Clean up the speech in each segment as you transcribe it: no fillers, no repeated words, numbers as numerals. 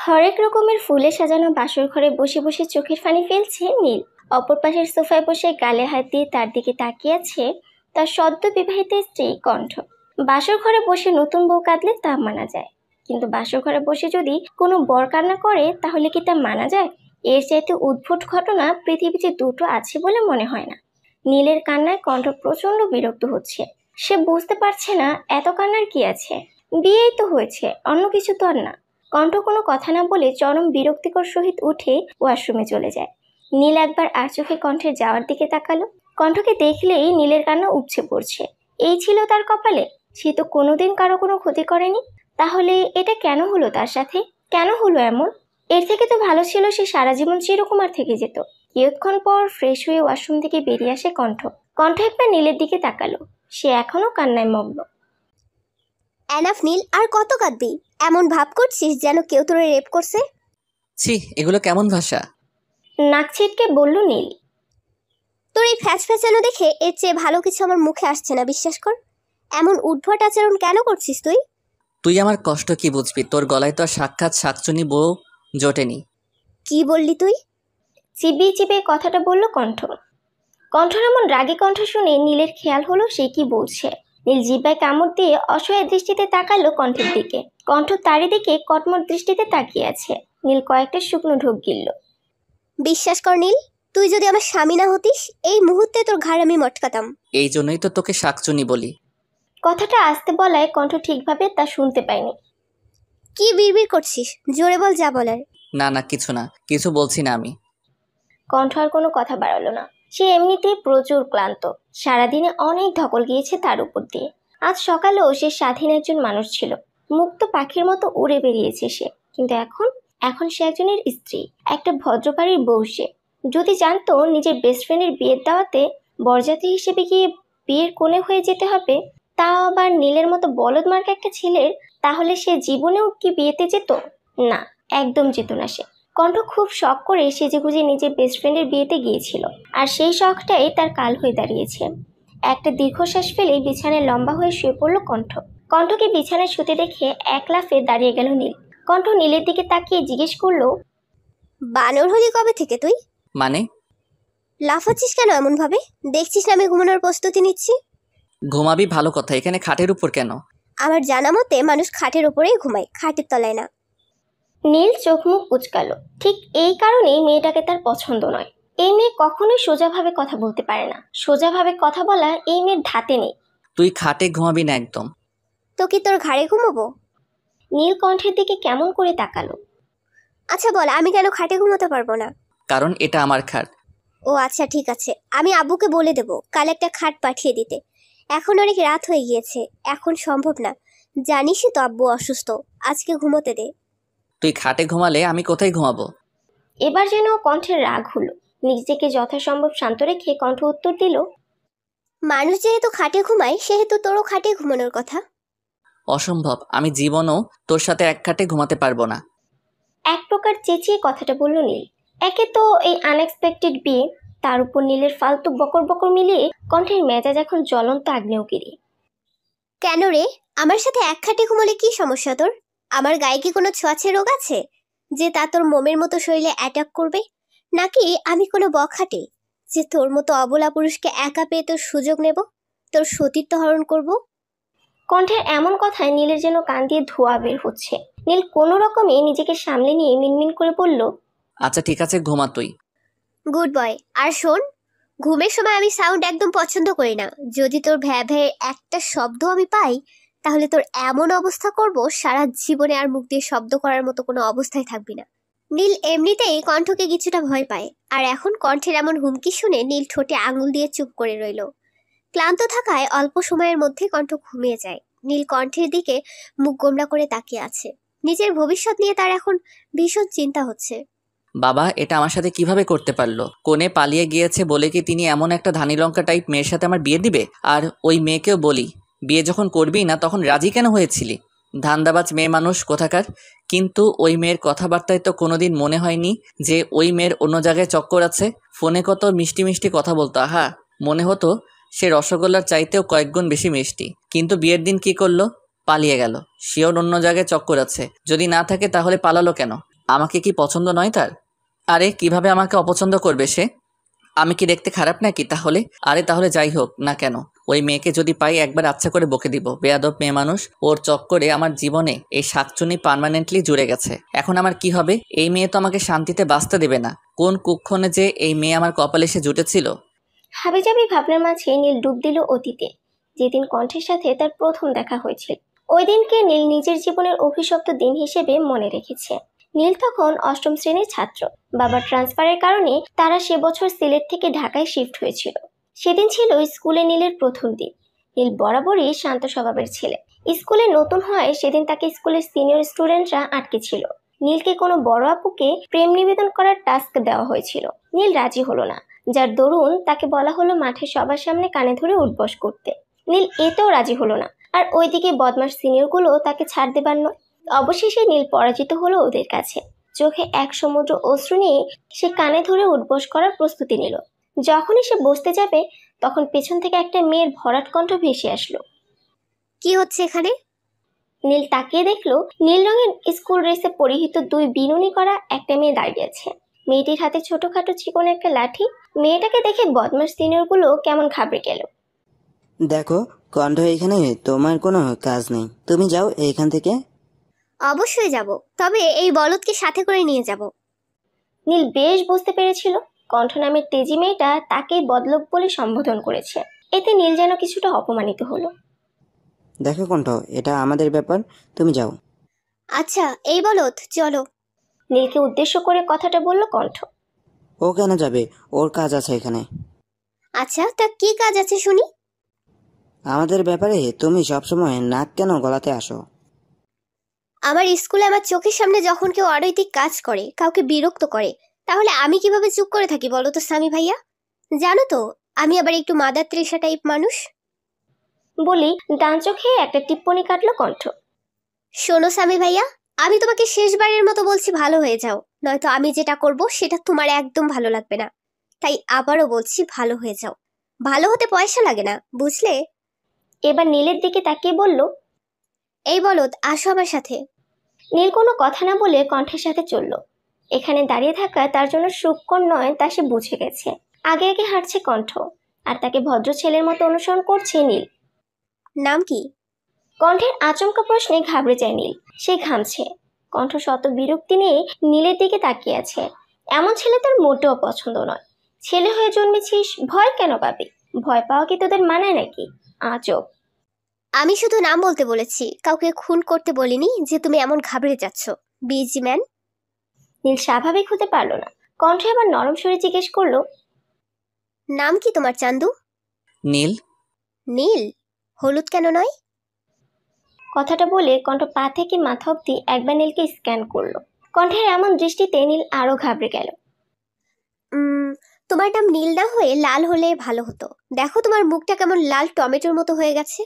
হরেক রকমের ফুলে সাজানো বাসর ঘরে বসে বসে চোখের পানি ফেলছে নীল। অপর পাশের সোফায় বসে গালে হাত দিয়ে তার দিকে তাকিয়ে আছে তার সদ্য বিবাহিত স্ত্রী কণ্ঠ। বাসর ঘরে বসে নতুন বউ কাঁদলে তা মানা যায়, কিন্তু বাসর ঘরে বসে যদি কোনো বর কান্না করে তাহলে কি তা মানা যায়? এর চাইতে উদ্ভট ঘটনা পৃথিবীতে দুটো আছে বলে মনে হয় না। নীলের কান্নায় কণ্ঠ প্রচন্ড বিরক্ত হচ্ছে। সে বুঝতে পারছে না এত কান্নার কি আছে, বিয়েই তো হয়েছে, অন্য কিছু তো আর না। কণ্ঠ কোনো কথা না বলে চরম বিরক্তিকর সহিত উঠে ওয়াশরুমে চলে যায়। নীল একবার আর চোখে কণ্ঠের যাওয়ার দিকে তাকালো। কণ্ঠকে দেখলেই নীলের কান্না উপচে পড়ছে। এই ছিল তার কপালে? সে তো কোনোদিন কারো কোনো ক্ষতি করেনি, তাহলে এটা কেন হলো তার সাথে? কেন হলো এমন? এর থেকে তো ভালো ছিল সে সারা জীবন চিরকুমার থেকে যেত। কিছুক্ষণ পর ফ্রেশ হয়ে ওয়াশরুম থেকে বেরিয়ে আসে কণ্ঠ। কণ্ঠ একবার নীলের দিকে তাকালো। সে এখনো কান্নায় মগ্ন। এনাফ নীল, আর কত কাঁদবি? এমন ভাব করছিস যেন কেউ তোরে রেপ করছে। ছি, এগুলো কেমন ভাষা? নাক ছিটকে বলল নীল। তোর এই ফ্যাচ ফ্যাচানো দেখে এর চেয়ে ভালো কিছু আমার মুখে আসছে না, বিশ্বাস কর। এমন উদ্ভট আচরণ কেন করছিস তুই? তুই আমার কষ্ট কি বুঝবি? তোর গলায় তো আর সাক্ষাৎ শাকচুনি বউ জোটেনি। কি বললি তুই? চিবিয়ে চিবিয়ে কথাটা বলল কণ্ঠ। কণ্ঠর এমন রাগী কণ্ঠ শুনে নীলের খেয়াল হলো সে কি বলছে। নীল জিহ্বায় কামড় দিয়ে অসহায় দৃষ্টিতে তাকালো কণ্ঠের দিকে। কণ্ঠ তারই দিকে কটমট দৃষ্টিতে তাকিয়ে আছে। নীল কয়েকটা শুকনো ঢোক গিলল। বিশ্বাস কর নীল, তুই যদি আমার স্বামী না হতিস এই মুহূর্তে তোর ঘাড় আমি মটকাতাম। এই জন্যই তো তোকে শাকচুনি বলি। কথাটা আস্তে বলায় কণ্ঠ ঠিকভাবে তা শুনতে পায়নি। কি বিড়বিড় করছিস? জোরে বল যা বলার। না না, কিছু না, কিছু বলছি না আমি। কণ্ঠ আর কোনো কথা বাড়ালো না। সে এমনিতেই প্রচুর ক্লান্ত। সারাদিনে অনেক ধকল গিয়েছে তার উপর দিয়ে। আজ সকালেও সে স্বাধীন একজন মানুষ ছিল। মুক্ত পাখির মতো উড়ে বেরিয়েছে সে। কিন্তু এখন সে একজনের স্ত্রী, একটা ভদ্রবাড়ির বউ। সে যদি জানতো নিজের বেস্ট ফ্রেন্ডের বিয়ের দাওয়াতে বরযাত্রী হিসেবে গিয়ে বিয়ের কোণে হয়ে যেতে হবে, তাও আবার নীলের মতো বলদ মার্কা একটা ছেলের, তাহলে সে জীবনেও কি বিয়েতে যেত? না, একদম যেত না সে। কণ্ঠ খুব শখ করে সেজেগুজে নিজের বেস্ট ফ্রেন্ডের বিয়েতে গিয়েছিল, আর সেই শখটাই তার কাল হয়ে দাঁড়িয়েছে। একটা দীর্ঘশ্বাস ফেলে বিছানায় লম্বা হয়ে শুয়ে পড়ল কণ্ঠ। কণ্ঠকে বিছানায় শুতে দেখে এক লাফে দাঁড়িয়ে গেল নীল। কণ্ঠ নীলের দিকে তাকিয়ে জিজ্ঞেস করলো, বানর হলি কবে থেকে তুই? মানে? লাফাচ্ছিস কেন এমন ভাবে? দেখছিস না আমি ঘুমানোর প্রস্তুতি নিচ্ছি। ঘুমাবি ভালো কথা, এখানে খাটের উপর কেন? আমার জানা মতে মানুষ খাটের ওপরেই ঘুমায়, খাটের তলায় না। নীল চোখ মুখ কুঁচকালো। ঠিক এই কারণেই মেয়েটাকে তার পছন্দ নয়। এই মেয়ে কখনোই সোজাভাবে কথা বলতে পারে না। সোজাভাবে কথা বলা এই মেয়ের ধাতে নেই। তুই খাটে ঘুমাবি না একদম। তো কি তোর ঘাড়ে ঘুমাবো? নীল কণ্ঠের দিকে কেমন করে তাকালো। আচ্ছা বল, আমি কেন খাটে ঘুমাতে পারবো না? কারণ এটা আমার খাট। ও আচ্ছা, ঠিক আছে, আমি আব্বুকে বলে দেবো কাল একটা খাট পাঠিয়ে দিতে। এখন অনেক রাত হয়ে গিয়েছে, এখন সম্ভব না। জানিসই তো আব্বু অসুস্থ, আজকে ঘুমোতে দে। তুই খাটে ঘুমালে আমি কোথায় ঘুমাবো? এবার যেন কণ্ঠের রাগ হলো। নিজেকে যথাসম্ভব শান্ত রেখে কণ্ঠ উত্তর দিল, মানুষ যেহেতু খাটে ঘুমায় সেহেতু তোরও খাটে ঘুমানোর কথা। অসম্ভব, আমি জীবনও তোর সাথে এক খাটে ঘুমাতে পারবো না। এক প্রকার চেঁচিয়ে কথাটা বলল নীল। একে তো এই আনএক্সপেক্টেড বিয়ে, তার উপর নীলের ফালতু বকর বকর মিলিয়ে কণ্ঠের মেজাজ এখন জ্বলন্ত আগ্নেয়গিরি। কেন রে, আমার সাথে এক খাটে ঘুমালে কি সমস্যা তোর? আমার গায়ে কি কোনো ছোঁয়াচে রোগ আছে যে তা তোর মোমের মতো শরীরে অ্যাটাক করবে? নাকি আমি কোনো বখাটে যে তোর মতো অবলা পুরুষকে একা পেয়ে তোর সুযোগ নেব, তোর সতীত্ব হরণ করব? কণ্ঠের এমন কথায় নীলের যেন কান দিয়ে ধোঁয়া বের হচ্ছে। নীল কোনো রকমে নিজেকে সামলে নিয়ে মিনমিন করে বলল, আচ্ছা ঠিক আছে, ঘুমা তুই। Good boy. আর শোন, ঘুমের সময় আমি সাউন্ড একদম পছন্দ করি না। যদি তোর ভ্যা ভ্যাঁ একটা শব্দ আমি পাই তাহলে তোর এমন অবস্থা করব সারা জীবনে আর মুখ দিয়ে শব্দ করার মতো কোনো অবস্থায় থাকবি না। নীল এমনিতেই কণ্ঠকে কিছুটা ভয় পায়, আর এখন কণ্ঠের এমন হুমকি শুনে নীল ঠোঁটে আঙুল দিয়ে চুপ করে রইল। ক্লান্ত থাকায় অল্প সময়ের মধ্যে কণ্ঠ ঘুমিয়ে যায়। নীল কণ্ঠের দিকে মুখ গোমড়া করে তাকিয়ে আছে। নিজের ভবিষ্যৎ নিয়ে তার এখন ভীষণ চিন্তা হচ্ছে। বাবা এটা আমার সাথে কিভাবে করতে পারলো? কোণে পালিয়ে গিয়েছে বলে কি তিনি এমন একটা ধানি লঙ্কা টাইপ মেয়ের সাথে আমার বিয়ে দিবে? আর ওই মেয়েকেও বলি, বিয়ে যখন করবি না তখন রাজি কেন হয়েছিলি? ধান্দাবাজ মেয়ে মানুষ কোথাকার। কিন্তু ওই মেয়ের কথাবার্তায় তো কোনোদিন মনে হয়নি যে ওই মেয়ের অন্য জায়গায় চক্কর আছে। ফোনে কত মিষ্টি মিষ্টি কথা বলতো, আহা, মনে হতো সে রসগোল্লার চাইতেও কয়েকগুণ বেশি মিষ্টি। কিন্তু বিয়ের দিন কি করলো? পালিয়ে গেল। সেও অন্য জায়গায় চক্কর আছে। যদি না থাকে তাহলে পালালো কেন? আমাকে কি পছন্দ নয় তার? আরে কিভাবে আমাকে অপছন্দ করবে সে? আমি কি দেখতে খারাপ নাকি তাহলে? আরে তাহলে যাই হোক না কেন, ওই মেয়েকে যদি পাই একবার আচ্ছা করে বকে দিব। বেয়াদব মেয়ে মানুষ, ওর চক্করে আমার জীবনে এই শাকচুনি পার্মানেন্টলি জুড়ে গেছে। এখন আমার কি হবে? এই মেয়ে তো আমাকে শান্তিতে বাঁচতে দেবে না। কোন কুক্ষণে যে এই মেয়ে আমার কপালে এসে জুটেছিল। হাবিজাবি ভাবনার মাঝে নীল ডুব দিল অতীতে, যেদিন কণ্ঠের সাথে তার প্রথম দেখা হয়েছিল। ওই দিনকে নীল নিজের জীবনের অভিশপ্ত দিন হিসেবে মনে রেখেছে। নীল তখন অষ্টম শ্রেণীর ছাত্র। বাবার ট্রান্সফারের কারণে তারা সে বছর সিলেট থেকে ঢাকায় শিফট হয়েছিল। সেদিন ছিল স্কুলে নীলের প্রথম দিন। নীল বরাবরই শান্ত স্বভাবের ছেলে। স্কুলে নতুন হয় সেদিন তাকে স্কুলের সিনিয়র স্টুডেন্টরা আটকে ছিল। নীলকে কোনো বড় আপুকে প্রেম নিবেদন করার টাস্ক দেওয়া হয়েছিল। নীল রাজি হলো না, যার দরুন তাকে বলা হলো মাঠে সবার সামনে কানে ধরে উঠবস করতে। নীল এতেও রাজি হলো না, আর ওইদিকে বদমাস সিনিয়রগুলো তাকে ছাড় দেবার নয়। অবশেষে নীল পরাজিত হলো ওদের কাছে। চোখে এক সমুদ্র অশ্রু নিয়ে সে কানে ধরে উঠবস করার প্রস্তুতি নিল। যখনই সে বসতে যাবে তখন পেছন থেকে একটা মেয়ের ভরাট কণ্ঠ ভেসে আসলো। কি হচ্ছে এখানে? নীল তাকিয়ে দেখলো নীল রঙের স্কুল ড্রেসে পরিহিত দুই বিনুনি করা একটা মেয়ে দাঁড়িয়ে আছে। মেয়েটির হাতে ছোটখাটো চিকন একটা লাঠি। মেয়েটাকে দেখে বদমাস সিনিয়রগুলো কেমন ঘাবড়ে গেল। দেখো কণ্ঠ, এখানে তোমার কোনো কাজ নেই, তুমি যাও এইখান থেকে। অবশ্যই যাব, তবে এই বলদকে সাথে করে নিয়ে যাব। নীল বেশ বুঝতে পেরেছিল কণ্ঠ নামের তেজি মেয়েটা তাকেই বদলোক বলে সম্বোধন করেছে। এতে নীল যেন কিছুটা অপমানিত হলো। দেখো কণ্ঠ, এটা আমাদের ব্যাপার, তুমি যাও। আচ্ছা এই বলদ, চলো। নীলকে উদ্দেশ্য করে কথাটা বলল কণ্ঠ। ও কেন যাবে? ওর কাজ আছে এখানে। আচ্ছা তা কি কাজ আছে শুনি? আমাদের ব্যাপারে তুমি সবসময় নাক কেন গলাতে আসো? আমার স্কুলে আমার চোখের সামনে যখন কেউ অনৈতিক কাজ করে, কাউকে বিরক্ত করে, তাহলে আমি কিভাবে চুপ করে থাকি বলো তো স্বামী ভাইয়া? জানো তো আমি আবার একটু মাদার তৃষা টাইপ মানুষ। বলি ডান চোখে একটা টিপ্পনি কাটলো কণ্ঠ। শোনো স্বামী ভাইয়া, আমি তোমাকে শেষবারের মতো বলছি ভালো হয়ে যাও, নয়তো আমি যেটা করব সেটা তোমার একদম ভালো লাগবে না। তাই আবারও বলছি ভালো হয়ে যাও। ভালো হতে পয়সা লাগে না, বুঝলে? এবার নীলের দিকে তাকিয়ে বলল। এই বলদ, আসো আমার সাথে। নীল কোনো কথা না বলে কণ্ঠের সাথে চলল। এখানে দাঁড়িয়ে থাকা তার জন্য সুখকর নয় তা সে বুঝে গেছে। আগে আগে হাঁটছে কণ্ঠ, আর তাকে ভদ্র ছেলের মতো অনুসরণ করছে নীল। নাম কি? কণ্ঠের আচমকা প্রশ্নে ঘাবড়ে যায় নীল। সে ঘামছে। কণ্ঠ শত বিরক্তি নিয়ে নীলের দিকে তাকিয়ে আছে। এমন ছেলে তার মোটেও পছন্দ নয়। ছেলে হয়ে জন্মেছিস, ভয় কেন পাবি? ভয় পাওয়া কি তোদের মানায় নাকি? আজব। আমি শুধু নাম বলতে বলেছি, কাউকে খুন করতে বলিনি যে তুমি এমন ঘাবড়ে যাচ্ছ। Busy man. নীল স্বাভাবিক হতে পারল না। কণ্ঠ এবার নরম স্বরে জিজ্ঞেস করলো। নাম কি তোমার চান্দু? নীল। নীল? হলুদ কেন নয়? কথাটা বলে কণ্ঠ পা থেকে মাথা অব্দি একবার নীলকে স্ক্যান করলো। কণ্ঠের এমন দৃষ্টিতে নীল আরো ঘাবড়ে গেল। তোমার নাম নীল না হয়ে লাল হলে ভালো হতো। দেখো তোমার মুখটা কেমন লাল টমেটোর মতো হয়ে গেছে।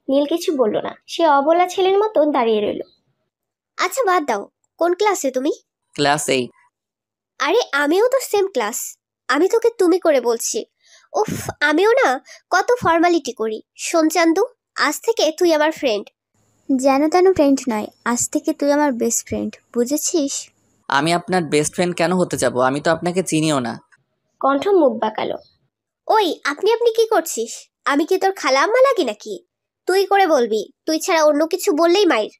নীল কিছু বলল না। সে অবলা ছেলের মতো দাঁড়িয়ে রইল। আচ্ছা বাদ দাও, কোন ক্লাসে তুমি? ক্লাস 8। আরে আমিও তো সেম ক্লাস। আমি তোকে তুমি করে বলছি। উফ, আমিও না কত ফর্মালিটি করি। শোন চান্দু, আজ থেকে তুই আমার ফ্রেন্ড। যেন তেন ফ্রেন্ড নয়, আজ থেকে তুই আমার বেস্ট ফ্রেন্ড, বুঝেছিস? আমি আপনার বেস্ট ফ্রেন্ড কেন হতে যাব? আমি তো আপনাকে চিনিও না। কণ্ঠ মুখ বাঁকালো। ওই আপনি আপনি কি করছিস? আমি কি তোর খালা আম্মা লাগি নাকি? তুই করে বলবি, তুই ছাড়া অন্য কিছু বললেই মাইর।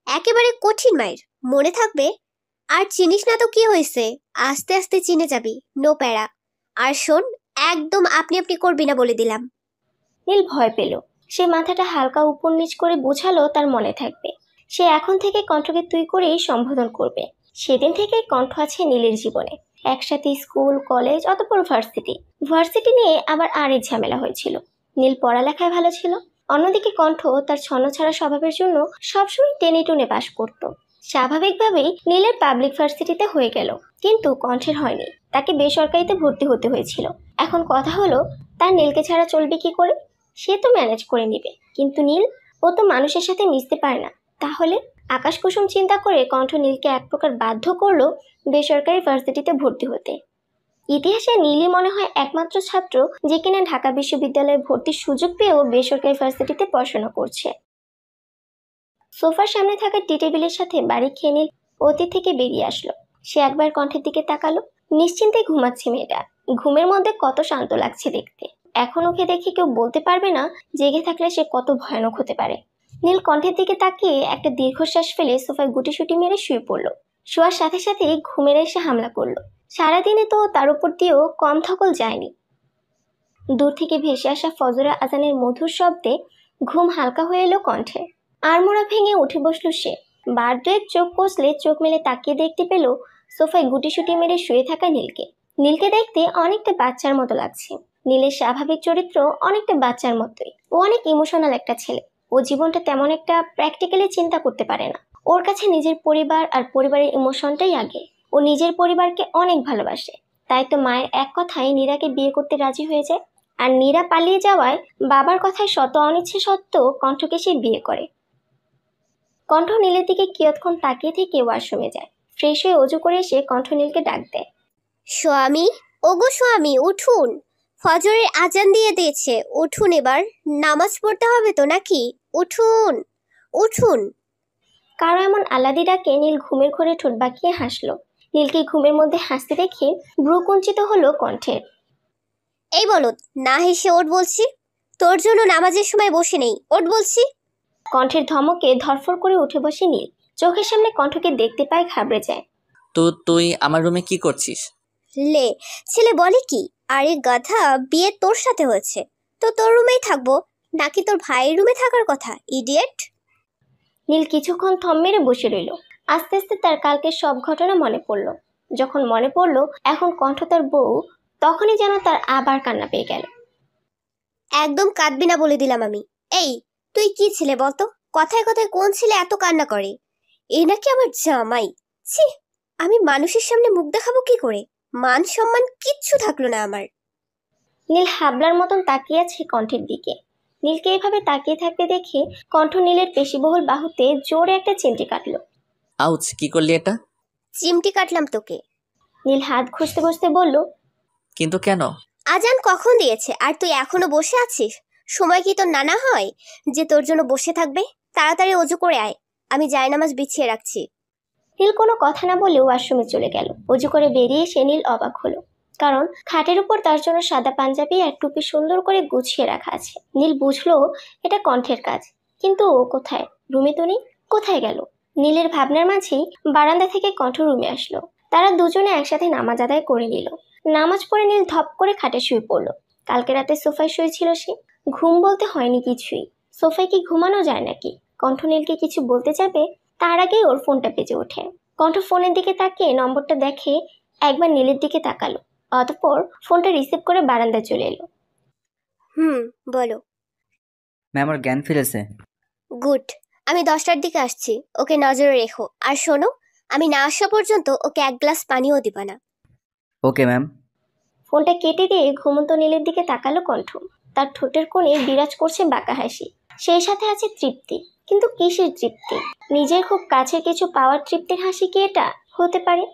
একেবারে কঠিন মাইর, মনে থাকবে। আর চিনিস না তো কি হয়েছে, আস্তে আস্তে চিনে যাবি, নো প্যারা। আর শোন, একদম আপনি আপনি করবি না বলে দিলাম। নীল ভয় পেল। সে মাথাটা হালকা উপর নিচ করে বোঝালো তার মনে থাকবে। সে এখন থেকে কণ্ঠকে তুই করেই সম্বোধন করবে। সেদিন থেকে কণ্ঠ আছে নীলের জীবনে। একসাথে স্কুল, কলেজ, অতঃপর ভার্সিটি। ভার্সিটি নিয়ে আবার আরেক ঝামেলা হয়েছিল। নীল পড়ালেখায় ভালো ছিল। অন্যদিকে কণ্ঠ তার ছন্নছাড়া স্বভাবের জন্য সবসময় টেনে টুনে পাস করত। স্বাভাবিকভাবেই নীলের পাবলিক ভার্সিটিতে হয়ে গেল, কিন্তু কণ্ঠের হয়নি। তাকে বেসরকারিতে ভর্তি হতে হয়েছিল। এখন কথা হলো, তার নীলকে ছাড়া চলবে কি করে? সে তো ম্যানেজ করে নিবে, কিন্তু নীল, ও তো মানুষের সাথে মিশতে পারে না। তাহলে আকাশ কুসুম চিন্তা করে কণ্ঠ নীলকে এক প্রকার বাধ্য করলো বেসরকারি ভার্সিটিতে ভর্তি হতে। ইতিহাসে নীলই মনে হয় একমাত্র ছাত্র যে কিনা ঢাকা বিশ্ববিদ্যালয়ে ভর্তির সুযোগ পেয়েও বেসরকারি ভার্সিটিতে পড়াশোনা করছে। সোফার সামনে থাকা টি টেবিলের সাথে বাড়ি খেয়ে নীল অতীত থেকে বেরিয়ে আসলো। সে একবার কণ্ঠের দিকে তাকালো। নিশ্চিন্তে ঘুমাচ্ছে মেয়েটা। ঘুমের মধ্যে কত শান্ত লাগছে দেখতে। এখন ওকে দেখে কেউ বলতে পারবে না জেগে থাকলে সে কত ভয়ানক হতে পারে। নীল কণ্ঠের দিকে তাকিয়ে একটা দীর্ঘশ্বাস ফেলে সোফায় গুটিসুটি মেরে শুয়ে পড়লো। শোয়ার সাথে সাথে ঘুমের এসে হামলা করলো। সারাদিনে তো তার উপর দিয়েও কম ধকল যায়নি। দূর থেকে ভেসে আসা ফজরের আজানের মধুর শব্দে ঘুম হালকা হয়ে এলো কণ্ঠে। আড়মোড়া ভেঙে উঠে বসলো সে। বার দুয়েক চোখ কষলে চোখ মেলে তাকিয়ে দেখতে পেল সোফায় গুটিসুটি মেরে শুয়ে থাকা নীলকে। নীলকে দেখতে অনেকটা বাচ্চার মতো লাগছে। নীলের স্বাভাবিক চরিত্র অনেকটা বাচ্চার মতোই। ও অনেক ইমোশনাল একটা ছেলে। ও জীবনটা তেমন একটা প্র্যাকটিক্যালি চিন্তা করতে পারে না। ওর কাছে নিজের পরিবার আর পরিবারের ইমোশনটাই আগে। ও নিজের পরিবারকে অনেক ভালোবাসে। তাই তো মায়ের এক কথায় নীরাকে বিয়ে করতে রাজি হয়ে যায়। আর নীরা পালিয়ে যাওয়ায় বাবার কথায় শত অনিচ্ছে সত্ত্বেও কণ্ঠকে সে বিয়ে করে। কণ্ঠ নীলের দিকে কিয়ৎক্ষণ তাকিয়ে থেকে ওয়াশরুমে যায়। ফ্রেশ হয়ে অজু করে এসে কণ্ঠ নীলকে ডাক দেয়। স্বামী, ওগো স্বামী, উঠুন। ফজরের আজান দিয়ে দিয়েছে, উঠুন এবার। নামাজ পড়তে হবে তো নাকি? উঠুন, উঠুন। কারো এমন আহ্লাদি ডাকে নীল ঘুমের ঘোরে ঠোঁট বাঁকিয়ে হাসলো। নীলকে ঘুমের মধ্যে হাসতে দেখে ভ্রু কুঞ্চিত হলো কণ্ঠের। এই বলদ, না হেসে ওঠ বলছি। তোর জন্য নামাজের সময় বসে নেই, ওঠ বলছি। কণ্ঠের ধমকে ধরফর করে উঠে বসে নীল। চোখের সামনে কণ্ঠকে দেখতে পায় ঘাবড়ে যায়। তো তুই আমার রুমে কি করছিস? লে, ছেলে বলে কি? আরে গাধা, বিয়ে তোর সাথে হয়েছে তো তোর রুমেই থাকবো, নাকি তোর ভাইয়ের রুমে থাকার কথা, ইডিয়েট। নীল কিছুক্ষণ থম মেরে বসে রইল। আস্তে আস্তে তার কালকের সব ঘটনা মনে পড়ল। যখন মনে পড়ল এখন কণ্ঠ তার বউ, তখনই যেন তার আবার কান্না পেয়ে গেল। একদম কাঁদবি না বলে দিলাম আমি। এই, তুই কি ছেলে বলতো? কথায় কথায় কোন ছেলে এত কান্না করে? এই নাকি আমার জামাই? ছি, আমি মানুষের সামনে মুখ দেখাবো কি করে? মান সম্মান কিচ্ছু থাকলো না আমার। নীল হাবলার মতন তাকিয়ে আছে কণ্ঠের দিকে। নীলকে এভাবে তাকিয়ে থাকতে দেখে কণ্ঠ নীলের পেশিবহুল বাহুতে জোরে একটা চিমটি কাটলো। আউচ, কি করলি এটা? চিমটি কাটলাম তোকে। নীল হাত ঘষতে ঘষতে বলল, কিন্তু কেন? আজান কখন দিয়েছে আর তুই এখনো বসে আছিস? সময় কি তোর নানা হয় যে তোর জন্য বসে থাকবে? তাড়াতাড়ি অজু করে আয়, আমি জায়নামাজ বিছিয়ে রাখছি। নীল কোনো কথা না বলে ওয়াশরুমে চলে গেল। অজু করে বেরিয়ে এসে নীল অবাক হলো, কারণ খাটের উপর তার জন্য সাদা পাঞ্জাবি আর টুপি সুন্দর করে গুছিয়ে রাখা আছে। নীল বুঝলো এটা কণ্ঠের কাজ, কিন্তু ও কোথায়? রুমে তো নেই। কোথায় গেল? নীলের ভাবনার মাঝেই বারান্দা থেকে কণ্ঠ রুমে আসলো। তারা দুজনে একসাথে নামাজ আদায় করে নিল। নামাজ পড়ে নীল ধপ করে খাটে শুয়ে পড়লো। কালকে রাতে সোফায় শুয়েছিল সে। ঘুম বলতে হয়নি কিছুই। সোফায় কি ঘুমানো যায় নাকি? কণ্ঠ নীলকে কিছু বলতে যাবে, তার আগেই ওর ফোনটা বেজে ওঠে। কণ্ঠ ফোনের দিকে তাকিয়ে নম্বরটা দেখে একবার নীলের দিকে তাকালো। অতঃপর ফোনটা রিসিভ করে বারান্দায় চলে এলো। বলো। ম্যাম ওর জ্ঞান ফিরেছে। গুড। আমি 10টার দিকে আসছি, ওকে নজরে রেখো। আর শোনো, আমি না আসা পর্যন্ত ওকে এক গ্লাস পানিও দিবা না। Okay ma'am. ফোনটা কেটে দিয়ে ঘুমন্ত নীলের দিকে তাকালো কণ্ঠ। তার ঠোঁটের কোণে বিরাজ করছে বাঁকা হাসি। সেই সাথে আছে তৃপ্তি। কিন্তু কিসের তৃপ্তি? নিজের খুব কাছের কিছু পাওয়ার তৃপ্তির হাসি কি এটা হতে পারে?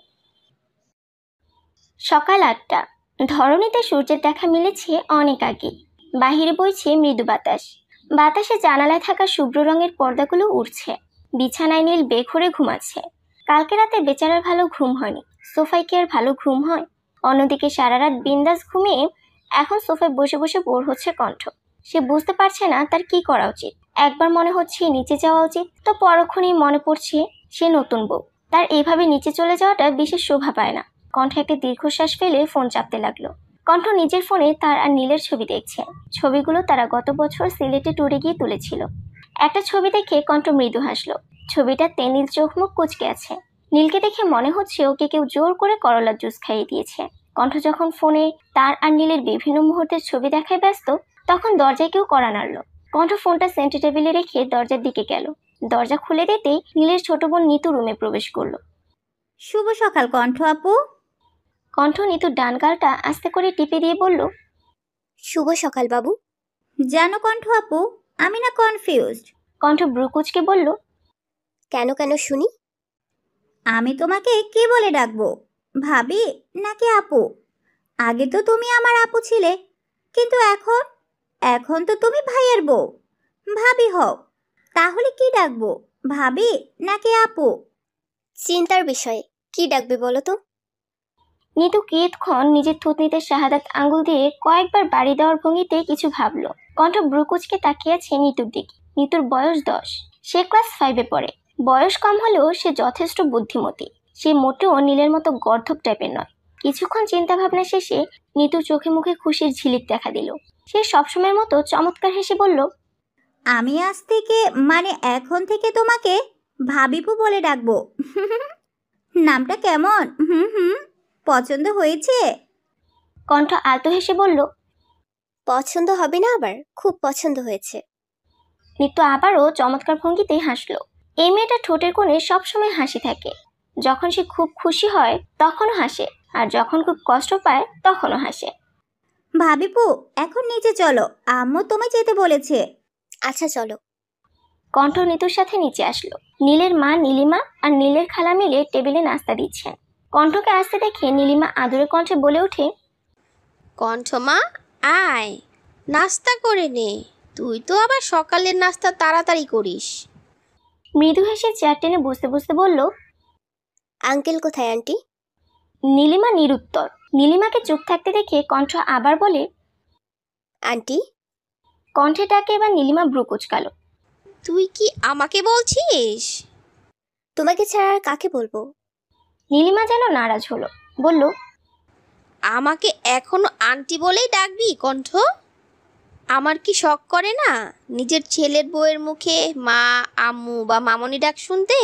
সকাল 8টা। ধরণীতে সূর্যের দেখা মিলেছে অনেক আগে। বাহিরে বইছে মৃদু বাতাস। বাতাসে জানালায় থাকা শুভ্র রঙের পর্দাগুলো উড়ছে। বিছানায় নীল বেঘরে ঘুমাচ্ছে। কালকে রাতে বেচারার ভালো ঘুম হয়নি। সোফায় কি আর ভালো ঘুম হয়? অন্যদিকে সারা রাত বিন্দাস ঘুমিয়ে এখন সোফায় বসে বসে বোর হচ্ছে কণ্ঠ। সে বুঝতে পারছে না তার কি করা উচিত। একবার মনে হচ্ছে নিচে যাওয়া উচিত, তো পরক্ষণেই মনে পড়ছে সে নতুন বউ। তার এইভাবে নিচে চলে যাওয়াটা বিশেষ শোভা পায় না। কণ্ঠ একটা দীর্ঘশ্বাস ফেলে ফোন চাপতে লাগলো। কণ্ঠ নিজের ফোনে তার আর নীলের ছবি দেখছে। ছবিগুলো তারা গত বছর সিলেটে ট্যুরে গিয়ে তুলেছিল। একটা ছবি দেখে কণ্ঠ মৃদু হাসলো। ছবিটাতে নীল চোখ মুখ কুঁচকে আছে। নীলকে দেখে মনে হচ্ছে ওকে কেউ জোর করে করলার জুস খাইয়ে দিয়েছে। কণ্ঠ যখন ফোনে তার আর নীলের বিভিন্ন মুহূর্তের ছবি দেখায় ব্যস্ত, তখন দরজায় কেউ কড়া নাড়ল। কণ্ঠ ফোনটা সেন্টার টেবিলে রেখে দরজার দিকে গেল। দরজা খুলে দিতেই নীলের ছোট বোন নিতু রুমে প্রবেশ করলো। শুভ সকাল কণ্ঠ আপু। কণ্ঠ নিতুর ডান গালটা আস্তে করে টিপে দিয়ে বলল, শুভ সকাল বাবু। জানো কণ্ঠ আপু, আমি না কনফিউজড। কণ্ঠ ব্রু কুঁচকে বলল, কেন কেন শুনি? আমি তোমাকে কি বলে ডাকবো, ভাবি নাকি আপু? আগে তো তুমি আমার আপু ছিলে, কিন্তু এখন এখন তো তুমি ভাইয়ের বউ, ভাবি হও। তাহলে কি ডাকবো, ভাবি নাকি আপু? চিন্তার বিষয়। কি ডাকবে বলো তো? নিতু কিয়ৎক্ষণ নিজের থুতনিতে শাহাদাত আঙ্গুল দিয়ে কয়েকবার বাড়ি দেওয়ার ভঙ্গিতে কিছু ভাবলো। কণ্ঠ ব্রুকুচকে তাকিয়ে আছে নিতুর দিকে। নিতুর বয়স 10, সে ক্লাস 5-এ পড়ে। বয়স কম হলেও সে যথেষ্ট বুদ্ধিমতী। সে মোটেও নীলের মতো গর্ধব টাইপের নয়। কিছুক্ষণ চিন্তা ভাবনা শেষে নিতুর চোখে মুখে খুশির ঝিলিক দেখা দিল। সে সবসময়ের মতো চমৎকার হেসে বলল, আমি আজ থেকে মানে এখন থেকে তোমাকে ভাবিপু বলে ডাকবো। নামটা কেমন? পছন্দ হয়েছে? কণ্ঠ আলতো হেসে বলল। পছন্দ হবে না আবার? খুব পছন্দ হয়েছে। নিতু আবারও চমৎকার ভঙ্গিতেই হাসলো। এই মেয়েটা ঠোঁটের কোণে সবসময় হাসি থাকে। যখন সে খুব খুশি হয় তখনও হাসে, আর যখন খুব কষ্ট পায় তখনও হাসে। ভাবিপু এখন নিচে চলো, আম্মু তোমায় যেতে বলেছে। আচ্ছা চলো। কণ্ঠ নিতুর সাথে নিচে আসলো। নীলের মা নীলিমা আর নীলের খালা মিলে টেবিলে নাস্তা দিচ্ছেন। কণ্ঠকে আসতে দেখে নীলিমা আদুরে কণ্ঠে বলে ওঠে, কণ্ঠ মা, আয় নাস্তা করে নে। তুই তো আবার সকালের নাস্তা তাড়াতাড়ি করিস। মৃদু হেসে চেয়ার টেনে বসতে বসতে বলল। আঙ্কেল কোথায় আন্টি? নীলিমা নিরুত্তর। নীলিমাকে চুপ থাকতে দেখে কণ্ঠ আবার বলে, আন্টি। কণ্ঠে ডাকে এবার নীলিমা ভ্রু কুচকালো। তুই কি আমাকে বলছিস? তোমাকে ছাড়া আর কাকে বলবো? নীলিমা যেন নারাজ হলো, বলল, আমাকে এখনো আন্টি বলেই ডাকবি কণ্ঠ? আমার কি শখ করে না নিজের ছেলের বউয়ের মুখে মা, আম্মু বা মামনি ডাক শুনতে?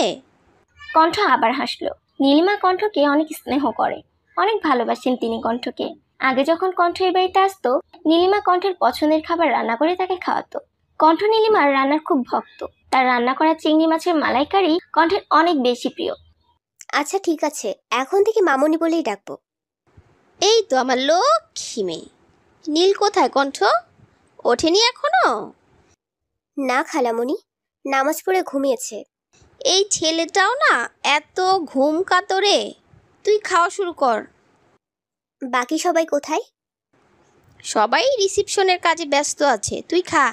কণ্ঠ আবার হাসলো। নীলিমা কণ্ঠকে অনেক স্নেহ করে, অনেক ভালোবাসেন তিনি কণ্ঠকে। আগে যখন কণ্ঠ এই বাড়িতে আসতো, নীলিমা কণ্ঠের পছন্দের খাবার রান্না করে তাকে খাওয়াতো। কণ্ঠ নীলিমার রান্নার খুব ভক্ত। তার রান্না করা চিংড়ি মাছের মালাইকারি কণ্ঠের অনেক বেশি প্রিয়। আচ্ছা ঠিক আছে, এখন থেকে মামনি বলেই ডাকবো। এই তো আমার লক্ষ্মী মেয়ে। নীল কোথায় কণ্ঠ? ওঠেনি এখনো? না খালামণি, নামাজ পড়ে ঘুমিয়েছে। এই ছেলেটাও না এত ঘুম কাতরে। তুই খাওয়া শুরু কর। বাকি সবাই কোথায়? সবাই রিসিপশনের কাজে ব্যস্ত আছে, তুই খা।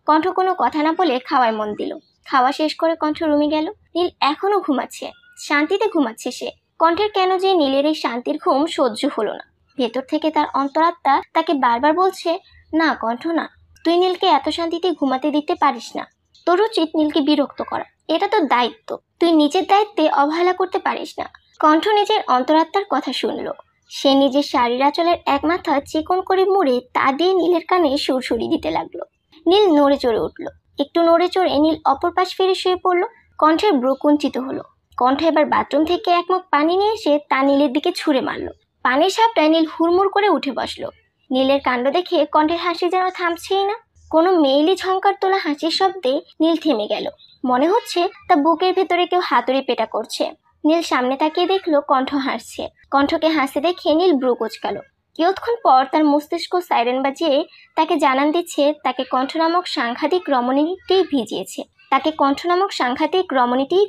কণ্ঠ কোনো কথা না বলে খাওয়ায় মন দিল। খাওয়া শেষ করে কণ্ঠ রুমে গেল। নীল এখনো ঘুমাচ্ছে, শান্তিতে ঘুমাচ্ছে সে। কণ্ঠের কেন যে নীলের এই শান্তির ঘুম সহ্য হলো না। ভেতর থেকে তার অন্তরাত্মা তাকে বারবার বলছে, না কণ্ঠ না, তুই নীলকে এত শান্তিতে ঘুমাতে দিতে পারিস না। তোর উচিত নীলকে বিরক্ত করা, এটা তোর দায়িত্ব। তুই নিজের দায়িত্বে অবহেলা করতে পারিস না। কণ্ঠ নিজের অন্তরাত্মার কথা শুনলো। সে নিজের শাড়ির আঁচলের এক মাথা চিকন করে মুড়ে তা দিয়ে নীলের কানে সুরসুরি দিতে লাগলো। নীল নড়ে চড়ে উঠল। একটু নড়ে চড়ে নীল অপর পাশ ফিরে শুয়ে পড়ল। কণ্ঠের ব্রু কুঞ্চিত হলো। কণ্ঠ এবার বাথরুম থেকে এক মগ পানি নিয়ে এসে তা নীলের দিকে ছুঁড়ে মারল। পানির সাপটায় নীল হুড়মুড় করে উঠে বসলো। নীলের কাণ্ড দেখে কণ্ঠের হাসি যেন থামছেই না। কোনো মেইলি ঝংকার তোলা হাসির শব্দে নীল থেমে গেল। মনে হচ্ছে তা বুকের ভেতরে কেউ হাতুড়ি পেটা করছে। নীল সামনে তাকিয়ে দেখলো কণ্ঠ হাসছে। কণ্ঠকে হাসতে দেখে নীল ব্রু কুচকালো। কিয়ৎক্ষণ পর তার মস্তিষ্ক সাইরেন বাজিয়ে তাকে জানান দিচ্ছে তাকে কণ্ঠ নামক সাংঘাতিক রমণীটিই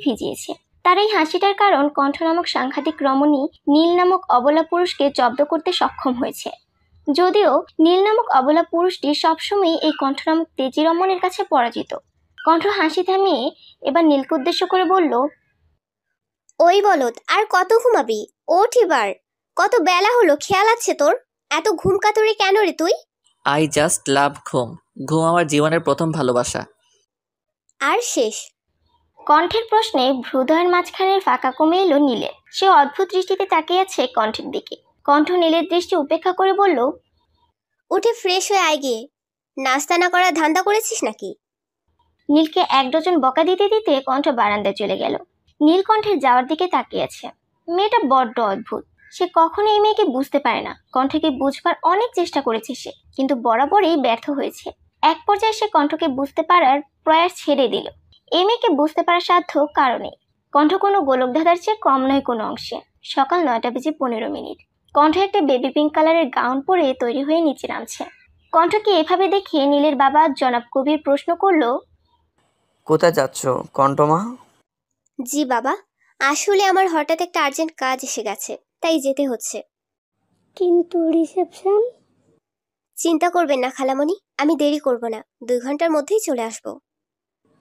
ভিজিয়েছে। তার এই হাসিটার কারণ কণ্ঠ নামক সাংঘাতিক রমণী নীল নামক অবলা পুরুষকে জব্দ করতে সক্ষম হয়েছে। যদিও নীল নামক অবলা পুরুষটি সবসময় এই কণ্ঠ নামক তেজি রমণের কাছে পরাজিত। কণ্ঠ হাসি থামিয়ে এবার নীলকে উদ্দেশ্য করে বলল, ওই বলদ, আর কত ঘুমাবি? ওঠ এবার, কত বেলা হলো, খেয়াল আছে তোর? এত ঘুম কাতরে কেন রে তুই? আই জাস্ট লাভ ঘুম। ঘুম আমার জীবনের প্রথম ভালোবাসা। আর শেষ? কণ্ঠের প্রশ্নে ভ্রুদয়ের মাঝখানের ফাঁকা কমে এলো নীলের। সে অদ্ভুত দৃষ্টিতে তাকিয়ে আছে কণ্ঠের দিকে। কণ্ঠ নীলের দৃষ্টি উপেক্ষা করে বলল, উঠে ফ্রেশ হয়ে আয় গিয়ে। নাস্তা না করার ধান্দা করেছিস নাকি? নীলকে 1 ডজন বকা দিতে দিতে কণ্ঠ বারান্দায় চলে গেল। নীল কণ্ঠের যাওয়ার দিকে তাকিয়ে আছে। মেয়েটা বড্ড অদ্ভুত। সে কখনো এই মেয়েকে বুঝতে পারে না। কণ্ঠকে বুঝবার অনেক চেষ্টা করেছে সে, কিন্তু বরাবরই ব্যর্থ হয়েছে। এক পর্যায়ে সে কণ্ঠকে বুঝতে পারার প্রয়াস ছেড়ে দিল। এই মেয়েকে বুঝতে পারার সাধ্য কারণে। কণ্ঠ কোনো গোলক ধাঁধার চেয়ে কম নয় কোনো অংশে। সকাল 9:15 কণ্ঠ একটা বেবি পিঙ্ক কালারের গাউন পরে তৈরি হয়ে নিচে নামছে। কণ্ঠকে এভাবে দেখে নীলের বাবা জনাব কবির প্রশ্ন করলো, কোথায় যাচ্ছ কণ্ঠমা? জি বাবা, আসলে আমার হঠাৎ একটা আর্জেন্ট কাজ এসে গেছে, তাই যেতে হচ্ছে। কিন্তু রিসেপশন? চিন্তা করবেন না খালামণি, আমি দেরি করব না, 2 ঘন্টার মধ্যেই চলে আসব।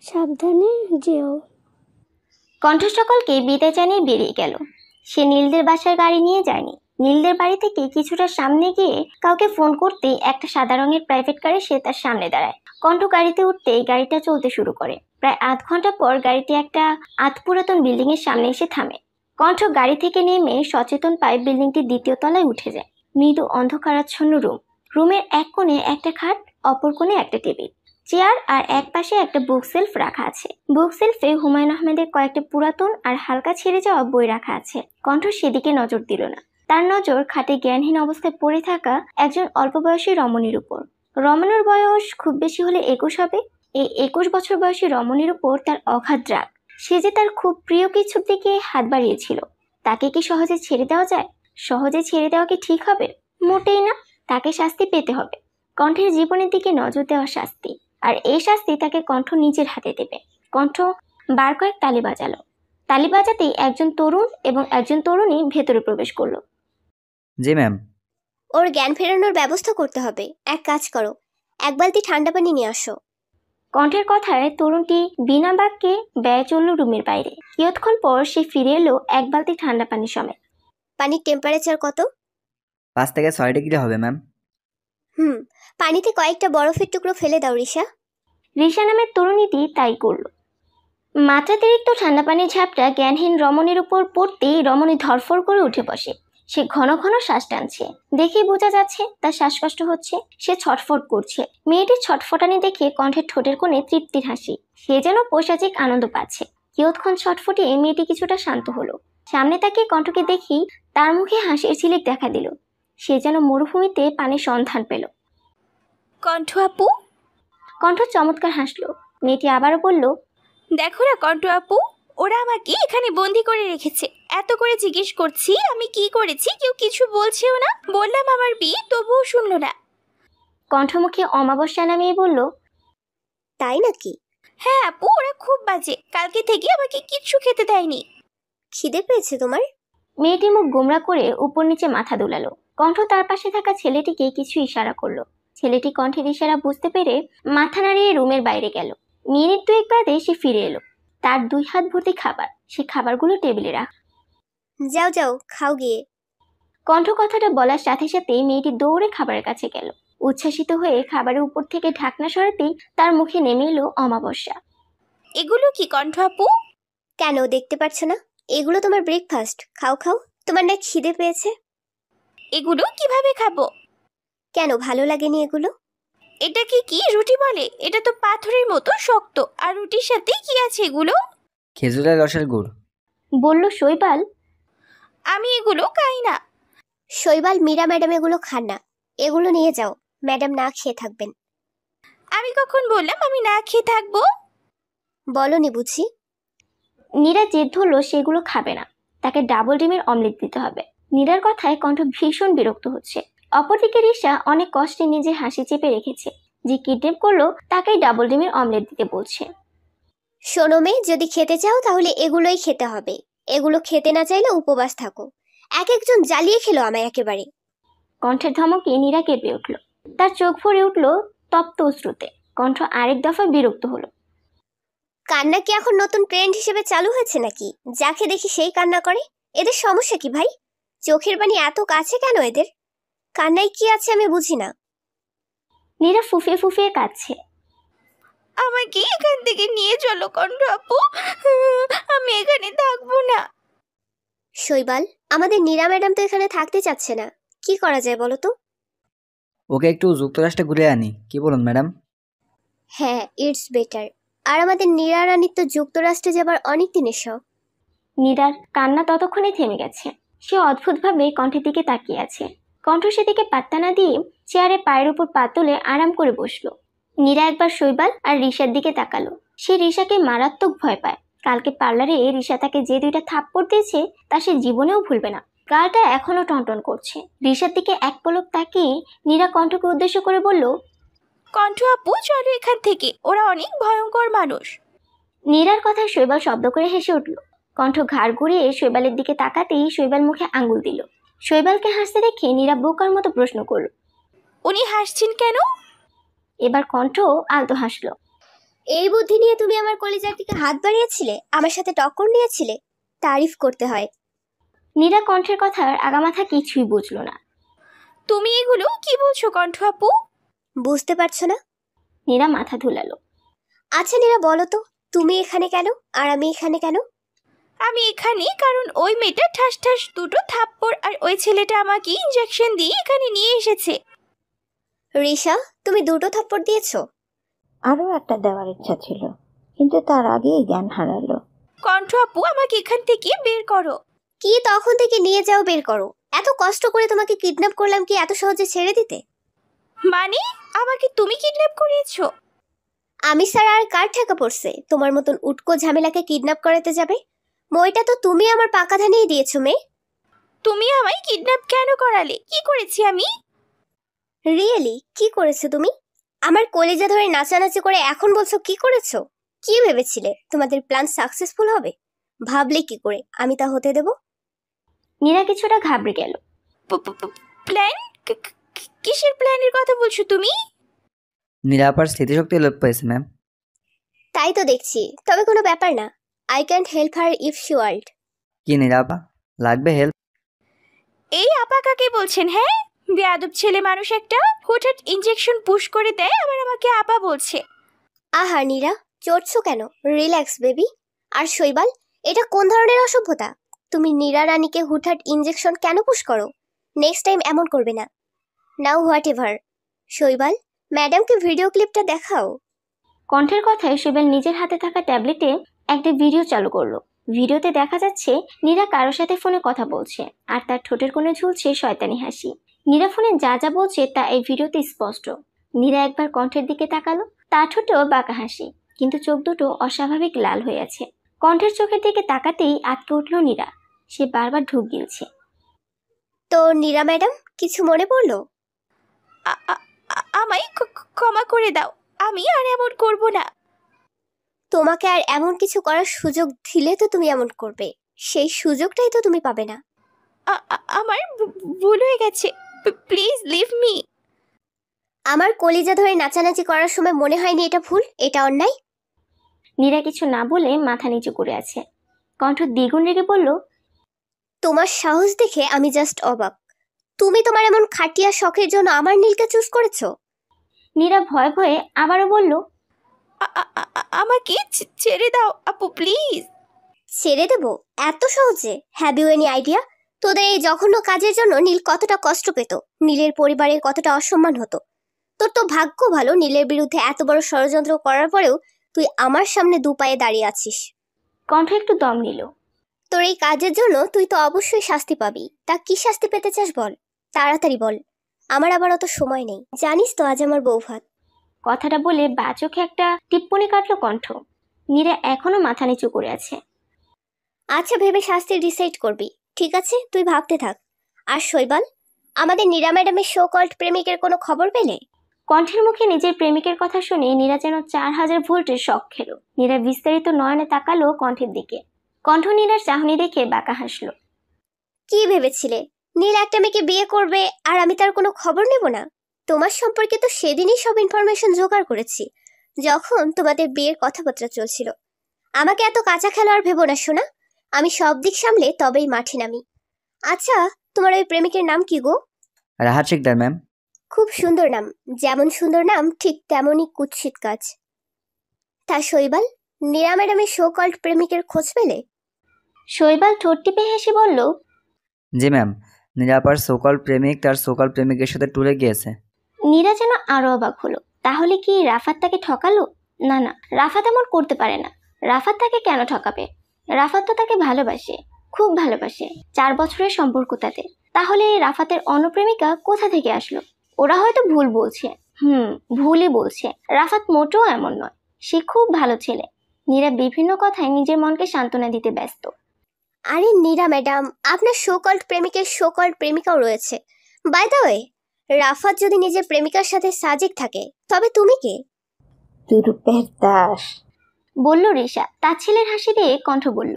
সাবধানে যেও। কণ্ঠ সকলকে বিদায় জানিয়ে বেরিয়ে গেল। সে নীলদের বাসার গাড়ি নিয়ে যায়নি। নীলদের বাড়ি থেকে কিছুটা সামনে গিয়ে কাউকে ফোন করতেই একটা সাদা রঙের প্রাইভেট গাড়ি সে তার সামনে দাঁড়ায়। কণ্ঠ গাড়িতে উঠতেই গাড়িটা চলতে শুরু করে। প্রায় আধ ঘন্টা পর গাড়িটি একটা পুরাতন বিল্ডিং এর সামনে এসে থামে। কণ্ঠ গাড়ি থেকে নেমে সচেতন পায় বিল্ডিংটির দ্বিতীয় তলায় উঠে যায়। মৃদু অন্ধকারাচ্ছন্ন রুমের এক কোণে একটা খাট, অপর কোণে একটা টেবিল, চেয়ার আর এক পাশে একটা বুক সেলফ রাখা আছে। বুক সেলফে হুমায়ুন আহমেদের কয়েকটা পুরাতন আর হালকা ছেড়ে যাওয়া বই রাখা আছে। কণ্ঠ সেদিকে নজর দিল না। তার নজর খাটে জ্ঞানহীন অবস্থায় পড়ে থাকা একজন অল্প বয়সী রমণীর উপর। রমণীর বয়স খুব বেশি হলে 21 হবে। এই 21 বছর বয়সী রমণীর উপর তার অগাধ রাগ। সে যে তার খুব প্রিয় কিছুর দিকে হাত বাড়িয়েছিল, তাকে কি সহজে ছেড়ে দেওয়া যায়? সহজে ছেড়ে দেওয়া কি ঠিক হবে? মোটেই না। তাকে শাস্তি পেতে হবে। কণ্ঠের জীবনের দিকে নজর দেওয়া শাস্তি, আর এই শাস্তি তাকে কণ্ঠ নিজের হাতে দেবে। কণ্ঠ বার কয়েক তালি বাজালো। তালি বাজাতেই একজন তরুণ এবং একজন তরুণী ভেতরে প্রবেশ করলো। জি ম্যাম। ওর জ্ঞান ফেরানোর ব্যবস্থা করতে হবে। এক কাজ করো, এক বালতি ঠান্ডা পানি নিয়ে আসো। কণ্ঠের কথায় তরুণটি বিনা বাক্যে ব্যয় চলল রুমের বাইরে। কিয়ৎক্ষণ পর সে ফিরে এলো এক বালতি ঠান্ডা পানি সমেত। পানির টেম্পারেচার কত? 5 থেকে 6 ডিগ্রি হবে ম্যাম। পানিতে কয়েকটা বরফের টুকরো ফেলে দাও রিশা। রিশা নামের তরুণীটি তাই করল। মাত্রাতিরিক্ত ঠান্ডা পানির ঝাপটা জ্ঞানহীন রমণীর উপর পড়তেই রমণী ধরফর করে উঠে বসে। সে ঘন ঘন শ্বাস টানছে। দেখেই বোঝা যাচ্ছে তার শ্বাসকষ্ট হচ্ছে। সে ছটফট করছে। মেয়েটির ছটফটানি দেখে কণ্ঠের ঠোঁটের কোণে তৃপ্তির হাসি। সে যেন পৈশাচিক আনন্দ পাচ্ছে। কিয়ৎক্ষণ ছটফটিয়ে মেয়েটি কিছুটা শান্ত হলো। সামনে তাকিয়ে কণ্ঠকে দেখি তার মুখে হাসির ঝিলিক দেখা দিল। সে যেন মরুভূমিতে পানির সন্ধান পেল। কণ্ঠ আপু। কণ্ঠ চমৎকার হাসলো। মেয়েটি আবারও বলল, দেখো না কণ্ঠ আপু, ওরা আমাকে এখানে বন্দি করে রেখেছে। এত করে জিজ্ঞেস করছি আমি কি করেছি, কেউ কিছু বলছেও না। বললাম আমার বিয়ে, তবুও শুনলো না। কণ্ঠমুখে অমাবস্যা নামিয়ে বলল, তাই নাকি? হ্যাঁ আপু, ওরা খুব বাজে। কালকে থেকে আমাকে কিচ্ছু খেতে দেয়নি। খিদে পেয়েছে তোমার? মেয়েটি মুখ গোমরা করে উপর নিচে মাথা দুলালো। কণ্ঠ তার পাশে থাকা ছেলেটিকে কিছু ইশারা করলো। ছেলেটি কণ্ঠের ইশারা বুঝতে পেরে মাথা নাড়িয়ে রুমের বাইরে গেল। মিনিট 2 বাদে সে ফিরে এলো। তার 2 হাত ভর্তি খাবার। সে খাবারগুলো টেবিলে রাখ। যাও যাও, খাও গিয়ে। কণ্ঠ কথাটা বলার সাথে সাথেই মেয়েটি দৌড়ে খাবারের কাছে গেল। উচ্ছ্বাসিত হয়ে খাবারের উপর থেকে ঢাকনা সরাতেই তার মুখে নেমে এলো অমাবস্যা। এগুলো কি কণ্ঠ আপু? কেন দেখতে পাচ্ছ না? এগুলো তোমার ব্রেকফাস্ট। খাও খাও। তোমার না খিদে পেয়েছে? এগুলো কিভাবে খাবো? কেন, ভালো লাগেনি এগুলো? এটা কি রুটি বলে? এটা তো পাথরের মতো শক্ত। আর রুটির সাথে কি আছে এগুলো? খেজুরের রসের গুড়, বলল শৈবাল। আমি এগুলো খাই না। শৈবাল, মীরা ম্যাডাম এগুলো খান না। এগুলো নিয়ে যাও, ম্যাডাম না খেয়ে থাকবেন। আমি কখন বললাম আমি না খেয়ে থাকবো? বলনি বুঝি? নীরা জেদ ধরল সেগুলো খাবে না। তাকে ডাবল ডিমের অমলেট দিতে হবে। নীরার কথায় কণ্ঠ ভীষণ বিরক্ত হচ্ছে। অপরদিকে রিশা অনেক কষ্টে নিজের হাসি চেপে রেখেছে। যে কিডন্যাপ করলো তাকেই ডাবল ডিমের অমলেট দিতে বলছে। শোনো মেয়ে, যদি খেতে চাও তাহলে এগুলোই খেতে হবে। এগুলো খেতে না চাইলে উপবাস থাকো। এক একজন জ্বালিয়ে খেলো আমায় একেবারে। কণ্ঠের ধমকে নীরা কেঁপে উঠল। তার চোখ ভরে উঠল তপ্ত অশ্রুতে। কণ্ঠ আরেক দফা বিরক্ত হলো। কান্না কি এখন নতুন ট্রেন্ড হিসেবে চালু হয়েছে নাকি? যাকে দেখি সেই কান্না করে। এদের সমস্যা কি ভাই? চোখের পানি এত কাছে কেন এদের? কান্নায় কি আছে আমি বুঝি না। নীরা ফুফিয়ে ফুফিয়ে কাঁদছে। আমাকে এখান থেকে নিয়ে চলো কণ্ঠ আপু, আমি এখানে থাকবো না। শৈবাল, আমাদের নীরা ম্যাডাম তো এখানে থাকতে চাচ্ছে না। কি করা যায় বলো তো? ওকে একটু যুক্তরাষ্ট্রে ঘুরে আনি, কি বলুন ম্যাডাম? হ্যাঁ, ইটস বেটার। আর আমাদের নীরা রানীর তো যুক্তরাষ্ট্রে যাবার অনেক দিনের শখ। নীরার কান্না ততক্ষণে থেমে গেছে। সে অদ্ভুতভাবে কণ্ঠের দিকে তাকিয়ে আছে। কণ্ঠ সেদিকে পাত্তা না দিয়ে চেয়ারে পায়ের উপর পা তুলে আরাম করে বসলো। নীরা একবার শৈবাল আর রিশার দিকে তাকালো। সে রিশাকে মারাত্মক ভয় পায়। কালকে পার্লারে রিশা তাকে যে 2টা থাপ্পড় দিয়েছে তা সে জীবনেও ভুলবে না। গালটা এখনো টনটন করছে। রিশার দিকে এক পলক তাকিয়ে নীরা কণ্ঠকে উদ্দেশ্য করে বলল, কণ্ঠ আপু চলো এখান থেকে, ওরা অনেক ভয়ঙ্কর মানুষ। নীরার কথায় শৈবাল শব্দ করে হেসে উঠল। কণ্ঠ ঘাড় ঘুরিয়ে শৈবালের দিকে তাকাতেই শৈবাল মুখে আঙ্গুল দিল। শৈবালকে হাসতে দেখে নীরা বোকার মতো প্রশ্ন করল, উনি হাসছেন কেন? এবার কণ্ঠ আলতো হাসলো। এই বুদ্ধি নিয়ে তুমি আমার কলিজার দিকে হাত বাড়িয়েছিলে, আমার সাথে টক্কর নিয়েছিলে, তারিফ করতে হয়। নীরা কণ্ঠের কথার আগামাথা কিছুই বুঝলো না। তুমি এগুলো কি বলছো কণ্ঠ আপু? বুঝতে পারছো না? নীরা মাথা ধুলালো। আচ্ছা নীরা, বলো তো তুমি এখানে কেন আর আমি এখানে কেন? আমি এখানে কারণ ওই মেয়েটা ঠাস ঠাস দুটো থাপ্পড় আর ওই ছেলেটা আমাকে ইনজেকশন দিয়ে এখানে নিয়ে এসেছে। রিশা, তুমি দুটো থাপ্পড় দিয়েছো? আরও একটা দেওয়ার ইচ্ছা ছিল, কিন্তু তার আগেই জ্ঞান হারালো। কণ্ঠ আপু, আমাকে এখান থেকে বের করো। কি তখন থেকে নিয়ে যাও, বের করো। এত কষ্ট করে তোমাকে কিডন্যাপ করলাম, কি এত সহজে ছেড়ে দিতে? মানে আমাকে তুমি কিডন্যাপ করিয়েছো? আমি স্যার আর কার ঠেকা পড়ছে তোমার মতন উটকো ঝামেলাকে কিডন্যাপ করাতে যাবে? মইটা তো তুমি আমার পাকা ধানেই দিয়েছো মেয়ে। তুমি আমায় কিডন্যাপ কেন করালে? কি করেছি আমি? রিয়েলি কি করেছো তুমি? আমার কলিজা ধরে নাচানাচি করে এখন বলছো কি করেছো? কি ভেবেছিলে তোমাদের প্ল্যান সাকসেসফুল হবে? ভাবলে কি করে আমি তা হতে দেব? নীরা কিছুটা ঘাবড়ে গেল। প্ল্যান? কিসের প্ল্যানের কথা বলছো তুমি? নীলাপার স্মৃতিশক্তি লোপ পেয়েছে ম্যাম। তাই তো দেখছি, তবে কোনো ব্যাপার না। I can't help her if she want. কি নীলাপা, লাগবে হেল্প? এই আপা কাকে বলছেন? হ্যাঁ, বেয়াদব ছেলে মানুষ একটা, হুটহাট ইনজেকশন পুশ করে দেয় আবার আমাকে আপা বলছে। আহা নীরা, চড়ছো কেন? Relax baby. আর শৈবাল, এটা কোন ধরনের অসভ্যতা? তুমি নীরা রানীকে হুটহাট ইনজেকশন কেন পুশ করো? নেক্সট টাইম এমন করবে না। Now what ever. শৈবাল, ম্যাডামকে ভিডিও ক্লিপটা দেখাও। কণ্ঠের কথায় শৈবাল নিজের হাতে থাকা ট্যাবলেটে একটা ভিডিও চালু করলো। ভিডিওতে দেখা যাচ্ছে নীরা কারোর সাথে ফোনে কথা বলছে আর তার ঠোঁটের কোণে ঝুলছে শয়তানি হাসি। নীরা ফোনে যা যা বলছে তা এই ভিডিওতে স্পষ্ট। নীরা একবার কণ্ঠের দিকে তাকালো, তার ঠোঁটেও বাঁকা হাসি, কিন্তু চোখ দুটো অস্বাভাবিক লাল হয়ে আছে। কণ্ঠের চোখের দিকে তাকাতেই আটকে উঠল নীরা। সে বারবার ঢুক গিলছে। তো নীরা ম্যাডাম, কিছু মনে পড়লো? আমায় ক্ষমা করে দাও, আমি আর এমন করব না। তোমাকে আর এমন কিছু করার সুযোগ দিলে তো তুমি এমন করবে, সেই সুযোগটাই তো তুমি পাবে না। আমার ভুল হয়ে গেছে, প্লিজ লিভ মি। আমার কলিজা ধরে নাচানাচি করার সময় মনে হয়নি এটা ভুল, এটা অন্যায়? নীরা কিছু না বলে মাথা নিচু করে আছে। কণ্ঠ দ্বিগুণ রেগে বলল, তোমার সাহস দেখে আমি জাস্ট অবাক। তুমি তোমার এমন খাটিয়া শখের জন্য আমার নীলকে চুজ করেছো? নীরা ভয়ে ভয়ে আবারও বলল, আমাকে ছেড়ে দাও আপু, প্লিজ। ছেড়ে দেব এত সহজে? হ্যাভ ইউ এনি আইডিয়া তোদের এই জঘন্য কাজের জন্য নীল কতটা কষ্ট পেত, নীলের পরিবারের কতটা অসম্মান হতো? তোর তো ভাগ্য ভালো, নীলের বিরুদ্ধে এত বড় ষড়যন্ত্র করার পরেও তুই আমার সামনে দু পায়ে দাঁড়িয়ে আছিস। কণ্ঠ একটু দম নিল। তোর এই কাজের জন্য তুই তো অবশ্যই শাস্তি পাবি। তা কি শাস্তি পেতে চাস বল, তাড়াতাড়ি বল। আমার আবার অত সময় নেই, জানিস তো আজ আমার বউ ভাত। কথাটা বলে বাচোখে একটা টিপ্পনি কাটলো কণ্ঠ। নীরা এখনো মাথা নিচু করে আছে। আচ্ছা, ভেবে শাস্তি ডিসাইড করবি, ঠিক আছে? তুই ভাবতে থাক। আর শৈবাল, আমাদের নীরা ম্যাডামের শো কল্ড প্রেমিকের কোনো খবর পেলে? কণ্ঠের মুখে নিজের প্রেমিকের কথা শুনে নীরা যেন 4000 ভোল্টের শক খেলো। নীরা বিস্তারিত নয়নে তাকালো কণ্ঠের দিকে। কণ্ঠ নীরার চাহনি দেখে বাঁকা হাসলো। কি ভেবেছিলে নীল একটা মেয়েকে বিয়ে করবে আর আমি তার কোনো খবর নেব না? তোমার সম্পর্কে তো সেদিনই সব ইনফরমেশন জোগাড় করেছি, যখন তোমাদের বিয়ের কথাবার্তা চলছিল। আমাকে এত কাঁচা খেলোয়াড় ভেবো না শোনা, আমি সব দিক সামলে তবেই মাঠে নামি। আচ্ছা, তোমার ওই প্রেমিকের নাম কি গো? রাহাত শিকদার ম্যাম। খুব সুন্দর নাম, যেমন সুন্দর নাম ঠিক তেমনই কুৎসিত কাজ। তা শৈবাল, নীরা ম্যাডামের শো কল্ড প্রেমিকের খোঁজ পেলে? শৈবাল ঠোঁট টিপে হেসে বলল, জি ম্যাম, নীলাপার সোকল প্রেমিক তার সোকল প্রেমিকের সাথে ট্যুরে গিয়েছে। নীরা যেন আরো অবাক হলো। তাহলে কি রাফাত তাকে ঠকালো? না না, রাফাত এমন করতে পারে না। রাফাত তাকে কেন ঠকাবে? রাফাত তো তাকে ভালোবাসে, খুব ভালোবাসে। 4 বছরের সম্পর্ক তাদের। তাহলে রাফাতের অনুপ্রেমিকা কোথা থেকে আসলো? ওরা হয়তো ভুল বলছে। ভুলই বলছে। রাফাত মোটেও এমন নয়, সে খুব ভালো ছেলে। নীরা বিভিন্ন কথায় নিজের মনকে সান্ত্বনা দিতে ব্যস্ত। আরে নীরা ম্যাডাম, আপনার শো কল্ড প্রেমিকের শো কল্ড প্রেমিকাও রয়েছে। বাই দ্য ওয়ে, রাফাত যদি নিজের প্রেমিকার সাথে সাজেক থাকে, তবে তুমি কে? রূপের দাস, বলল রিশা। তার ছেলের হাসি দিয়ে কণ্ঠ বলল,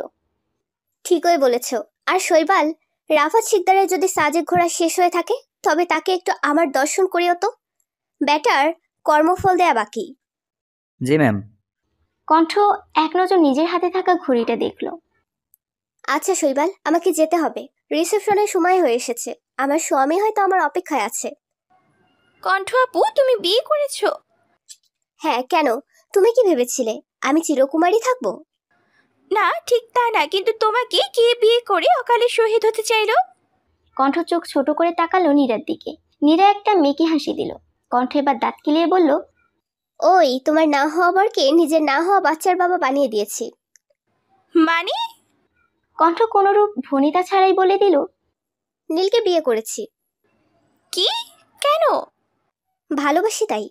ঠিকই বলেছ। আর শৈবাল, রাফাত শিকদারের যদি সাজেক ঘোরা শেষ হয়ে থাকে, তবে তাকে একটু আমার দর্শন করিও তো। ব্যাটার কর্মফল দেয়া বাকি। জি ম্যাম। কণ্ঠ এক নজর নিজের হাতে থাকা ঘড়িটা দেখল। আচ্ছা শৈবাল, আমাকে যেতে হবে। রিসেপশনের সময় হয়ে এসেছে। আমার স্বামী হয়তো আমার অপেক্ষায় আছে। কণ্ঠ আপু, তুমি বিয়ে করেছো? হ্যাঁ, কেন? তুমি কি ভেবেছিলে আমি চিরকুমারী থাকবো? না, ঠিক তা না, কিন্তু তোমাকে কে বিয়ে করে অকালে শহীদ হতে চাইলো? কণ্ঠ চোখ ছোট করে তাকালো নীরার দিকে। নীরা একটা মেকি হাসি দিল। কণ্ঠ এবার দাঁত কিলিয়ে বলল, ওই তোমার না হওয়া বরকে নিজের না হওয়া বাচ্চার বাবা বানিয়ে দিয়েছি। মানে? কণ্ঠ কোনরূপ ভনিতা ছাড়াই বলে দিল, নীলকে বিয়ে করেছি। কি? কেন? ভালোবাসি তাই।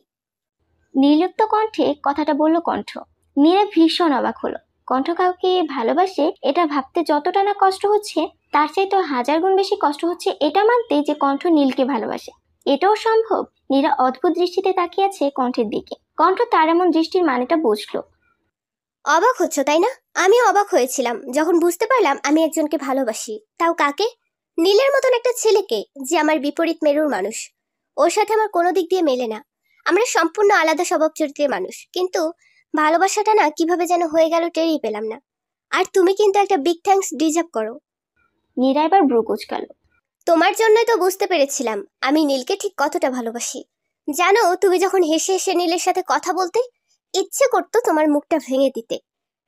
নির্লিপ্ত কণ্ঠে কথাটা বলল কণ্ঠ। নীরা ভীষণ অবাক হলো। কণ্ঠ কাউকে ভালোবাসে এটা ভাবতে যতটা না কষ্ট হচ্ছে, তার চাইতে 1000 গুণ বেশি কষ্ট হচ্ছে এটা মানতে যে কণ্ঠ নীলকে ভালোবাসে। এটাও সম্ভব? নীরা অদ্ভুত দৃষ্টিতে তাকিয়ে আছে কণ্ঠের দিকে। কণ্ঠ তার এমন দৃষ্টির মানেটা বুঝলো। অবাক হচ্ছ তাই না? আমিও অবাক হয়েছিলাম যখন বুঝতে পারলাম আমি একজনকে ভালোবাসি। তাও কাকে? নীলের মতন একটা ছেলেকে, যে আমার বিপরীত মেরুর মানুষ। ওর সাথে আমার কোনো দিক দিয়ে মেলে না। আমরা সম্পূর্ণ আলাদা স্বভাব চরিত্রের মানুষ, কিন্তু ভালোবাসাটা না কিভাবে যেন হয়ে গেল টেরই পেলাম না। আর তুমি কিন্তু একটা বিগ থ্যাঙ্কস ডিজার্ভ করো। নীরা এবার ব্রু কুঁচকাল। তোমার জন্যই তো বুঝতে পেরেছিলাম আমি নীলকে ঠিক কতটা ভালোবাসি। জানো, তুমি যখন হেসে হেসে নীলের সাথে কথা বলতে, ইচ্ছে করতো তোমার মুখটা ভেঙে দিতে।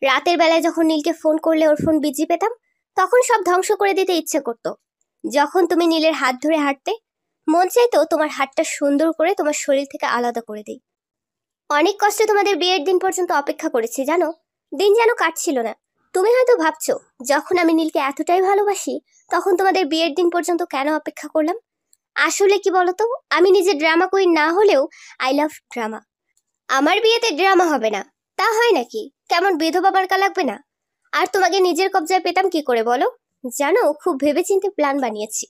রাতের বেলায় যখন নীলকে ফোন করলে ওর ফোন বিজি পেতাম, তখন সব ধ্বংস করে দিতে ইচ্ছে করতো। যখন তুমি নীলের হাত ধরে হাঁটতে, মন চাইতো তোমার হাতটা সুন্দর করে তোমার শরীর থেকে আলাদা করে দিই। অনেক কষ্টে তোমাদের বিয়ের দিন পর্যন্ত অপেক্ষা করেছি জানো। দিন যেন কাটছিল না। তুমি হয়তো ভাবছো, যখন আমি নীলকে এতটাই ভালোবাসি, তখন তোমাদের বিয়ের দিন পর্যন্ত কেন অপেক্ষা করলাম? আসলে কি বলতো, আমি নিজে ড্রামা কুইন না হলেও আই লাভ ড্রামা। আমার বিয়েতে ড্রামা হবে না তা হয় নাকি? কেমন বিধবা মার্কা লাগবে না? আর তোমাকে নিজের কবজায় পেতাম কি করে বলো? জানো, খুব ভেবেচিন্তে প্ল্যান বানিয়েছি।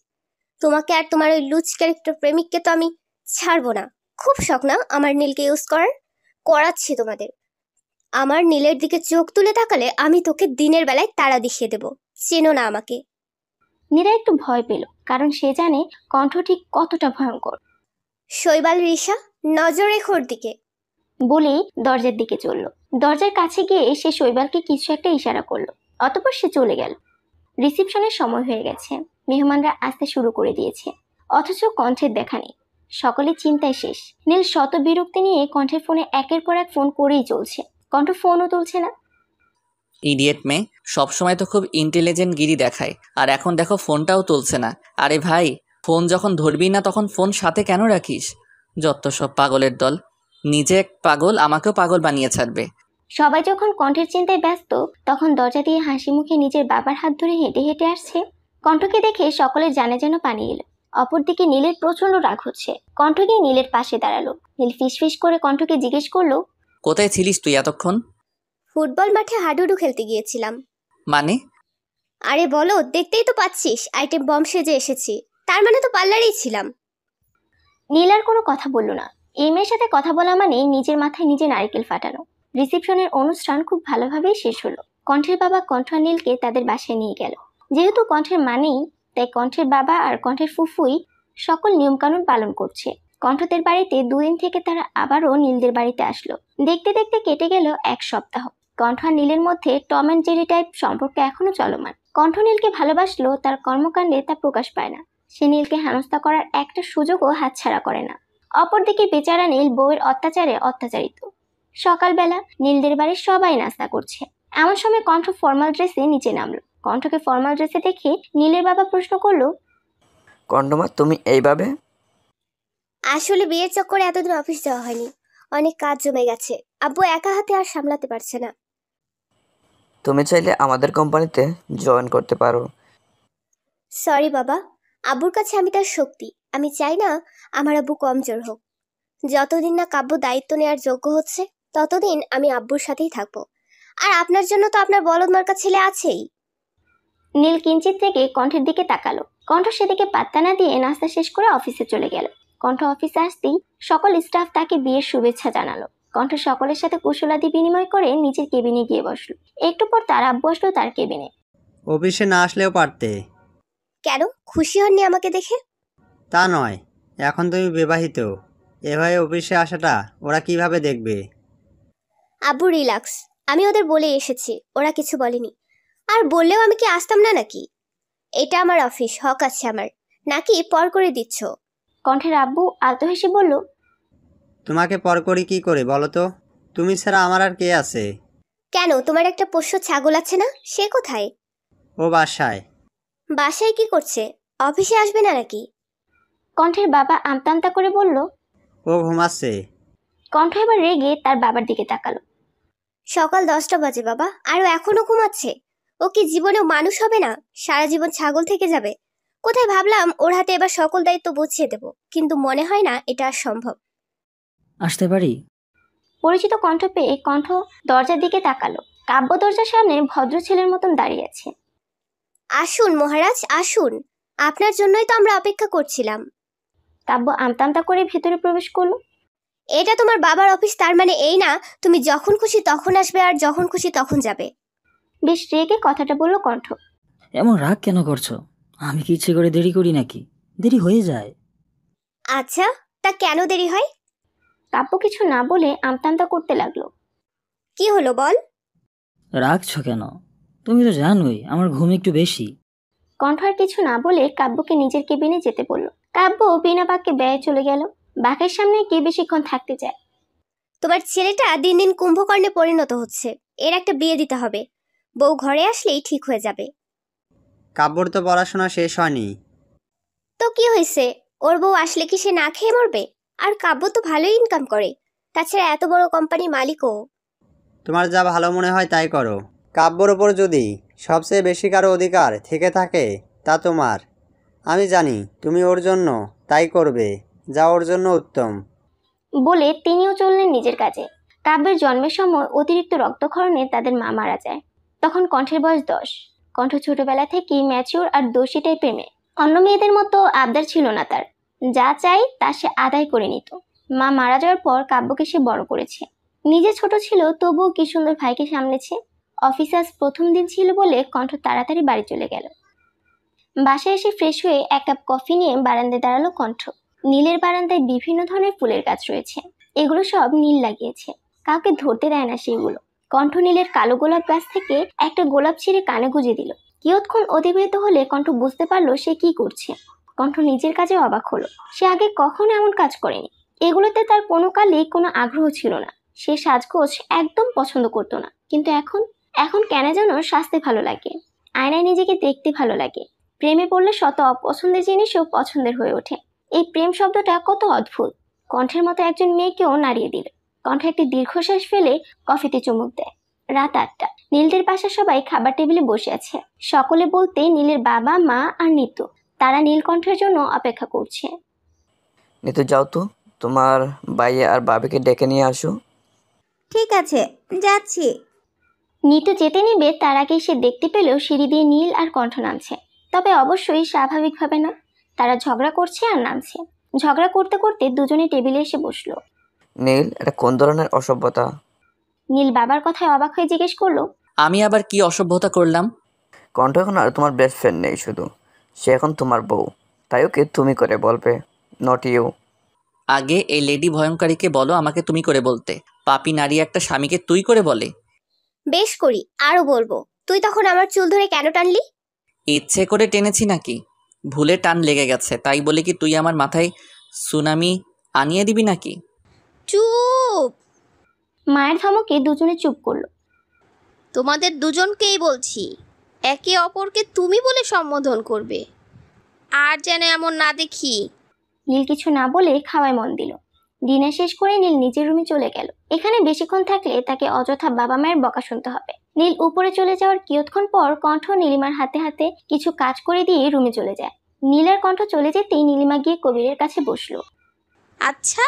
তোমাকে আর তোমার ওই লুচ ক্যারেক্টার প্রেমিককে তো আমি ছাড়বো না। খুব শখ না আমার নীলকে ইউজ করার? করাচ্ছি তোমাদের। আমার নীলের দিকে চোখ তুলে তাকালে আমি তোকে দিনের বেলায় তারা দেখিয়ে দেব। চেনো না আমাকে। নীরা একটু ভয় পেল, কারণ সে জানে কণ্ঠ ঠিক কতটা ভয়ঙ্কর। শৈবাল, রিশা, নজর রেখো ওর দিকে বলেই দরজার দিকে চলল। দরজার কাছে গিয়ে সে শৈবালকে কিছু একটা ইশারা করলো। অতঃপর সে চলে গেল। রিসেপশনের সময় হয়ে গেছে। মেহমানরা আসতে শুরু করে দিয়েছে, অথচ কণ্ঠের দেখা নেই। সকলে চিন্তায় শেষ। নীল শত বিরক্তি নিয়ে কণ্ঠের ফোনে একের পর এক ফোন করেই চলছে। কণ্ঠ ফোনও তুলছে না। ইডিয়েট মেয়ে, সবসময় তো খুব ইন্টেলিজেন্ট গিরি দেখায়, আর এখন দেখো ফোনটাও তুলছে না। আরে ভাই, ফোন যখন ধরবি না তখন ফোন সাথে কেন রাখিস? যত সব পাগলের দল। নিজে এক পাগল, আমাকেও পাগল বানিয়ে ছাড়বে। সবাই যখন কণ্ঠের চিন্তায় ব্যস্ত, তখন দরজা দিয়ে হাসি মুখে নিজের বাবার হাত ধরে হেঁটে হেঁটে আসছে। কণ্ঠকে দেখে সকলের জানে যেন পানি এলো। অপরদিকে নীলের প্রচন্ড রাগ হচ্ছে। কণ্ঠ গিয়ে নীলের পাশে দাঁড়ালো। নীল ফিসফিস করে কণ্ঠকে জিজ্ঞেস করলো, কোথায় ছিলিস তুই এতক্ষণ? ফুটবল মাঠে হাডুডু খেলতে গিয়েছিলাম। মানে? আরে বলো, দেখতেই তো পাচ্ছিস আইটেম বম সেজে এসেছি। তার মানে তো পার্লারেই ছিলাম। নীল আর কোনো কথা বলল না। এই মেয়ের সাথে কথা বলা মানে নিজের মাথায় নিজে নারকেল ফাটানো। রিসেপশনের অনুষ্ঠান খুব ভালোভাবেই শেষ হলো। কণ্ঠের বাবা কণ্ঠ আর নীলকে তাদের বাসায় নিয়ে গেল। যেহেতু কণ্ঠের মানেই, তাই কণ্ঠের বাবা আর কণ্ঠের ফুফুই সকল নিয়মকানুন পালন করছে। কণ্ঠদের বাড়িতে 2 দিন থেকে তারা আবারও নীলদের বাড়িতে আসলো। দেখতে দেখতে কেটে গেল 1 সপ্তাহ। কণ্ঠ আর নীলের মধ্যে টম অ্যান্ড জেরি টাইপ সম্পর্ক এখনো চলমান। কণ্ঠ নীলকে ভালোবাসলো, তার কর্মকাণ্ডে তা প্রকাশ পায় না। সে নীলকে হেনস্থা করার একটা সুযোগও হাতছাড়া করে না। অপরদিকে বেচারা নীল বউয়ের অত্যাচারে অত্যাচারিত। সকালবেলা নীলদের বাড়ির সবাই নাস্তা করছে। এমন সময় কণ্ঠ ফর্মাল ড্রেসে নিচে নামলো। কণ্ঠকে ফর্মাল ড্রেসে দেখে নীলের বাবা প্রশ্ন করলো, কণ্ঠমা, তুমি এইভাবে? আসলে বিয়ের চক্করে এতদিন অফিস যাওয়া হয়নি। অনেক কাজ জমে গেছে। আব্বু একা হাতে আর সামলাতে পারছে না। তুমি চাইলে আমাদের কোম্পানিতে জয়েন করতে পারো। সরি বাবা, আব্বুর কাছে আমি তার শক্তি। আমি চাই না আমার আব্বু কমজোর হোক। যতদিন না কাব্য দায়িত্ব নেওয়ার যোগ্য হচ্ছে, ততদিন আমি আব্বুর সাথেই থাকবো। আর আপনার জন্য তো আপনার বলদ মার্কা ছেলে আছেই। নীল কিঞ্চিত থেকে কণ্ঠের দিকে তাকালো। কণ্ঠ সেদিকে পাত্তা না দিয়ে নাস্তা শেষ করে অফিসে চলে গেল। কণ্ঠ অফিসে আসতেই সকল স্টাফ তাকে বিয়ের শুভেচ্ছা জানালো। কণ্ঠ সকলের সাথে কুশলাদি বিনিময় করে নিজের কেবিনে গিয়ে বসলো। একটু পর তার আব্বু আসলো তার কেবিনে। অফিসে না আসলেও পারতে। কেন, খুশি হননি আমাকে দেখে? তা নয়, এখন তুমি বিবাহিত, এভাবে অফিসে আসাটা ওরা কিভাবে দেখবে? আব্বু রিল্যাক্স, আমি ওদের বলে এসেছি, ওরা কিছু বলেনি। আর বললেও আমি কি আসতাম না নাকি? এটা আমার অফিস, হক আছে আমার, নাকি পর করে দিচ্ছ? কণ্ঠের আব্বু আলতো হেসে বলল, তোমাকে পর করি কি করে বলো তো? তুমি ছাড়া আমার আর কে আছে? কেন, তোমার একটা পোষ্য ছাগল আছে না, সে কোথায়? ও বাসায়। বাসায় কি করছে? অফিসে আসবে না নাকি? কণ্ঠের বাবা আমতা আমতা করে বলল। ও ঘুমাচ্ছে। কণ্ঠ এবার রেগে তার বাবার দিকে তাকালো। সকাল 10টা বাজে বাবা, আর ও এখনো ঘুমাচ্ছে? ও কি জীবনেও মানুষ হবে না? সারা জীবন ছাগল থেকে যাবে। কোথায় ভাবলাম ওর হাতে এবার সকল দায়িত্ব বুঝিয়ে দেব, কিন্তু মনে হয় না এটা আর সম্ভব। আসতে পারি? পরিচিত কণ্ঠ পেয়ে কণ্ঠ দরজার দিকে তাকালো। কাব্য দরজার সামনে ভদ্র ছেলের মতন দাঁড়িয়ে আছে। আসুন মহারাজ, আসুন, আপনার জন্যই তো আমরা অপেক্ষা করছিলাম। কাব্য আমতা আমতা করে ভেতরে প্রবেশ করলো। এটা তোমার বাবার অফিস, তার মানে এই না তুমি যখন খুশি তখন আসবে আর যখন খুশি তখন যাবে। বেশ রেগে কথাটা বলল কণ্ঠ। এমন রাগ কেন করছো? আমি কি ইচ্ছে করে দেরি করি নাকি? দেরি হয়ে যায়। আচ্ছা, তা কেন দেরি হয়? কাব্য কিছু না বলে আমতা আমতা করতে লাগলো। কি হলো বল? রাগছো কেন? তুমি তো জানোই আমার ঘুম একটু বেশি। কণ্ঠ আর কিছু না বলে কাব্যকে নিজের কেবিনে যেতে বলল। কাব্য বিনা বাক্যে ব্যয়ে চলে গেল। বাঘের সামনে কে বেশিক্ষণ থাকতে চায়? তোমার ছেলেটা দিন দিন কুম্ভকর্ণে পরিণত হচ্ছে, এর একটা বিয়ে দিতে হবে। বউ ঘরে আসলেই ঠিক হয়ে যাবে। কাব্যর তো পড়াশোনা শেষ হয়নি। তো কি হয়েছে, ওর বউ আসলে কি সে না খেয়ে মরবে? আর কাব্য তো ভালোই ইনকাম করে, তাছাড়া এত বড় কোম্পানির মালিকও। তোমার যা ভালো মনে হয় তাই করো। কাব্যর ওপর যদি সবচেয়ে বেশি কারো অধিকার থেকে থাকে তা তোমার। আমি জানি তুমি ওর জন্য তাই করবে, যা ওর জন্য উত্তম। বলে তিনিও চললেন নিজের কাজে। কাব্যের জন্মের সময় অতিরিক্ত রক্তক্ষরণে তাদের মা মারা যায়। তখন কণ্ঠের বয়স 10। কণ্ঠ ছোটবেলা থেকেই ম্যাচিওর আর দোষী টাইপের মেয়ে। অন্য মেয়েদের মতো আবদার ছিল না তার, যা চাই তা সে আদায় করে নিত। মা মারা যাওয়ার পর কাব্যকে সে বড় করেছে। নিজে ছোট ছিল তবুও কি সুন্দর ভাইকে সামলেছে। অফিসে আজ প্রথম দিন ছিল বলে কণ্ঠ তাড়াতাড়ি বাড়ি চলে গেল। বাসায় এসে ফ্রেশ হয়ে এক কাপ কফি নিয়ে বারান্দায় দাঁড়ালো কণ্ঠ। নীলের বারান্দায় বিভিন্ন ধরনের ফুলের গাছ রয়েছে। এগুলো সব নীল লাগিয়েছে, কাউকে ধরতে দেয় না সেগুলো। কণ্ঠ নীলের কালো গোলাপ গাছ থেকে একটা গোলাপ ছিঁড়ে কানে গুঁজে দিল। কিয়ৎক্ষণ অতিবাহিত হলে কণ্ঠ বুঝতে পারলো সে কি করছে। কণ্ঠ নিজের কাজে অবাক হলো। সে আগে কখনো এমন কাজ করেনি। এগুলোতে তার কোনো কালেই কোনো আগ্রহ ছিল না। সে সাজগোজ একদম পছন্দ করতো না, কিন্তু এখন কেন যেন সাজতে ভালো লাগে, আয়নায় নিজেকে দেখতে ভালো লাগে। প্রেমে পড়লে শত অপছন্দের জিনিসও পছন্দের হয়ে ওঠে। এই প্রেম শব্দটা কত অদ্ভুত। কণ্ঠের মতো একজন মেয়েকেও নাড়িয়ে দিল। কণ্ঠ একটি দীর্ঘশ্বাস ফেলে কফিতে চুমুক দেয়। রাত 8টা। নীলদের বাসার সবাই খাবার টেবিলে বসে আছে। সকলে বলতে নীলের বাবা, মা আর নিতু। তারা নীলকণ্ঠের জন্য অপেক্ষা করছে। নিতু যাও তো, তোমার ভাইয়া আর বাবিকে ডেকে নিয়ে আসো। ঠিক আছে, যাচ্ছি। নিতু যেতে নেবে তার আগে সে দেখতে পেলেও সিঁড়ি দিয়ে নীল আর কণ্ঠ নামছে। তবে অবশ্যই স্বাভাবিকভাবে না। তারা ঝগড়া করছে আর নামছে। ঝগড়া করতে করতে দুজনে টেবিলে এসে বসলো। নীল, এটা কোন ধরনের অসভ্যতা? নীল বাবার কথায় অবাক হয়ে জিজ্ঞেস করলো, আমি আবার কি অসভ্যতা করলাম? কণ্ঠ এখন আর তোমার বেস্ট ফ্রেন্ড নেই, শুধু সে এখন তোমার বউ, তাই ওকে তুমি করে বলবে, নট ইউ। আগে এই লেডি ভয়ঙ্করীকে বলো আমাকে তুমি করে বলতে। পাপি নারী একটা স্বামীকে তুই করে বলে? বেশ করি, আরো বলবো। তুই তখন আমার চুল ধরে কেন টানলি? ইচ্ছে করে টেনেছি নাকি? ভুলে টান লেগে গেছে, তাই বলে কি তুই আমার মাথায় সুনামি আনিয়ে দিবি নাকি? চুপ! মায়ের ধমকে দুজনে চুপ করলো। তোমাদের দুজনকেই বলছি, একে অপরকে তুমি বলে সম্বোধন করবে, আর যেন এমন না দেখি। নীল কিছু না বলে খাওয়ায় মন দিল। ডিনার শেষ করে নীল নিজের রুমে চলে গেল। এখানে বেশিক্ষণ থাকলে তাকে অযথা বাবা মায়ের বকা শুনতে হবে। নীল উপরে চলে যাওয়ার কিয়ৎক্ষণ পর কণ্ঠ নীলিমার হাতে হাতে কিছু কাজ করে দিয়ে রুমে চলে যায়। নীলের কণ্ঠ চলে যেতেই নীলিমা গিয়ে কবিরের কাছে বসলো। আচ্ছা,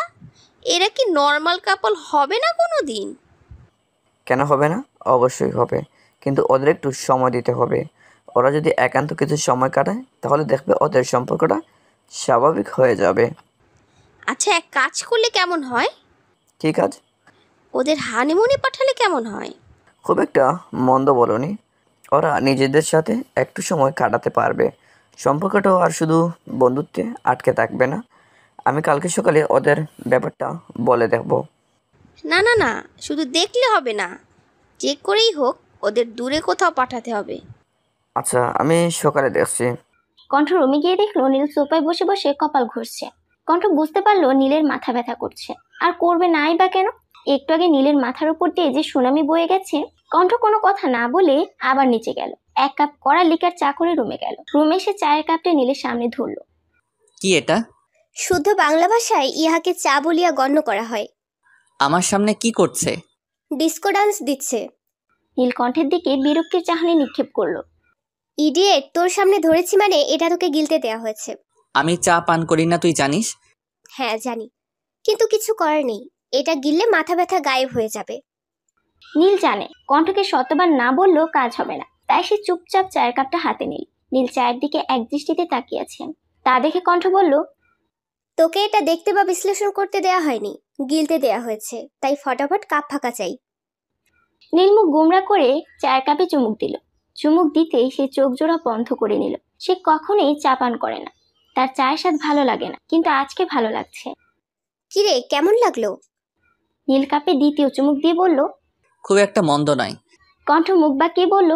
এরা কি নর্মাল কাপল হবে না কোনো দিন? কেন হবে না? অবশ্যই হবে, কিন্তু ওদের একটু সময় দিতে হবে। ওরা যদি একান্ত কিছু সময় কাটায় তাহলে দেখবে ওদের সম্পর্কটা স্বাভাবিক হয়ে যাবে। আচ্ছা, এক কাজ করলে কেমন হয়? কি কাজ? ওদের হানিমুনে পাঠালে কেমন হয়? খুব একটা মন্দ বলনি। ওরা নিজেদের সাথে একটু সময় কাটাতে পারবে, সম্পর্কটাও আর শুধু বন্ধুত্বে আটকে থাকবে না। আমি কালকে সকালে ওদের ব্যাপারটা বলে দেখব। না না না, শুধু দেখলে হবে না, যে করেই হোক ওদের দূরে কোথাও পাঠাতে হবে। আচ্ছা, আমি সকালে দেখছি। কণ্ঠ রুমে গিয়ে দেখলো নীল সোফায় বসে বসে কপাল ঘষছে। কণ্ঠ বুঝতে পারলো নীলের মাথা ব্যথা করছে, আর করবে নাই বা কেন। একটু আগে নীলের মাথার উপর দিয়ে যে সুনামি বয়ে গেছে। কণ্ঠ কোনো কথা না বলে আবার নিচে গেল, 1 কাপ কড়া লিকার চা করে রুমে গেল। রুমে এসে চায়ের কাপটা নীলের সামনে ধরলো। কি এটা? শুদ্ধ বাংলা ভাষায় ইহাকে চা বলিয়া গণ্য করা হয়। আমার সামনে কি করছে? ডিস্কো ডান্স দিচ্ছে। নীল কণ্ঠের দিকে বিরক্তির চাহনি নিক্ষেপ করলো। ইডিয়েট, তোর সামনে ধরেছি মানে এটা তোকে গিলতে দেয়া হয়েছে। আমি চা পান করি না, তুই জানিস। হ্যাঁ জানি, কিন্তু কিছু করার নেই, এটা গিললে মাথা ব্যথা গায়েব হয়ে যাবে। নীল জানে কণ্ঠকে শতবার না বললেও কাজ হবে না, তাই সে চুপচাপ চায়ের কাপটা হাতে নিল। নীল চায়ের দিকে এক দৃষ্টিতে তাকিয়ে আছে। তা দেখে কণ্ঠ বলল, তোকে এটা দেখতে বা বিশ্লেষণ করতে দেয়া হয়নি, গিলতে দেয়া হয়েছে, তাই ফটাফট কাপ ফাঁকা চাই। নীল মুখ গোমরা করে চায়ের কাপে চুমুক দিল। চুমুক দিতেই সে চোখ জোড়া বন্ধ করে নিল। সে কখনোই চা পান করে না, তার চায়ের স্বাদ ভালো লাগে না, কিন্তু আজকে ভালো লাগছে। কিরে, কেমন লাগলো? নীল কাপে দ্বিতীয় চুমুক দিয়ে বলল, খুব একটা মন্দ নয়। কণ্ঠ মুখ বাঁকিয়ে বলল,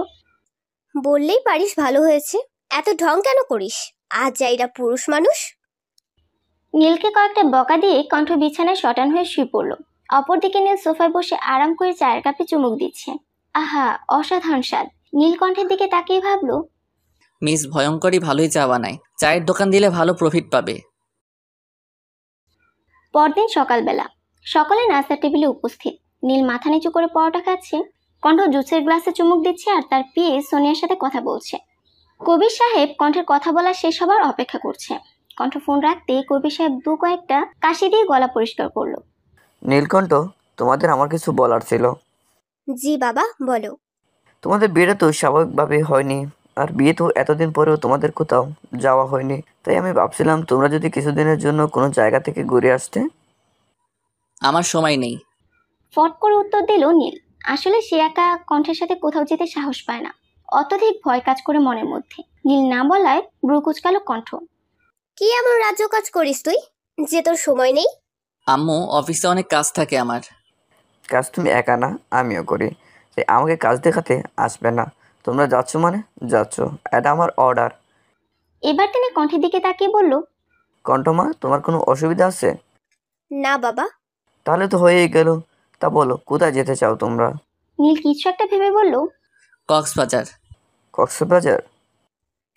বললেই পারিস ভালো হয়েছে, এত ঢং কেন করিস? আজ যাইরা পুরুষ মানুষ। নীলকে কয়েকটা বকা দিয়ে কণ্ঠ বিছানায় শটান হয়ে শুয়ে পড়ল। অপরদিকে নীল সোফায় বসে আরাম করে চায়ের কাপে চুমুক দিচ্ছে। আহা, অসাধারণ স্বাদ। নীল কণ্ঠের দিকে তাকিয়ে ভাবলো, মিস ভয়ঙ্করই ভালোই চা বানায়, চায়ের দোকান দিলে ভালো প্রফিট পাবে। পরদিন সকালবেলা সকলে নাস্তার টেবিলে উপস্থিত। নীল মাথা নিচু করে পরোটা খাচ্ছে। কণ্ঠ জুসের গ্লাসে চুমুক দিচ্ছে আর তার পিয়ে সোনিয়ার সাথে কথা বলছে। কবির সাহেব কণ্ঠের কথা বলা শেষ হবার অপেক্ষা করছে। কণ্ঠ ফোন রাখতে কবির সাহেব দু কয়েকটা কাশি দিয়ে গলা পরিষ্কার করলো। নীলকণ্ঠ, তোমাদের আমার কিছু বলার ছিল। জি বাবা, বলো। তোমাদের বিয়েটা তো স্বাভাবিকভাবে হয়নি, আর বিয়ে তো এতদিন পরেও তোমাদের কোথাও যাওয়া হয়নি, তাই আমি ভাবছিলাম তোমরা যদি কিছুদিনের জন্য কোনো জায়গা থেকে ঘুরে আসতে। আমার সময় নেই। ফট করে উত্তর দিল নীল। আসলে সে একা কণ্ঠের সাথে কোথাও যেতে সাহস পায় না, অত্যধিক ভয় কাজ করে মনের মধ্যে। নীল না বলায় ব্রু কুচকালো কণ্ঠ। কি এমন রাজ্য কাজ করিস তুই যে তোর সময় নেই? আম্মু, অফিসে অনেক কাজ থাকে আমার। কাজ তুমি একা না, আমিও করি, তাই আমাকে কাজ দেখাতে আসবে না। তোমরা যাচ্ছ মানে যাচ্ছ, এটা আমার অর্ডার। এবার তিনি কণ্ঠের দিকে তাকিয়ে বলল, কণ্ঠমা, তোমার কোনো অসুবিধা আছে? না বাবা। তাহলে তো হয়েই গেল। তা বলো, কোথায় যেতে চাও তোমরা? নীল কিছু একটা ভেবে বলল, কক্সবাজার। কক্সবাজার?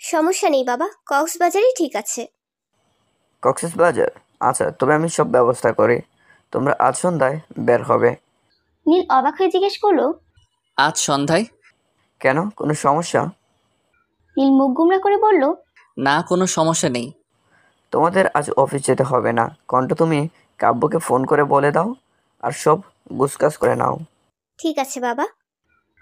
সমস্যা নেই বাবা, কক্সবাজারই ঠিক আছে। কক্সবাজার? আচ্ছা, তবে আমি সব ব্যবস্থা করি। তোমরা আজ সন্ধ্যায় বের হবে। নীল অবাক হয়ে জিজ্ঞেস করলো, আজ সন্ধ্যায়? কেন, কোনো সমস্যা? নীল মুখ গুমরা করে বলল, না, কোনো সমস্যা নেই। তোমাদের আজ অফিস যেতে হবে না। কণ্ঠ, তুমি কাব্যকে ফোন করে বলে দাও, আর সব গুছকাজ করে নাও। ঠিক আছে বাবা।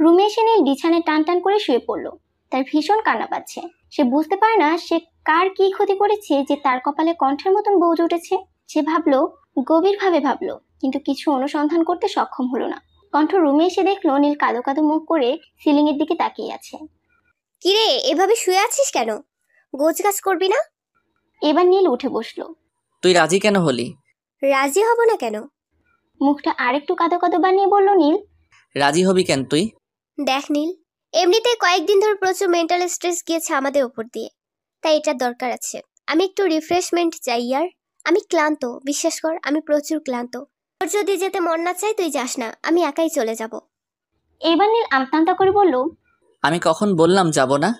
রুমে এসে নীল বিছানায় টান টান করে শুয়ে পড়ল। তার ভীষণ কান্না পাচ্ছে। সে বুঝতে পারে না সে কার কি ক্ষতি করেছে যে তার কপালে কণ্ঠের মতন বউ জুটেছে। সে ভাবলো, গভীরভাবে ভাবলো, কিন্তু কিছু অনুসন্ধান করতে সক্ষম হলো না। কণ্ঠ রুমে এসে দেখলো নীল কাদো কাদো মুখ করে সিলিং এর দিকে তাকিয়ে আছে। কিরে, এভাবে শুয়ে আছিস কেন? গোছগাছ করবি না? এবার নীল উঠে বসলো। তুই রাজি কেন হলি? রাজি হব না কেন? মুখটা আরেকটু কাদো কাদো বানিয়ে বলল নীল। রাজি হবি কেন তুই? দেখ নীল, এমনিতে কয়েকদিন ধরে প্রচুর মেন্টাল স্ট্রেস গিয়েছে আমাদের ওপর দিয়ে, তাই এটার দরকার আছে। আমি একটু রিফ্রেশমেন্ট চাই ইয়ার। আমি ক্লান্ত, বিশ্বাস কর, আমি প্রচুর ক্লান্ত। তোর যদি যেতে মন না চাই তুই যাস না, আমি একাই চলে যাব। এবার নীল আমতামতা করে বলল, আমি কখন বললাম যাব না?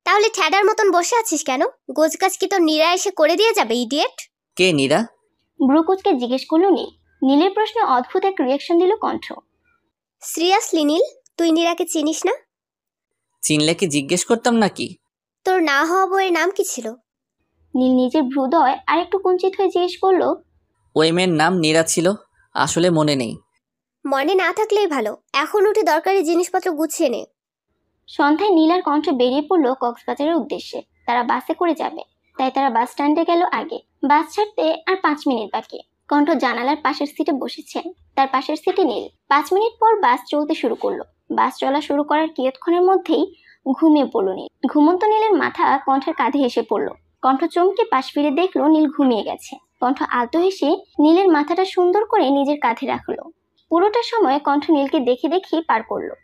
তাহলে ঠ্যাডার মতন বসে আছিস কেন? গোছগাছ কি তোর নীরা এসে করে দিয়ে যাবে, ইডিয়েট? কে নীরা? ব্রুকুচকে জিজ্ঞেস করলো নীল। নীলের প্রশ্নে অদ্ভুত এক রিয়াকশন দিল কণ্ঠ। সিরিয়াসলি নীল, তুই নীরাকে চিনিস না? চিনলে কি জিজ্ঞেস করতাম নাকি? তোর না হওয়া বইয়ের নাম কি ছিল? নীল নিজের ভ্রুদয় আরেকটু কুঞ্চিত হয়ে জিজ্ঞেস করলো, ওই মেয়ের নাম নীরা ছিল, আসলে মনে নেই। মনে না থাকলেই ভালো, এখন উঠে দরকারি জিনিসপত্র গুছিয়ে নে। সন্ধ্যায় নীল আর কণ্ঠ বেরিয়ে পড়লো কক্সবাজারের উদ্দেশ্যে। তারা বাসে করে যাবে, তাই তারা বাস স্ট্যান্ডে গেল আগে। বাস ছাড়তে আর 5 মিনিট বাকি। কণ্ঠ জানালার পাশের সিটে বসেছে, তার পাশের সিটে নীল। 5 মিনিট পর বাস চলতে শুরু করলো। বাস চলা শুরু করার কিয়ৎক্ষণের মধ্যেই ঘুমিয়ে পড়লো নীল। ঘুমন্ত নীলের মাথা কণ্ঠের কাঁধে এসে পড়লো। কণ্ঠ চমকে পাশ ফিরে দেখলো নীল ঘুমিয়ে গেছে। কণ্ঠ আলতো হেসে নীলের মাথাটা সুন্দর করে নিজের কাঁধে রাখলো। পুরোটা সময় কণ্ঠ নীলকে দেখে দেখেই পার করলো।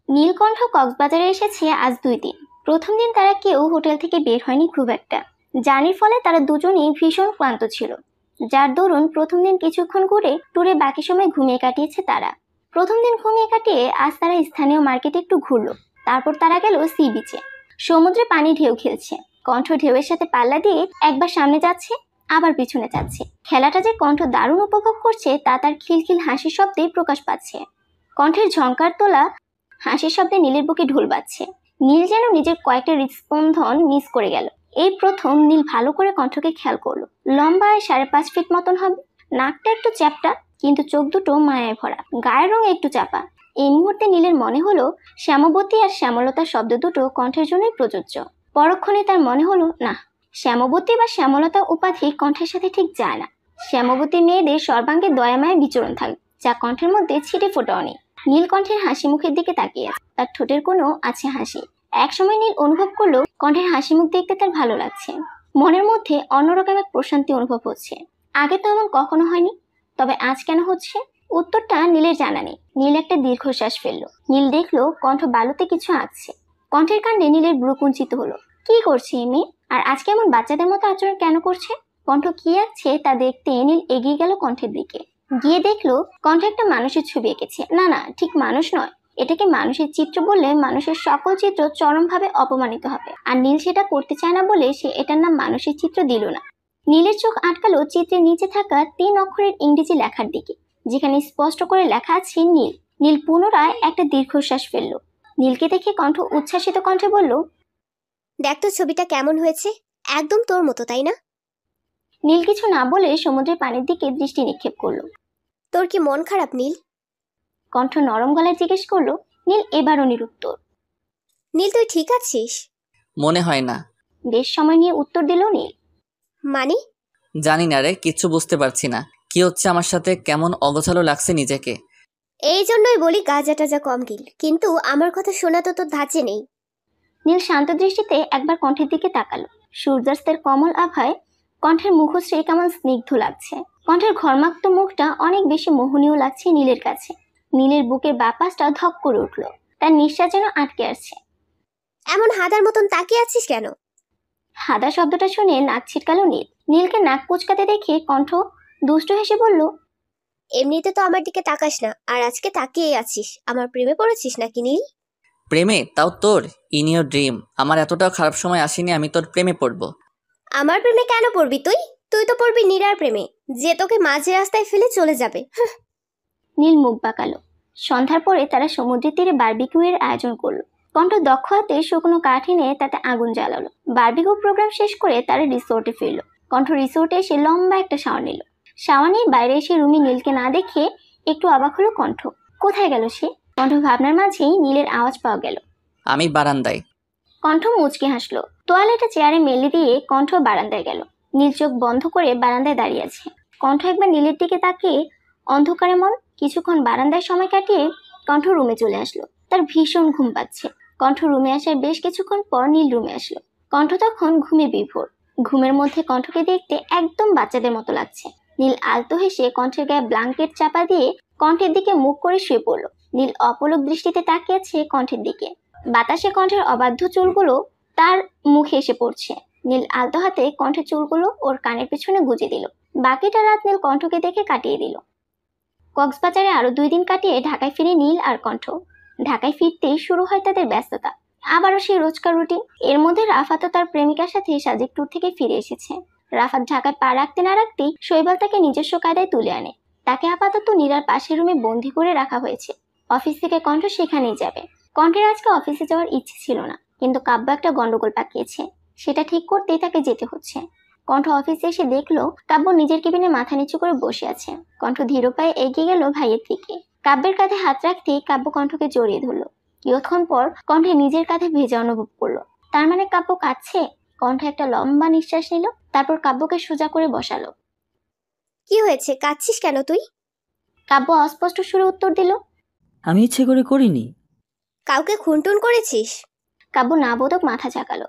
নীলকণ্ঠ কক্সবাজারে এসেছে আজ 2 দিন। প্রথম দিন তারা কেউ হোটেল থেকে বের হয়নি খুব একটা। জার্নির ফলে তারা দুজনেই ভীষণ ক্লান্ত ছিল, যার দরুন প্রথম দিন কিছুক্ষণ ঘুরে ট্যুরে বাকি সময় ঘুমিয়ে কাটিয়েছে তারা। প্রথম দিন ঘুমিয়ে কাটিয়ে আজ তারা স্থানীয় মার্কেটে একটু ঘুরলো। তারপর তারা গেল সি বিচে। সমুদ্রে পানি ঢেউ খেলছে। কণ্ঠ ঢেউয়ের সাথে পাল্লা দিয়ে একবার সামনে যাচ্ছে, আবার পিছনে যাচ্ছে। খেলাটা যে কণ্ঠ দারুণ উপভোগ করছে তা তার খিলখিল হাসির শব্দে প্রকাশ পাচ্ছে। কণ্ঠের ঝংকার তোলা হাসির শব্দে নীলের বুকে ঢোল বাজছে। নীল যেন নিজের কয়েকটা হৃদস্পন্দন মিস করে গেল। এই প্রথম নীল ভালো করে কণ্ঠকে খেয়াল করলো। লম্বায় 5.5 ফিট মতন হবে, নাকটা একটু চ্যাপটা, কিন্তু চোখ দুটো মায়ায় ভরা, গায়ের রং একটু চাপা। এই মুহূর্তে নীলের মনে হলো শ্যামবতী আর শ্যামলতার শব্দ দুটো কণ্ঠের জন্যই প্রযোজ্য। পরক্ষণে তার মনে হলো না, শ্যামবতী বা শ্যামলতা উপাধি কণ্ঠের সাথে ঠিক যায় না। শ্যামবতী মেয়েদের সর্বাঙ্গে দয়ামায় বিচরণ থাকে, যা কণ্ঠের মধ্যে ছিটে ফোটাও নেই। নীল কণ্ঠের হাসি মুখের দিকে তাকিয়ে আছে, তার ঠোঁটের কোনো আছে হাসি। একসময় নীল অনুভব করলো কণ্ঠের হাসি মুখ দেখতে তার ভালো লাগছে। মনের মধ্যে অন্যরকম এক প্রশান্তি অনুভব হচ্ছে। আগে তো এমন কখনো হয়নি, তবে আজ কেন হচ্ছে উত্তরটা নীলের জানা নেই। নীল একটা দীর্ঘশ্বাস ফেললো। নীল দেখলো কণ্ঠ বালুতে কিছু আঁকছে। কণ্ঠের কাণ্ডে নীলের ভ্রু কুঞ্চিত হলো। কি করছে এই মেয়ে, আর আজকে এমন বাচ্চাদের মতো আচরণ কেন করছে? কণ্ঠ কি আঁকছে তা দেখতে নীল এগিয়ে গেল কণ্ঠের দিকে। গিয়ে দেখলো কণ্ঠ একটা মানুষের ছবি এঁকেছে। না না, ঠিক মানুষ নয়, এটাকে মানুষের চিত্র বললে মানুষের সকল চিত্র চরমভাবে অপমানিত হবে, আর নীল সেটা করতে চায় না বলে সে এটার নাম মানুষের চিত্র দিল না। নীলের চোখ আটকালো চিত্রের নিচে থাকা 3 অক্ষরের ইংরেজি লেখার দিকে, যেখানে স্পষ্ট করে লেখা আছে নীল। নীল পুনরায় একটা দীর্ঘশ্বাস ফেললো। নীলকে দেখে কণ্ঠ উচ্ছ্বাসিত কণ্ঠে বলল, দেখ তো ছবিটা কেমন হয়েছে, একদম তোর মতো, তাই না? নীল কিছু না বলে সমুদ্রের পানির দিকে দৃষ্টি নিক্ষেপ করলো। তোর কি মন খারাপ নীল? কণ্ঠ নরম গলায় জিজ্ঞেস করলো। নীল এবারও নিরুত্তর। নীল তুই ঠিক আছিস? মনে হয় না। বেশ সময় নিয়ে উত্তর দিল নীল। মানে? জানি না রে, কিচ্ছু বুঝতে পারছি না কি হচ্ছে আমার সাথে, কেমন অগোছালো লাগছে নিজেকে। এই জন্যই বলি গাঁজা টাজা কম গিল, কিন্তু আমার কথা শোনা তো তোর ধাঁচে নেই। নীল শান্ত দৃষ্টিতে একবার কণ্ঠের দিকে তাকালো। সূর্যাস্তের কমল আভায় কণ্ঠের মুখশ্রী কেমন স্নিগ্ধ লাগছে। কণ্ঠের ঘর্মাক্ত মুখটা অনেক বেশি মোহনীয় লাগছে নীলের কাছে। নীলের বুকের বাপাসটা ধক করে উঠলো, তার নিঃশ্বাস যেন আটকে আসছে। এমন হাদার মতন তাকিয়ে আছিস কেন? হাদা শব্দটা শুনে নাক ছিটকালো নীল। নীলকে নাক কুচকাতে দেখে কণ্ঠ দুষ্ট হেসে বলল, এমনিতে তো আমার দিকে তাকাস না, আর আজকে তাকিয়ে আছিস। আমার প্রেমে পড়েছিস নাকি নীল? প্রেমে? তাও তোর? In your dream. আমার এতটাও খারাপ সময় আসেনি আমি তোর প্রেমে পড়বো। আমার প্রেমে কেন পড়বি তুই? তুই তো পড়বি নীরার প্রেমে, যে তোকে মাঝে রাস্তায় ফেলে চলে যাবে। নীল মুখ বাঁকালো। সন্ধ্যার পরে তারা সমুদ্রের তীরে বারবিকিউ এর আয়োজন করলো। কণ্ঠ দক্ষ হাতে শুকনো কাঠ এনে তাতে আগুন জ্বালালো। বারবিকিউ প্রোগ্রাম শেষ করে তারা রিসোর্টে ফিরলো। কণ্ঠ রিসোর্টে এসে লম্বা একটা শাওয়ার নিল। শাওয়ার নিয়ে বাইরে এসে রুমে নীলকে না দেখে একটু অবাক হলো কণ্ঠ। কোথায় গেল সে? কণ্ঠ ভাবনার মাঝেই নীলের আওয়াজ পাওয়া গেল, আমি বারান্দায়। কণ্ঠ মুচকে হাসলো। তোয়ালেটা চেয়ারে মেলে দিয়ে কণ্ঠ বারান্দায় গেল। নীল চোখ বন্ধ করে বারান্দায় দাঁড়িয়ে আছে। কণ্ঠ একবার নীলের দিকে তাকিয়ে অন্ধকারে মন কিছুক্ষণ বারান্দায় সময় কাটিয়ে কণ্ঠ রুমে চলে আসলো। তার ভীষণ ঘুম পাচ্ছে। কণ্ঠ রুমে আসার বেশ কিছুক্ষণ পর নীল রুমে আসলো। কণ্ঠ তখন ঘুমে বিভোর। ঘুমের মধ্যে কণ্ঠকে দেখতে একদম বাচ্চাদের মতো লাগছে। নীল আলতো হেসে কণ্ঠের গায়ে ব্ল্যাঙ্কেট চাপা দিয়ে কণ্ঠের দিকে মুখ করে শুয়ে পড়লো। নীল অপলক দৃষ্টিতে তাকিয়েছে কণ্ঠের দিকে। বাতাসে কণ্ঠের অবাধ্য চুলগুলো তার মুখে এসে পড়ছে। নীল আলতো হাতে কণ্ঠের চুলগুলো ওর কানের পেছনে গুজে দিল। বাকিটা রাত নীল কণ্ঠকে দেখে কাটিয়ে দিল। কক্সবাজারে আরো 2 দিন কাটিয়ে ঢাকায় ফিরে নীল আর কণ্ঠ। ঢাকায় ফিরতেই শুরু হয় তাদের ব্যস্ততা। আবারও সেই রোজকার রুটিন। এর মধ্যে রাফাতও তার প্রেমিকার সাথে সাজেক ট্যুর থেকে ফিরে এসেছে। রাফাত ঢাকায় পা রাখতে না রাখতেই শৈবাল তাকে নিজস্ব কায়দায় তুলে আনে। তাকে আপাতত নীরার পাশের রুমে বন্দি করে রাখা হয়েছে। অফিস থেকে কণ্ঠ সেখানেই যাবে। কণ্ঠের আজকে অফিসে যাওয়ার ইচ্ছে ছিল না, কিন্তু কাব্য একটা গন্ডগোল পাকিয়েছে, সেটা ঠিক করতেই তাকে যেতে হচ্ছে। কণ্ঠ অফিসে এসে দেখলো কাব্য নিজের কেবিনে মাথা নিচু করে বসে আছে। কণ্ঠ ধীর পায়ে এগিয়ে গেল ভাইয়ের দিকে। কাব্যের কাঁধে হাত রাখতেই কাব্য কণ্ঠকে জড়িয়ে ধরলো। কিছুক্ষণ পর কণ্ঠে নিজের কাঁধে ভেজা অনুভব করলো। তার মানে কাব্য কাঁদছে? কণ্ঠ একটা লম্বা নিঃশ্বাস নিল, তারপর কাব্যকে সোজা করে বসালো। কি হয়েছে, কাঁদছিস কেন তুই? কাব্য অস্পষ্ট সুরে উত্তর দিল, আমি ইচ্ছে করে করিনি। কাউকে খুনটুন করেছিস? কাব্য নাবোধক মাথা ঝাঁকালো।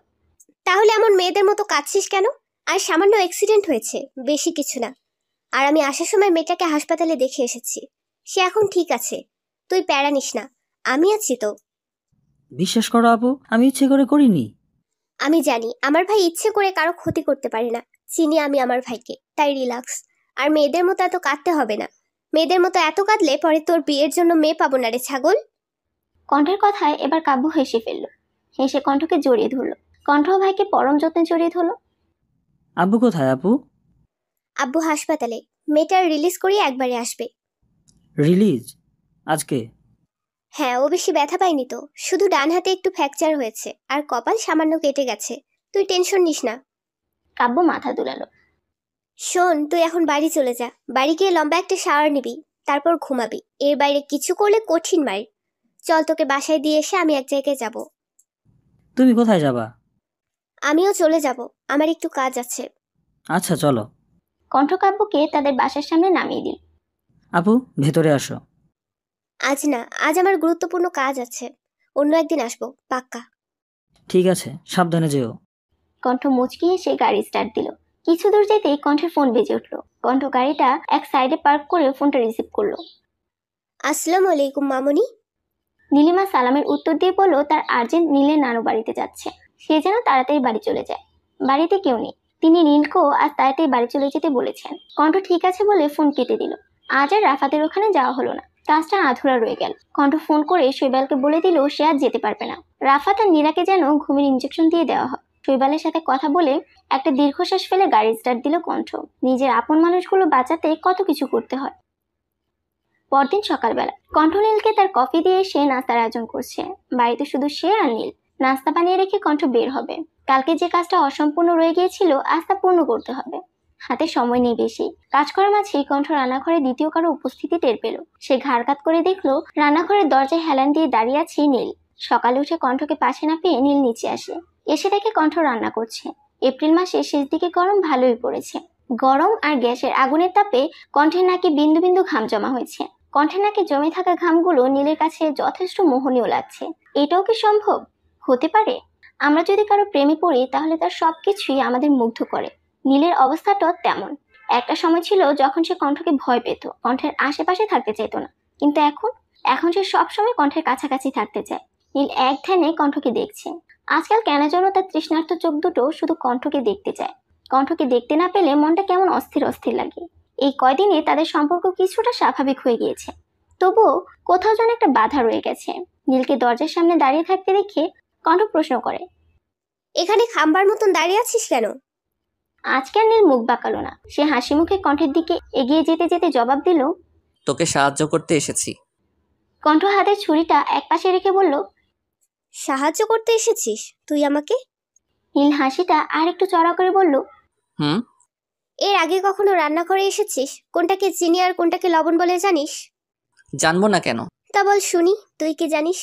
তাহলে এমন মেয়েদের মতো কাঁদছিস কেন? আর সামান্য অ্যাক্সিডেন্ট হয়েছে, বেশি কিছু না। আর আমি আসার সময় মেয়েটাকে হাসপাতালে দেখে এসেছি। সে এখন ঠিক আছে, তুই প্যারা নিস না, আমি আছি তো। বিশ্বাস করো আপু, আমি ইচ্ছে করে করিনি। আমি জানি আমার ভাই ইচ্ছে করে কারো ক্ষতি করতে পারে না, চিনি আমি আমার ভাইকে, তাই রিল্যাক্স। আর মেয়েদের মতো এত কাঁদতে হবে না, মেয়েদের মতো এত কাঁদলে পরে তোর বিয়ের জন্য মেয়ে পাবো না রে ছাগল। কণ্ঠের কথায় এবার কাব্য হেসে ফেলল। হেসে কণ্ঠকে জড়িয়ে ধরলো। কণ্ঠ ভাইকে পরম যত্নে জড়িয়ে ধরলো। আব্বু কোথায় আপু? আব্বু হাসপাতালে, মেয়েটার রিলিজ করিয়ে একবারে আসবে। রিলিজ আজকে? হ্যাঁ, ও বেশি ব্যথা পায়নি তো, শুধু ডান হাতে একটু ফ্র্যাকচার হয়েছে আর কপাল সামান্য কেটে গেছে। তুই টেনশন নিস না। কাব্য মাথা দুলালো। শোন, তুই এখন বাড়ি চলে যা, বাড়ি গিয়ে লম্বা একটা শাওয়ার নিবি, তারপর ঘুমাবি। এর বাইরে কিছু করলে কঠিন মার। চল, তোকে বাসায় দিয়ে এসে আমি এক জায়গায় যাব। তুমি কোথায় যাবা? আমিও চলে যাব, আমার একটু কাজ আছে। আচ্ছা চলো। কণ্ঠ কাব্যকে তাদের বাসার সামনে নামিয়ে দিল। আপু ভেতরে আসো। আজ না, আজ আমার গুরুত্বপূর্ণ কাজ আছে, অন্য একদিন আসবো পাক্কা। ঠিক আছে, সাবধানে যেও। কণ্ঠ মুচকি এসে গাড়ি স্টার্ট দিল। কিছু দূর যেতেই কণ্ঠের ফোন বেজে উঠলো। কণ্ঠ গাড়িটা এক সাইডে পার্ক করে ফোনটা রিসিভ করলো। আসসালামু আলাইকুম মামনি। নীলিমা সালামের উত্তর দিয়ে বলল তার আর্জেন্ট নীলের নানু বাড়িতে যাচ্ছে, সে যেন তাড়াতাড়ি বাড়ি চলে যায়। বাড়িতে কেউ নেই, তিনি নীলকেও আজ তাড়াতাড়ি বাড়ি চলে যেতে বলেছেন। কণ্ঠ ঠিক আছে বলে ফোন কেটে দিল। আজ আর রাফাতের ওখানে যাওয়া হলো না, কাজটা আধুরা রয়ে গেল। কণ্ঠ ফোন করে শৈবালকে বলে দিল সে আর যেতে পারবে না। রাফাত আর নীলাকে যেন ঘুমের ইঞ্জেকশন দিয়ে দেওয়া হয়। শৈবালের সাথে কথা বলে একটা দীর্ঘশ্বাস ফেলে গাড়ি স্টার্ট দিল কণ্ঠ। নিজের আপন মানুষগুলো বাঁচাতে কত কিছু করতে হয়। পরদিন সকালবেলা কণ্ঠ নীলকে তার কফি দিয়ে সে নাস্তার আয়োজন করছে। বাড়িতে শুধু সে আর নীল। নাস্তা বানিয়ে রেখে কণ্ঠ বের হবে। কালকে যে কাজটা অসম্পূর্ণ রয়ে গিয়েছিল আজ তা পূর্ণ করতে হবে। হাতে সময় নেই বেশি। কাজ করার মাঝেই কণ্ঠ রান্নাঘরে দ্বিতীয় কারো উপস্থিতি টের পেল। সে ঘাড় কাত করে দেখলো রান্নাঘরের দরজায় হেলান দিয়ে দাঁড়িয়ে আছে নীল। সকালে উঠে কণ্ঠকে পাশে না পেয়ে নীল নিচে আসে। এসে দেখে কণ্ঠ রান্না করছে। এপ্রিল মাসের শেষ দিকে গরম ভালোই পড়েছে। গরম আর গ্যাসের আগুনের তাপে কণ্ঠের নাকে বিন্দু বিন্দু ঘাম জমা হয়েছে। কণ্ঠের নাকে জমে থাকা ঘামগুলো নীলের কাছে যথেষ্ট মোহনীয় লাগছে। এটাও কি সম্ভব হতে পারে? আমরা যদি কারো প্রেমে পড়ি তাহলে তার সবকিছুই আমাদের মুগ্ধ করে। নীলের অবস্থাটাও তেমন। একটা সময় ছিল যখন সে কণ্ঠকে ভয় পেত, কণ্ঠের আশেপাশে থাকতে চাইতো না। কিন্তু এখন সে সবসময় কণ্ঠের কাছাকাছি থাকতে চায়। নীল এক ধ্যানে কণ্ঠকে দেখছে। আজকাল কেন যেন তার তৃষ্ণার্ত চোখ দুটো শুধু কণ্ঠকে দেখতে চায়। কণ্ঠকে দেখতে না পেলে মনটা কেমন অস্থির অস্থির লাগে। এই কয়দিনে তাদের সম্পর্ক কিছুটা স্বাভাবিক হয়ে গিয়েছে, তবুও কোথাও যেন একটা বাধা রয়ে গেছে। নীলকে দরজার সামনে দাঁড়িয়ে থাকতে দেখে কণ্ঠ প্রশ্ন করে, এখানে খাম্বার মতন দাঁড়িয়ে আছিস কেন? আজকে আর নীল মুখ বাঁকালো না। সে হাসি মুখে কণ্ঠের দিকে এগিয়ে যেতে যেতে জবাব দিল, তোকে সাহায্য করতে এসেছি। কণ্ঠ হাতের ছুরিটা এক পাশে রেখে বলল, সাহায্য করতে এসেছিস তুই আমাকে? নীল হাসিটা আর একটু চড়া করে বলল, হুম। এর আগে কখনো রান্না করে এসেছিস? কোনটাকে চিনি আর কোনটাকে লবণ বলে জানিস? জানবো না কেন? তা বল শুনি, তুই কি জানিস?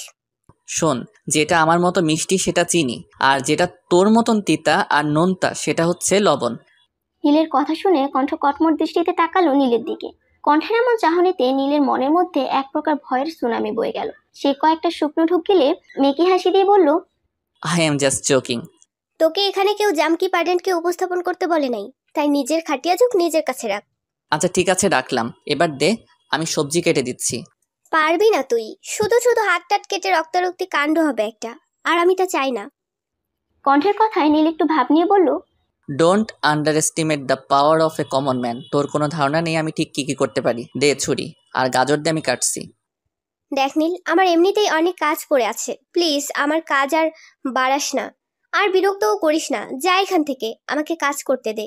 শোন, যেটা আমার মতো মিষ্টি সেটা চিনি, আর যেটা তোর মতন তিতা আর নোনতা সেটা হচ্ছে লবণ। নীলের কথা শুনে কণ্ঠ কটমট দৃষ্টিতে তাকালো নীলের দিকে। কণ্ঠের এমন চাহনিতে নীলের মনের মধ্যে এক প্রকার ভয়ের সুনামি বয়ে গেল। সে কয়েকটা শুকনো ঢুক গেলে মেকি হাসি দিয়ে বলল, আই এম জাস্ট জোকিং। তোকে এখানে কেউ জামকি প্যাডেন্টকে উপস্থাপন করতে বলে নাই, তাই নিজের খাটিয়া ঝুঁক নিজের কাছে রাখ। আচ্ছা ঠিক আছে, রাখলাম। এবার দে, আমি সবজি কেটে দিচ্ছি। পারবি না তুই, শুধু শুধু হাত টাট কেটে রক্তারক্তি কাণ্ড হবে একটা, আর আমি তা চাই না। কণ্ঠের কথায় নীল একটু ভাব নিয়ে বলল, don't under estimate the power of a common man. তোর কোনো ধারণা নেই আমি ঠিক কি করতে পারি। দে ছুরি, আর গাজর দিয়ে আমি কাটছি। দেখ নীল, আমার এমনিতেই অনেক কাজ পড়ে আছে, প্লিজ আমার কাজ আর বাড়াস না, আর বিরক্তও করিস না, যা এখান থেকে, আমাকে কাজ করতে দে।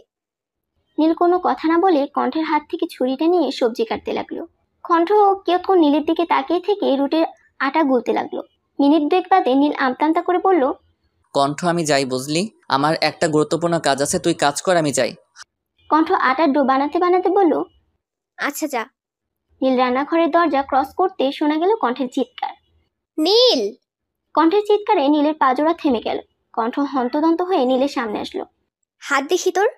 নীল কোনো কথা না বলে কণ্ঠের হাত থেকে ছুরিটা নিয়ে সবজি কাটতে লাগলো। কণ্ঠ কিয়ৎক্ষণ নীলের দিকে তাকিয়ে থেকে রুটির আটা গুলতে লাগলো। মিনিট দুয়েক বাদে নীল আমতা করে বলল, কণ্ঠ আমি যাই, বুঝলি? আমার একটা গুরুত্বপূর্ণ কাজ আছে, তুই কাজ কর, আমি যাই। কণ্ঠ আটার ডো বানাতে বানাতে বলল, আচ্ছা যা। নীল রান্নাঘরের দরজা ক্রস করতে শোনা গেল কণ্ঠের চিৎকার। নীল! কণ্ঠের চিৎকারে নীলের পাজোড়া থেমে গেল। কণ্ঠ হন্তদন্ত হয়ে নীলের সামনে আসলো। হাত দেখি তোর।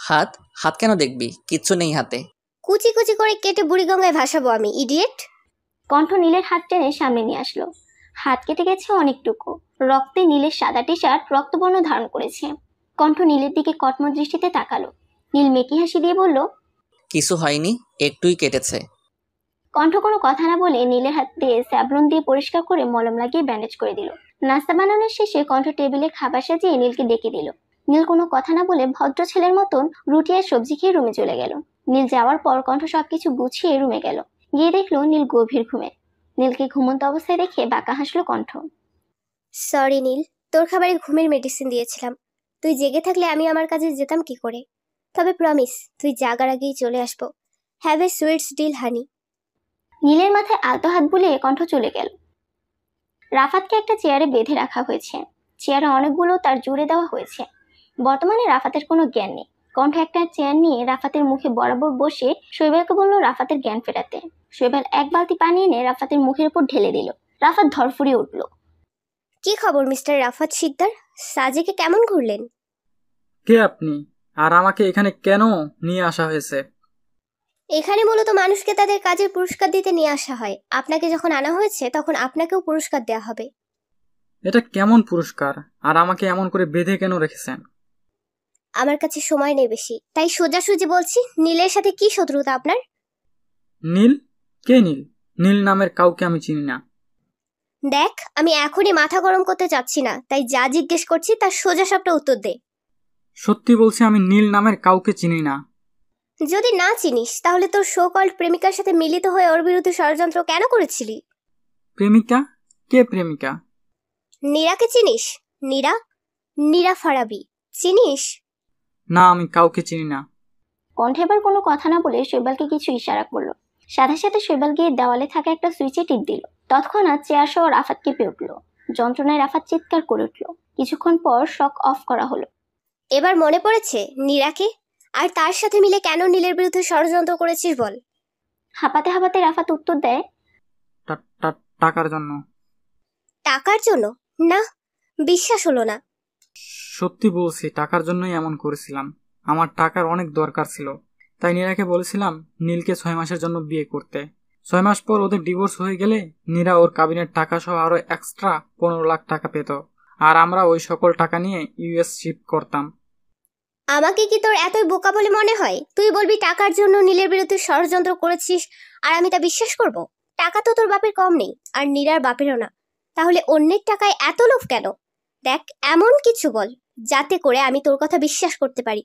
হাত? হাত কেন দেখবি? কিচ্ছু নেই হাতে। কুচি কুচি করে কেটে বুড়িগঙ্গায় ভাসাবো আমি, ইডিয়েট। কণ্ঠ নীলের হাত টেনে সামনে নিয়ে আসলো। হাত কেটে গেছে অনেকটুকু। রক্তে নীলের সাদা টি শার্ট রক্তবর্ণ ধারণ করেছে। কণ্ঠ নীলের দিকে কটমট দৃষ্টিতে তাকালো। নীল মেকি হাসি দিয়ে বলল, কিছু হয়নি, একটুই কেটেছে। কণ্ঠ কোনো কথা না বলে নীলের হাত দিয়ে স্যাভলন দিয়ে পরিষ্কার করে মলম লাগিয়ে ব্যান্ডেজ করে দিল। নাস্তা বানানোর শেষে কণ্ঠ টেবিলে খাবার সাজিয়ে নীলকে ডেকে দিল। নীল কোনো কথা না বলে ভদ্র ছেলের মতন রুটি আর সবজি খেয়ে রুমে চলে গেল। নীল যাওয়ার পর কণ্ঠ সবকিছু গুছিয়ে রুমে গেল। গিয়ে দেখলো নীল গভীর ঘুমে। নীলকে ঘুমন্ত অবস্থায় দেখে বাঁকা হাসলো কণ্ঠ। সরি নীল, তোর খাবারে ঘুমের মেডিসিন দিয়েছিলাম। তুই জেগে থাকলে আমি আমার কাজে যেতাম কি করে? তবে প্রমিস, তুই জাগার আগেই চলে আসবো। হ্যাভ এ সুইটস ডিল হানি। নীলের মাথায় আলতো হাত বুলিয়ে কণ্ঠ চলে গেল। রাফাতকে একটা চেয়ারে বেঁধে রাখা হয়েছে। চেয়ারে অনেকগুলো তার জুড়ে দেওয়া হয়েছে। বর্তমানে রাফাতের কোনো জ্ঞান নেই। কণ্ঠ একটা চেয়ার নিয়ে রাফাতের মুখে বরাবর বসে শৈবালকে বলল রাফাতের জ্ঞান ফেরাতে। শৈবাল এক বালতি পানি এনে রাফাতের মুখের উপর ঢেলে দিল। রাফাত ধরফড়িয়ে উঠল। কি খবর মিস্টার রাফাত শিকদার? সাজেকে কেমন ঘুরলেন? কে আপনি, আর আমাকে এখানে কেন নিয়ে আসা হয়েছে? এখানে মূলত মানুষকে তাদের কাজের পুরস্কার দিতে নিয়ে আসা হয়। আপনাকে যখন আনা হয়েছে তখন আপনাকেও পুরস্কার দেওয়া হবে। এটা কেমন পুরস্কার, আর আমাকে এমন করে বেঁধে কেন রেখেছেন? আমার কাছে সময় নেই বেশি, তাই সোজাসুজি বলছি, নীলের সাথে কি শত্রুতা আপনার? নীল? কে নীল? নীল নামের কাউকে আমি চিনি না। দেখ, আমি এখনই মাথা গরম করতে চাচ্ছি না, তাই যা জিজ্ঞেস করছি তার সোজা সাপটা উত্তর দে। সত্যি বলছি, আমি নীল নামের কাউকে চিনি না। যদি না চিনিস তাহলে তোর সো কল্ড প্রেমিকার সাথে মিলিত হয়ে ওর বিরুদ্ধে ষড়যন্ত্র কেন করেছিলি? প্রেমিকা? কে প্রেমিকা? নীরাকে চিনিস? নীরা ফারাবি চিনিস? না, আমি কাউকে চিনি না। কণ্ঠ এবার কোনো কথা না বলে শৈবালকে কিছু ইশারা করলো। সাথে সাথে শৈবাল গিয়ে দেওয়ালে থাকা একটা সুইচে টিপ দিল। তৎক্ষণাৎ চেয়ার সহ রাফাত কেঁপে উঠল। যন্ত্রণায় রাফাত চিৎকার করে উঠল। কিছুক্ষণ পর শক অফ করা হলো। এবার মনে পড়েছে নীরাকে? আর তার সাথে মিলে কেন নীলের বিরুদ্ধে ষড়যন্ত্র করেছিস বল? হাঁপাতে হাঁপাতে রাফাত উত্তর দেয়, টাকার জন্য। টাকার জন্য? না, বিশ্বাস হলো না। সত্যি বলছি, টাকার জন্যই এমন করেছিলাম। আমার টাকার অনেক দরকার ছিল, তাই নীরাকে বলেছিলাম নীলকে 6 মাসের জন্য বিয়ে করতে। 6 মাস পর ওদের ডিভোর্স হয়ে গেলে নীরা ওর কাবিনের টাকা সহ আরো এক্সট্রা 15 লাখ টাকা পেত, আর আমরা ওই সকল টাকা নিয়ে ইউএস শিফট করতাম। আমাকে কি তোর এতই বোকা বলে মনে হয়? তুই বলবি টাকার জন্য নীলের বিরুদ্ধে ষড়যন্ত্র করেছিস, আর আমি তা বিশ্বাস করব? টাকা তো তোর বাপের কম নেই, আর নীরার বাপেরও না। তাহলে অন্যের টাকায় এত লোভ কেন? দেখ, এমন কিছু বল যাতে করে আমি তোর কথা বিশ্বাস করতে পারি।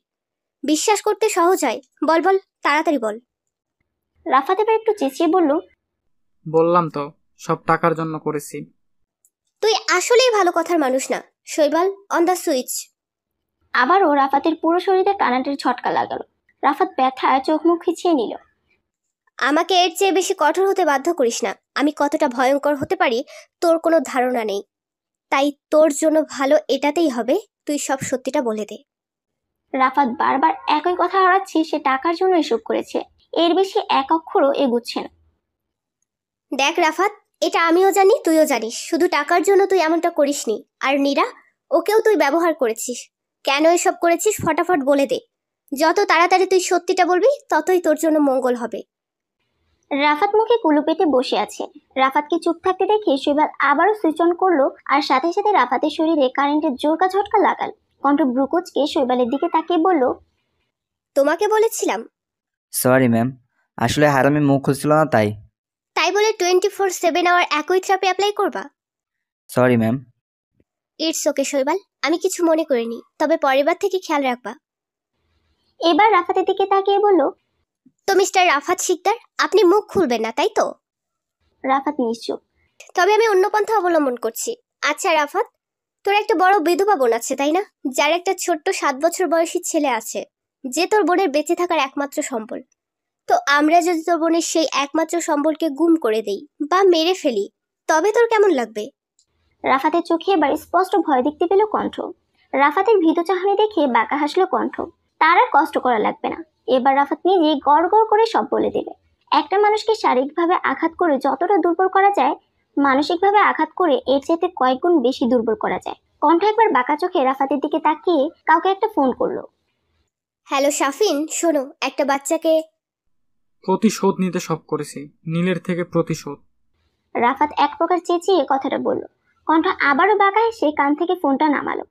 বিশ্বাস করতে সহজ হয়। বল বল, তাড়াতাড়ি বল। রাফাত এবার একটু চেঁচিয়ে বলল, বললাম তো, সব টাকার জন্য করেছি। তুই আসলেই ভালো কথার মানুষ না। শৈবাল, অন দ্য সুইচ। আবারও রাফাতের পুরো শরীরে কারেন্টের ঝটকা লাগালো। রাফাত ব্যথায় চোখ মুখ খিচিয়ে নিল। আমাকে এর চেয়ে বেশি কঠোর হতে বাধ্য করিস না। আমি কতটা ভয়ঙ্কর হতে পারি তোর কোনো ধারণা নেই। তাই তোর জন্য ভালো এটাতেই হবে তুই সব সত্যিটা বলে দে। রাফাত বারবার একই কথা হারাচ্ছে, সে টাকার জন্য এসব করেছে। এর বেশি এক অক্ষরও এগুচ্ছে না। দেখ রাফাত, এটা আমিও জানি, তুইও জানিস, শুধু টাকার জন্য তুই এমনটা করিসনি। আর নীরা, ওকেও তুই ব্যবহার করেছিস। কেন এসব করেছিস ফটাফট বলে দে। যত তাড়াতাড়ি তুই সত্যিটা বলবি ততই তোর জন্য মঙ্গল হবে। রাফাত মুখে কুলু পেটে বসে আছে। রাফাতকে চুপ থাকতে দেখে শৈবাল আবারও সুইচ অন করলো, আর সাথে সাথে রাফাতের শরীরে কারেন্টের জোরকা ঝটকা লাগাল। কণ্ঠ ব্রুকুচকে শৈবালের দিকে তাকিয়ে বলল, তোমাকে বলেছিলাম। সরি ম্যাম, আসলে হারামি মুখ খুলছিল না তাই। তাই বলে 24/7 আওয়ার একই থ্রাপে অ্যাপ্লাই করবা? Sorry ma'am. ইটস ওকে শৈবাল, আমি কিছু মনে করিনি, তবে পরের বার থেকে খেয়াল রাখবা। এবার রাফাতের দিকে তাকিয়ে বলল, তো মিস্টার রাফাত শিকদার, আপনি মুখ খুলবেন না তাই তো? রাফাত নিশ্চুপ। তবে আমি অন্য পন্থা অবলম্বন করছি। আচ্ছা রাফাত, তোর একটা বড় বিধবা বোন আছে তাই না, যার একটা ছোট্ট 7 বছর বয়সী ছেলে আছে, যে তোর বোনের বেঁচে থাকার একমাত্র সম্বল। তো আমরা যদি তোর বোনের সেই একমাত্র সম্বলকে গুম করে দেই বা মেরে ফেলি, তবে তোর কেমন লাগবে? রাফাতের চোখে এবার স্পষ্ট ভয় দেখতে পেল কণ্ঠ। রাফাতের ভীত চাহনি দেখে বাঁকা হাসলো কণ্ঠ। তার আর কষ্ট করা লাগবে না। এবার রাফাত নিজে গড় গড় করে সব বলে দেবে। একটা মানুষকে শারীরিকভাবে আঘাত করে যতটা দুর্বল করা যায়, মানসিকভাবে আঘাত করে এর চাইতে কয়েক গুণ বেশি দুর্বল করা যায়। কণ্ঠ একবার বাঁকা চোখে রাফাতের দিকে তাকিয়ে কাউকে একটা ফোন করলো। হ্যালো শাফিন, শোনো, একটা বাচ্চাকে প্রতিশোধ নিতে সব করেছি, নীলের থেকে প্রতিশোধ। রাফাত এক প্রকার চেঁচিয়ে কথাটা বলল। কণ্ঠ আবারও বাঁকা হেসে কান থেকে ফোনটা নামালো।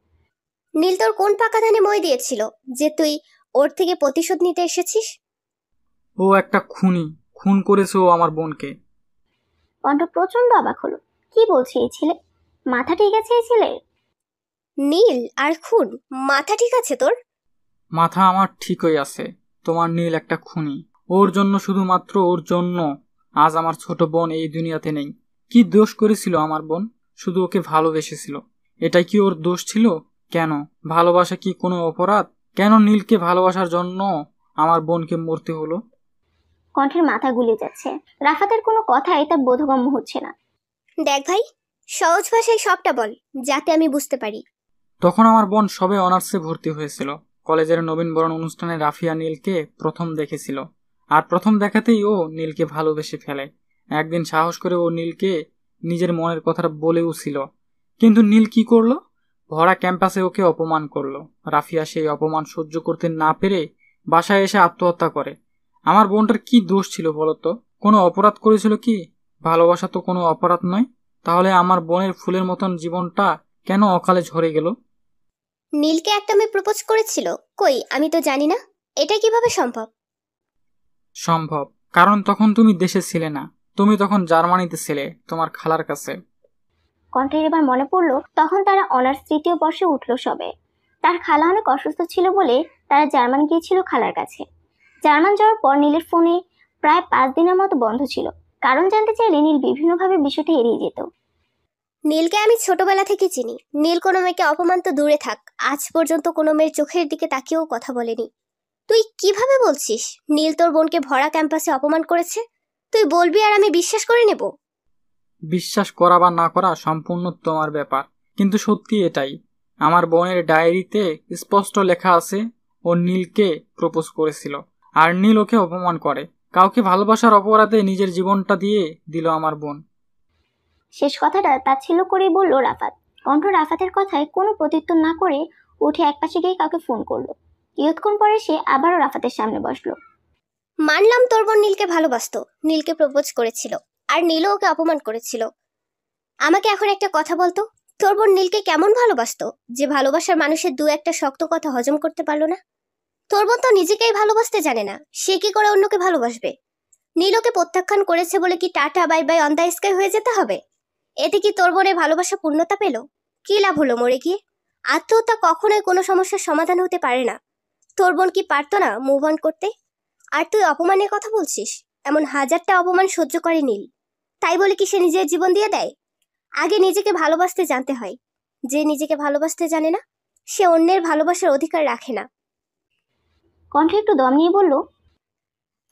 নীল তোর কোন পাকা ধানে মই দিয়েছিল যে তুই ওর থেকে প্রতিশোধ নিতে এসেছিস? ও একটা খুনি, খুন করেছে ও আমার বোনকে। কণ্ঠ প্রচন্ড অবাক হলো। কি বলছে এই ছেলে? মাথা ঠিক আছে এই ছেলের? নীল আর খুন? মাথা ঠিক আছে তোর? মাথা আমার ঠিকই আছে। তোমার নীল একটা খুনি। ওর জন্য, শুধুমাত্র ওর জন্য আজ আমার ছোট বোন এই দুনিয়াতে নেই। কি দোষ করেছিল আমার বোন? শুধু ওকে ভালোবেসেছিল। এটাই কি ওর দোষ ছিল? কেন? ভালোবাসা কি কোনো অপরাধ? কেন নীলকে ভালোবাসার জন্য আমার বোনকে মরতে হলো? কণ্ঠের মাথা গুলে যাচ্ছে। রাফাতের কোনো কথাই তার বোধগম্য হচ্ছে না। দেখ ভাই, সহজ ভাষায় সবটা বল, যাতে আমি বুঝতে পারি। তখন আমার বোন সবে অনার্সে ভর্তি হয়েছিল। কলেজের নবীনবরণ অনুষ্ঠানে রাফিয়া নীলকে প্রথম দেখেছিল। আর প্রথম দেখাতেই ও নীলকে ভালোবেসে ফেলে। একদিন সাহস করে ও নীলকে নিজের মনের কথাটা বলেও ছিল। কিন্তু নীল কি করলো? ভরা ক্যাম্পাসে ওকে অপমান করলো। রাফিয়া সেই অপমান সহ্য করতে না পেরে বাসায় এসে আত্মহত্যা করে। আমার বোনটার কি দোষ ছিল বলতো? কোনো অপরাধ করেছিল কি? ভালোবাসা তো কোনো অপরাধ নয়। তাহলে আমার বোনের ফুলের মতন জীবনটা কেন অকালে ঝরে গেল? নীলকে একটা মেয়ে প্রপোজ করেছিল? কই, আমি তো জানি না। এটা কিভাবে সম্ভব? সম্ভব, কারণ তখন তুমি দেশে ছিলে না। তুমি তখন জার্মানিতে ছিলে, তোমার খালার কাছে। কণ্ঠের এবার মনে পড়লো তখন তারা অনার্স 3য় বর্ষে উঠলো সবে। তার খালা অনেক অসুস্থ ছিল বলে তারা জার্মান গিয়েছিল খালার কাছে। জার্মান যাওয়ার পর নীলের ফোনে প্রায় 5 দিনের মতো বন্ধ ছিল। কারণ জানতে চাইলে নীল বিভিন্নভাবে বিষয়টি এড়িয়ে যেত। নীলকে আমি ছোটবেলা থেকে চিনি। নীল কোনো মেয়েকে অপমান তো দূরে থাক, আজ পর্যন্ত কোনো মেয়ের চোখের দিকে তাকিয়েও কথা বলেনি। তুই কিভাবে বলছিস নীল তোর বোনকে ভরা ক্যাম্পাসে অপমান করেছে? তুই বলবি আর আমি বিশ্বাস করে নেব? বিশ্বাস করা বা না করা সম্পূর্ণ তোমার ব্যাপার, কিন্তু সত্যি এটাই। আমার বোনের ডায়েরিতে স্পষ্ট লেখা আছে ও নীলকে প্রপোজ করেছিল, আর নীল ওকে অপমান করে। কাউকে ভালোবাসার অপরাধে নিজের জীবনটা দিয়ে দিল আমার বোন। শেষ কথাটা তাচ্ছিল্য করেই বলল রাফাত। কণ্ঠ রাফাতের কথায় কোনো প্রত্যুত্তর না করে উঠে একপাশে গিয়ে কাউকে ফোন করলো। কিছুক্ষণ পরে সে আবারও রাফাতের সামনে বসলো। মানলাম তোর বোন নীলকে ভালোবাসতো, নীলকে প্রপোজ করেছিল, আর নীলও ওকে অপমান করেছিল। আমাকে এখন একটা কথা বলতো, তোর বোন নীলকে কেমন ভালোবাসতো যে ভালোবাসার মানুষের দু একটা শক্ত কথা হজম করতে পারলো না? তোর বোন তো নিজেকেই ভালোবাসতে জানে না, সে কি করে অন্যকে ভালোবাসবে? নীল ওকে প্রত্যাখ্যান করেছে বলে কি tata bye bye on the sky হয়ে যেতে হবে? এতে কি তোর বোনের ভালোবাসা পূর্ণতা পেল? কি লাভ হলো মরে গিয়ে? আত্মহত্যা কখনোই কোনো সমস্যার সমাধান হতে পারে না। তোর বোন কি পারতো না মুভ অন করতে? আর তুই অপমানের কথা বলছিস? এমন হাজারটা অপমান সহ্য করে নীল, তাই বলে কি সে নিজের জীবন দিয়ে দেয়? আগে নিজেকে ভালোবাসতে জানতে হয়। যে নিজেকে ভালোবাসতে জানে না, সে অন্যের ভালোবাসার অধিকার রাখে না। কণ্ঠ একটু দম নিয়ে বলল,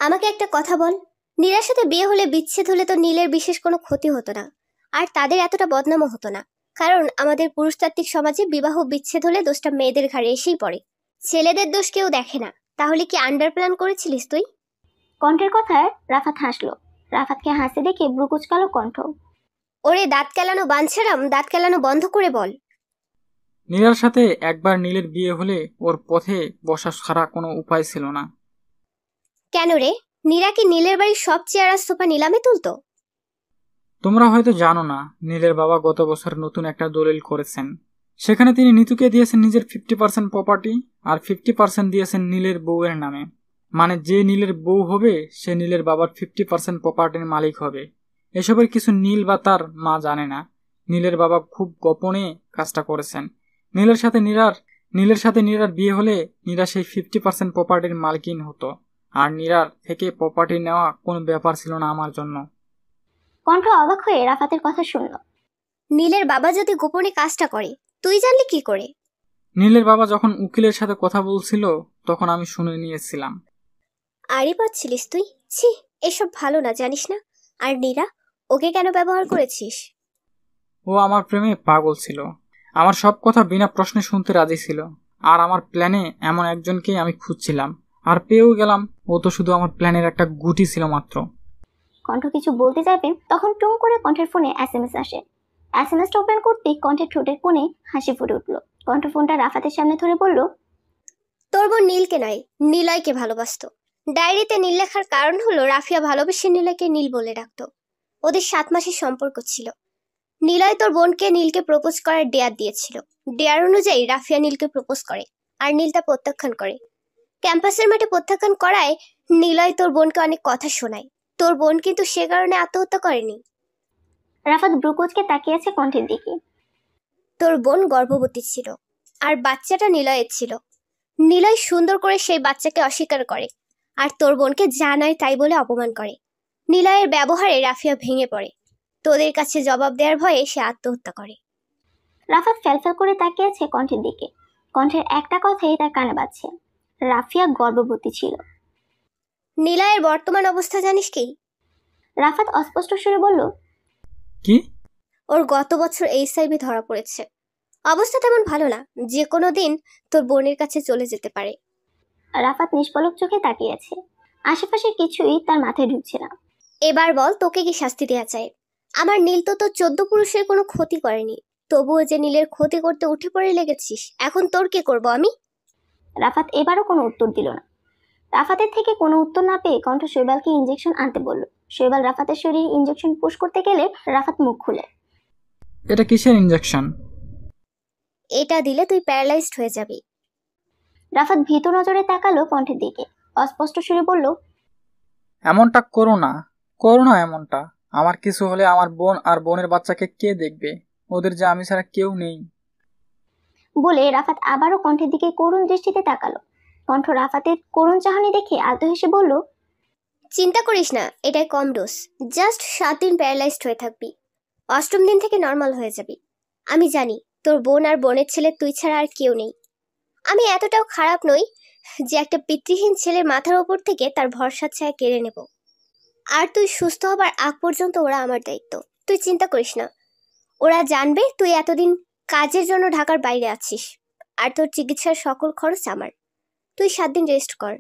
আমাকে একটা কথা বল, নীলের সাথে বিয়ে হলে, বিচ্ছেদ হলে তো নীলের বিশেষ কোনো ক্ষতি হতো না, আর তাদের এতটা বদনামও হতো না। কারণ আমাদের পুরুষতাত্ত্বিক সমাজে বিবাহ বিচ্ছেদ হলে দোষটা মেয়েদের ঘাড়ে এসেই পড়ে, ছেলেদের দোষ কেউ দেখে না। তাহলে কি আন্ডার প্ল্যান করেছিলিস তুই? কণ্ঠের কথায় রাফাত হাসলো। রাফাতকে হাসতে দেখে ব্রু কুঁচকালো কণ্ঠ। ওরে দাঁত কেলানো বাঞ্ছারাম, দাঁত কেলানো বন্ধ করে বল। নীলার সাথে একবার নীলের বিয়ে হলে ওর পথে বসা ছাড়া কোনো উপায় ছিল না। কেন রে? নীরা কি নীলের বাড়ির সব চেয়ার আর সোফা নিলামে তুলতো? তোমরা হয়তো জানো না, নীলের বাবা গত বছর নতুন একটা দলিল করেছেন। সেখানে তিনি নিতুকে দিয়েছেন নিজের 50% প্রপার্টি, আর 50% দিয়েছেন নীলের বউয়ের নামে। মানে যে নীলের বউ হবে সে নীলের বাবার 50% প্রপার্টির মালিক হবে। এসবের কিছু নীল বা তার মা জানে না। নীলের বাবা খুব গোপনে কাজটা করেছেন। নীলের সাথে নীরার বিয়ে হলে নীরা সেই 50% প্রপার্টির মালিকিন হতো, আর নীরার থেকে প্রপার্টি নেওয়া কোনো ব্যাপার ছিল না আমার জন্য। কণ্ঠ অবাক হয়ে রাফাতের কথা শুনল। নীলের বাবা যদি গোপনে কাজটা করে, তুই জানলি কি করে? নীলের বাবা যখন উকিলের সাথে কথা বলছিল তখন আমি শুনে নিয়েছিলাম। আরে পাচ্ছিলিস তুই? ছি, এসব ভালো না, জানিস না? আর নীরা, ওকে কেন ব্যবহার করেছিস? ও আমার প্রেমে পাগল ছিল, আমার সব কথা বিনা প্রশ্নে শুনতে রাজি ছিল। আর আমার প্ল্যানে এমন একজনকেই আমি খুঁজছিলাম, আর পেয়েও গেলাম। ও তো শুধু আমার প্ল্যানের একটা গুটি ছিল মাত্র। কণ্ঠ কিছু বলতে যাবে তখন টুং করে কণ্ঠের ফোনে SMS আসে। SMS-টা ওপেন করতেই কণ্ঠের ঠোঁটের কোণে হাসি ফুটে উঠল। কণ্ঠ ফোনটা রাফাতের সামনে ধরে বলল, তোর বোন নীলকে নয়, নিলয়কে ভালোবাসতো। ডায়েরিতে নীল লেখার কারণ হলো রাফিয়া ভালোবেসে নিলয়কে নীল বলে ডাকতো। ওদের 7 মাসের সম্পর্ক ছিল। নিলয় তোর বোনকে নীলকে প্রপোজ করার ডেয়ার দিয়েছিল। ডেয়ার অনুযায়ী রাফিয়া নীলকে প্রপোজ করে, আর নীল তা প্রত্যাখ্যান করে। ক্যাম্পাসের মাঠে প্রত্যাখ্যান করায় নিলয় তোর বোনকে অনেক কথা শোনায়। তোর বোন কিন্তু সে কারণে আত্মহত্যা করেনি। রাফাত ব্রুকোচকে তাকিয়ে আছে কণ্ঠের দিকে। তোর বোন গর্ভবতী ছিল, আর বাচ্চাটা নিলয়ের ছিল। নিলয় সুন্দর করে সেই বাচ্চাকে অস্বীকার করে, আর তোর বোনকে জানায় তাই বলে অপমান করে। নিলয়ের ব্যবহারে রাফিয়া ভেঙে পড়ে। তোদের কাছে জবাব দেওয়ার ভয়ে সে আত্মহত্যা করে। রাফাত ফ্যালফ্যাল করে তাকিয়ে আছে কণ্ঠের দিকে। কণ্ঠের একটা কথাই তার কানে বাজছে, রাফিয়া গর্ভবতী ছিল। নিলয়ের বর্তমান অবস্থা জানিস কি? রাফাত অস্পষ্ট সুরে বলল, কি? ওর গত বছর HIV ধরা পড়েছে। অবস্থা তেমন ভালো না, যে কোনো দিন তোর বোনের কাছে চলে যেতে পারে। রাফাত নিষ্পলক চোখে তাকিয়ে আছে। আশেপাশে কিছুই তার মাথায় ঢুকছে না। এবার বল, তোকে কি শাস্তি দেওয়া চাই? আমার নীল তো তোর 14 পুরুষের কোনো ক্ষতি করেনি, তবুও যে নীলের ক্ষতি করতে উঠে পড়ে লেগেছিস, এখন তোর কি করব আমি? রাফাত এবারও কোনো উত্তর দিল না। রাফাতের থেকে কোনো উত্তর না পেয়ে কণ্ঠ শৈবালকে ইঞ্জেকশন আনতে বলল। শৈবাল রাফাতের শরীরে ইঞ্জেকশন পুশ করতে গেলে রাফাত মুখ খুলে, এটা কিসের ইঞ্জেকশন? এটা দিলে তুই প্যারালাইজড হয়ে যাবি। রাফাত ভীত নজরে তাকালো কণ্ঠের দিকে, অস্পষ্ট সুরে বলল, এমনটা করো না, করো না এমনটা। আমার কিছু হলে আমার বোন আর বোনের বাচ্চাকে কে দেখবে? ওদের যে আমি ছাড়া কেউ নেই। বলে রাফাত আবারও কণ্ঠের দিকে করুণ দৃষ্টিতে তাকালো। কণ্ঠ রাফাতের করুণ চাহনি দেখে আলতো হেসে বলল, চিন্তা করিস না, এটাই কম ডোজ। জাস্ট 7 দিন প্যারালাইজড হয়ে থাকবি, 8ম দিন থেকে নর্মাল হয়ে যাবি। আমি জানি তোর বোন আর বোনের ছেলে তুই ছাড়া আর কেউ নেই। আমি এতটাও খারাপ নই যে একটা পিতৃহীন ছেলের মাথার ওপর থেকে তার ভরসা ছায়া কেড়ে নেব। আর তুই সুস্থ হবার আগ পর্যন্ত ওরা আমার দায়িত্ব। তুই চিন্তা করিস না, ওরা জানবে তুই এতদিন কাজের জন্য ঢাকার বাইরে আছিস, আর তোর চিকিৎসার সকল খরচ আমার। তুই 7 দিন রেস্ট কর।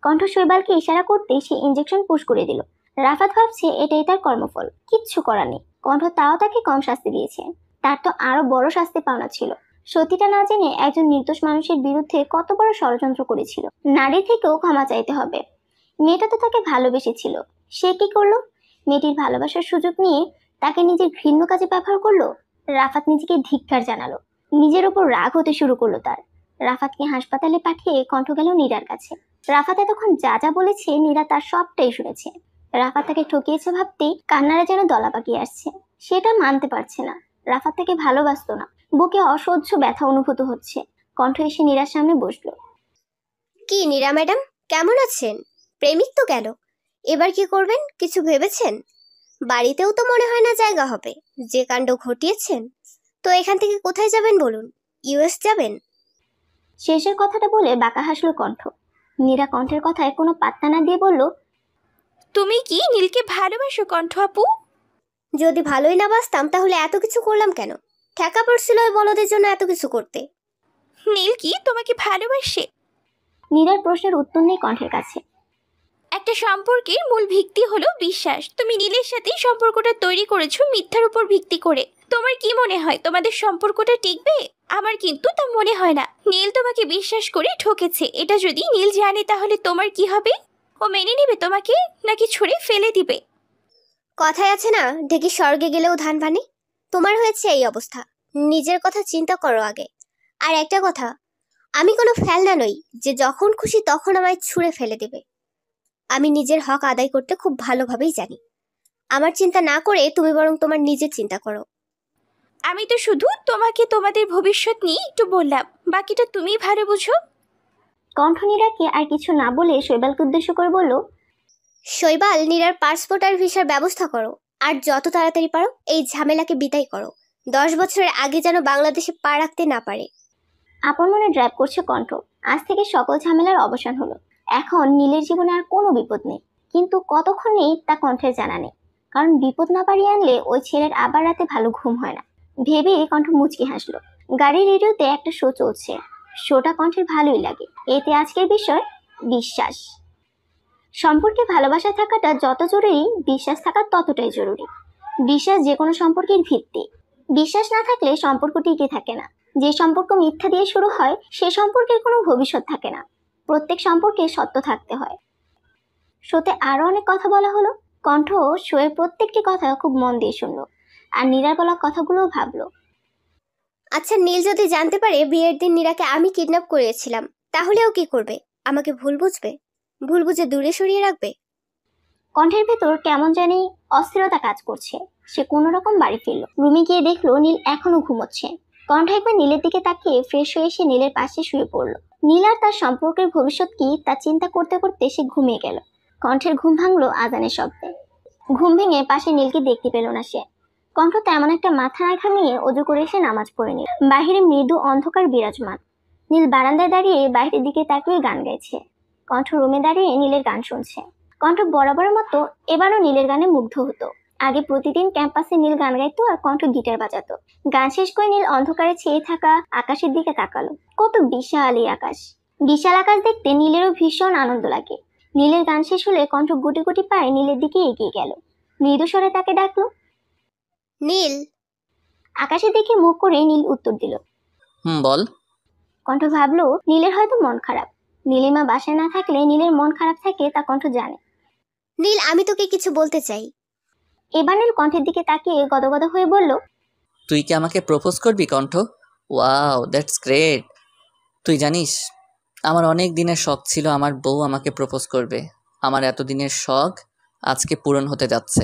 কণ্ঠ শৈবালকে ইশারা করতে সে ইঞ্জেকশন পুশ করে দিল। রাফাত ভাবছে এটাই তার কর্মফল, কিচ্ছু করার নেই। কণ্ঠ তাও তাকে কম শাস্তি দিয়েছে, তার তো আরো বড় শাস্তি পাওনা ছিল। সত্যিটা না জেনে একজন নির্দোষ মানুষের বিরুদ্ধে কত বড় ষড়যন্ত্র করেছিল। নারী থেকেও ক্ষমা চাইতে হবে। মেয়েটা তো তাকে ভালোবেসেছিল, সে কি করলো? মেয়েটির ভালোবাসার সুযোগ নিয়ে তাকে নিজের ঘৃণ্য কাজে ব্যবহার করলো। রাফাত নিজেকে ধিক্কার জানালো, নিজের ওপর রাগ হতে শুরু করলো তার। রাফাতকে হাসপাতালে পাঠিয়ে কণ্ঠ গেল নীরার কাছে। রাফাত এতক্ষণ যা যা বলেছে নীরা তার সবটাই শুনেছে। রাফাত তাকে ঠকিয়েছে ভাবতেই কান্নারে যেন দলা পাকিয়ে আসছে। সেটা মানতে পারছে না, রাফাত তাকে ভালোবাসতো না। বুকে অসহ্য ব্যথা অনুভূত হচ্ছে। কণ্ঠ এসে নীরার সামনে বসলো। কি নীরা ম্যাডাম, কেমন আছেন? প্রেমিক তো গেল, এবার কি করবেন কিছু ভেবেছেন? বাড়িতেও তো মনে হয় না জায়গা হবে, যে কাণ্ড ঘটিয়েছেন। তো এখান থেকে কোথায় যাবেন বলুন? US যাবেন? শেষের কথাটা বলে বাঁকা হাসলো কণ্ঠ। নীরা কণ্ঠের কথায় কোনো পাত্তা না দিয়ে বলল, তুমি কি নীলকে ভালোবাসো কণ্ঠ আপু? যদি ভালোই না বাসতাম তাহলে এত কিছু করলাম কেন? ঠেকা পড়ছিল ওই বলদের জন্য এত কিছু করতে। নীল কি তোমাকে ভালোবাসে? নীরার প্রশ্নের উত্তর নেই কণ্ঠের কাছে। একটা সম্পর্কের মূল ভিত্তি হলো বিশ্বাস। তুমি নীলের সাথে সম্পর্কটা তৈরি করেছো মিথ্যার উপর ভিত্তি করে। তোমার কি মনে হয় তোমাদের সম্পর্কটা টিকবে? আমার কিন্তু তা মনে হয় না। নীল তোমাকে বিশ্বাস করে ঠকেছে, এটা যদি নীল জানে তাহলে তোমার কি হবে? ও মেনে নেবে তোমাকে নাকি ছুঁড়ে ফেলে দিবে? কথায় আছে না, ঢেকি স্বর্গে গেলেও ধান ভানে। তোমার হয়েছে এই অবস্থা, নিজের কথা চিন্তা করো আগে। আর একটা কথা, আমি কোনো ফেলনা নই যে যখন খুশি তখন আমায় ছুঁড়ে ফেলে দেবে। আমি নিজের হক আদায় করতে খুব ভালোভাবেই জানি। আমার চিন্তা না করে তুমি বরং তোমার নিজের চিন্তা করো। আমি তো শুধু তোমাকে তোমাদের ভবিষ্যৎ নিয়ে একটু বললাম, বাকিটা তুমি ভালো বুঝো। কণ্ঠ নীরাকে আর কিছু না বলে শৈবালকে উদ্দেশ্য করে বলল, শৈবাল, নীরার পাসপোর্ট আর ভিসার ব্যবস্থা করো, আর যত তাড়াতাড়ি পারো এই ঝামেলাকে বিদায় করো। 10 বছরের আগে যেন বাংলাদেশে পা রাখতে না পারে। আপন মনে ড্রাইভ করছে কণ্ঠ। আজ থেকে সকল ঝামেলার অবসান হলো। এখন নীলের জীবনে আর কোনো বিপদ নেই, কিন্তু কতক্ষণ নেই তা কণ্ঠের জানা নেই। কারণ বিপদ না পারিয়ে আনলে ওই ছেলের আবার রাতে ভালো ঘুম হয় না ভেবে কণ্ঠ মুচকি হাসলো। গাড়ির রেডিওতে একটা শো চলছে। শোটা কণ্ঠের ভালোই লাগে। এতে আজকের বিষয় বিশ্বাস। সম্পর্কে ভালোবাসা থাকাটা যত জরুরি, বিশ্বাস থাকা ততটাই জরুরি। বিশ্বাস যে কোনো সম্পর্কের ভিত্তি। বিশ্বাস না থাকলে সম্পর্ক টিকে থাকে না। যে সম্পর্ক মিথ্যা দিয়ে শুরু হয় সে সম্পর্কের কোনো ভবিষ্যৎ থাকে না। প্রত্যেক সম্পর্কে সত্য থাকতে হয়। শোতে আরো অনেক কথা বলা হলো। কণ্ঠ শোয়ের প্রত্যেকটি কথা খুব মন দিয়ে শুনলো, আর নীরার বলা কথাগুলোও ভাবলো। আচ্ছা, নীল যদি জানতে পারে বিয়ের দিন নীরাকে আমি কিডন্যাপ করেছিলাম, তাহলেও কি করবে? আমাকে ভুল বুঝবে? ভুল বুঝে দূরে সরিয়ে রাখবে? কণ্ঠের ভেতর কেমন জানি অস্থিরতা কাজ করছে। সে কোনো রকম বাড়ি ফিরল। রুমে গিয়ে দেখলো নীল এখনো ঘুমোচ্ছে। কণ্ঠ একবার নীলের দিকে তাকিয়ে ফ্রেশ হয়ে এসে নীলের পাশে শুয়ে পড়ল। নীল আর তার সম্পর্কের ভবিষ্যৎ কি তা চিন্তা করতে করতে সে ঘুমিয়ে গেল। কণ্ঠের ঘুম ভাঙলো আজানের শব্দে। ঘুম ভেঙে পাশে নীলকে দেখতে পেল না সে। কণ্ঠ তেমন একটা মাথা না ঘামিয়ে অজু করে এসে নামাজ পড়ে নিল। বাহিরে মৃদু অন্ধকার বিরাজমান। নীল বারান্দায় দাঁড়িয়ে বাইরের দিকে তাকিয়ে গান গাইছে। কণ্ঠ রুমে দাঁড়িয়ে নীলের গান শুনছে। কণ্ঠ বরাবরের মতো এবারও নীলের গানে মুগ্ধ হতো। আগে প্রতিদিন ক্যাম্পাসে নীল গান গাইতো আর কণ্ঠ গিটার বাজাতো। গান শেষ করে নীল অন্ধকারে ছেয়ে থাকা আকাশের দিকে তাকালো। কত বিশাল এই আকাশ! বিশাল আকাশ দেখতে নীলেরও ভীষণ আনন্দ লাগে। নীলের গান শেষ হলে কণ্ঠ গুটি গুটি পায়ে নীলের দিকে এগিয়ে গেল। মৃদু স্বরে তাকে ডাকলো, নীল। আকাশের দিকে মুখ করে নীল উত্তর দিল। বল। কণ্ঠ ভাবলো নীলের হয়তো মন খারাপ। নীলিমা বাসায় না থাকলে নীলের মন খারাপ থাকে তা কণ্ঠ জানে। নীল, আমি তোকে কিছু বলতে চাই। এবার নীল কণ্ঠের দিকে তাকিয়ে গদগদ হয়ে বলল, তুই কি আমাকে প্রপোজ করবি কণ্ঠ? Wow, that's great. তুই জানিস আমার অনেক দিনের শখ ছিল আমার বউ আমাকে প্রপোজ করবে। আমার এতদিনের শখ আজকে পূরণ হতে যাচ্ছে।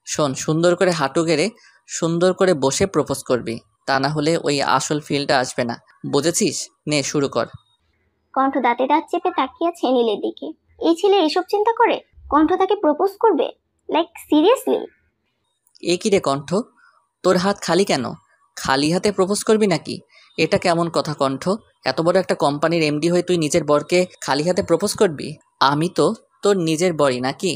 শোন, সুন্দর করে হাঁটু গেড়ে সুন্দর করে বসে প্রপোজ করবি, তা না হলে ওই আসল ফিলটা আসবে না, বুঝেছিস? নে শুরু কর। কণ্ঠ দাঁতে দাঁত চেপে তাকিয়ে আছে নীলের দিকে। এই ছেলে এসব চিন্তা করে? কণ্ঠ তাকে প্রপোজ করবে? Like seriously? এ কি রে কণ্ঠ, তোর হাত খালি কেন? খালি হাতে প্রপোজ করবি নাকি? এটা কেমন কথা কণ্ঠ? এত বড় একটা কোম্পানির এমডি হয়ে তুই নিজের বরকে খালি হাতে প্রপোজ করবি? আমি তো তোর নিজের বরই নাকি,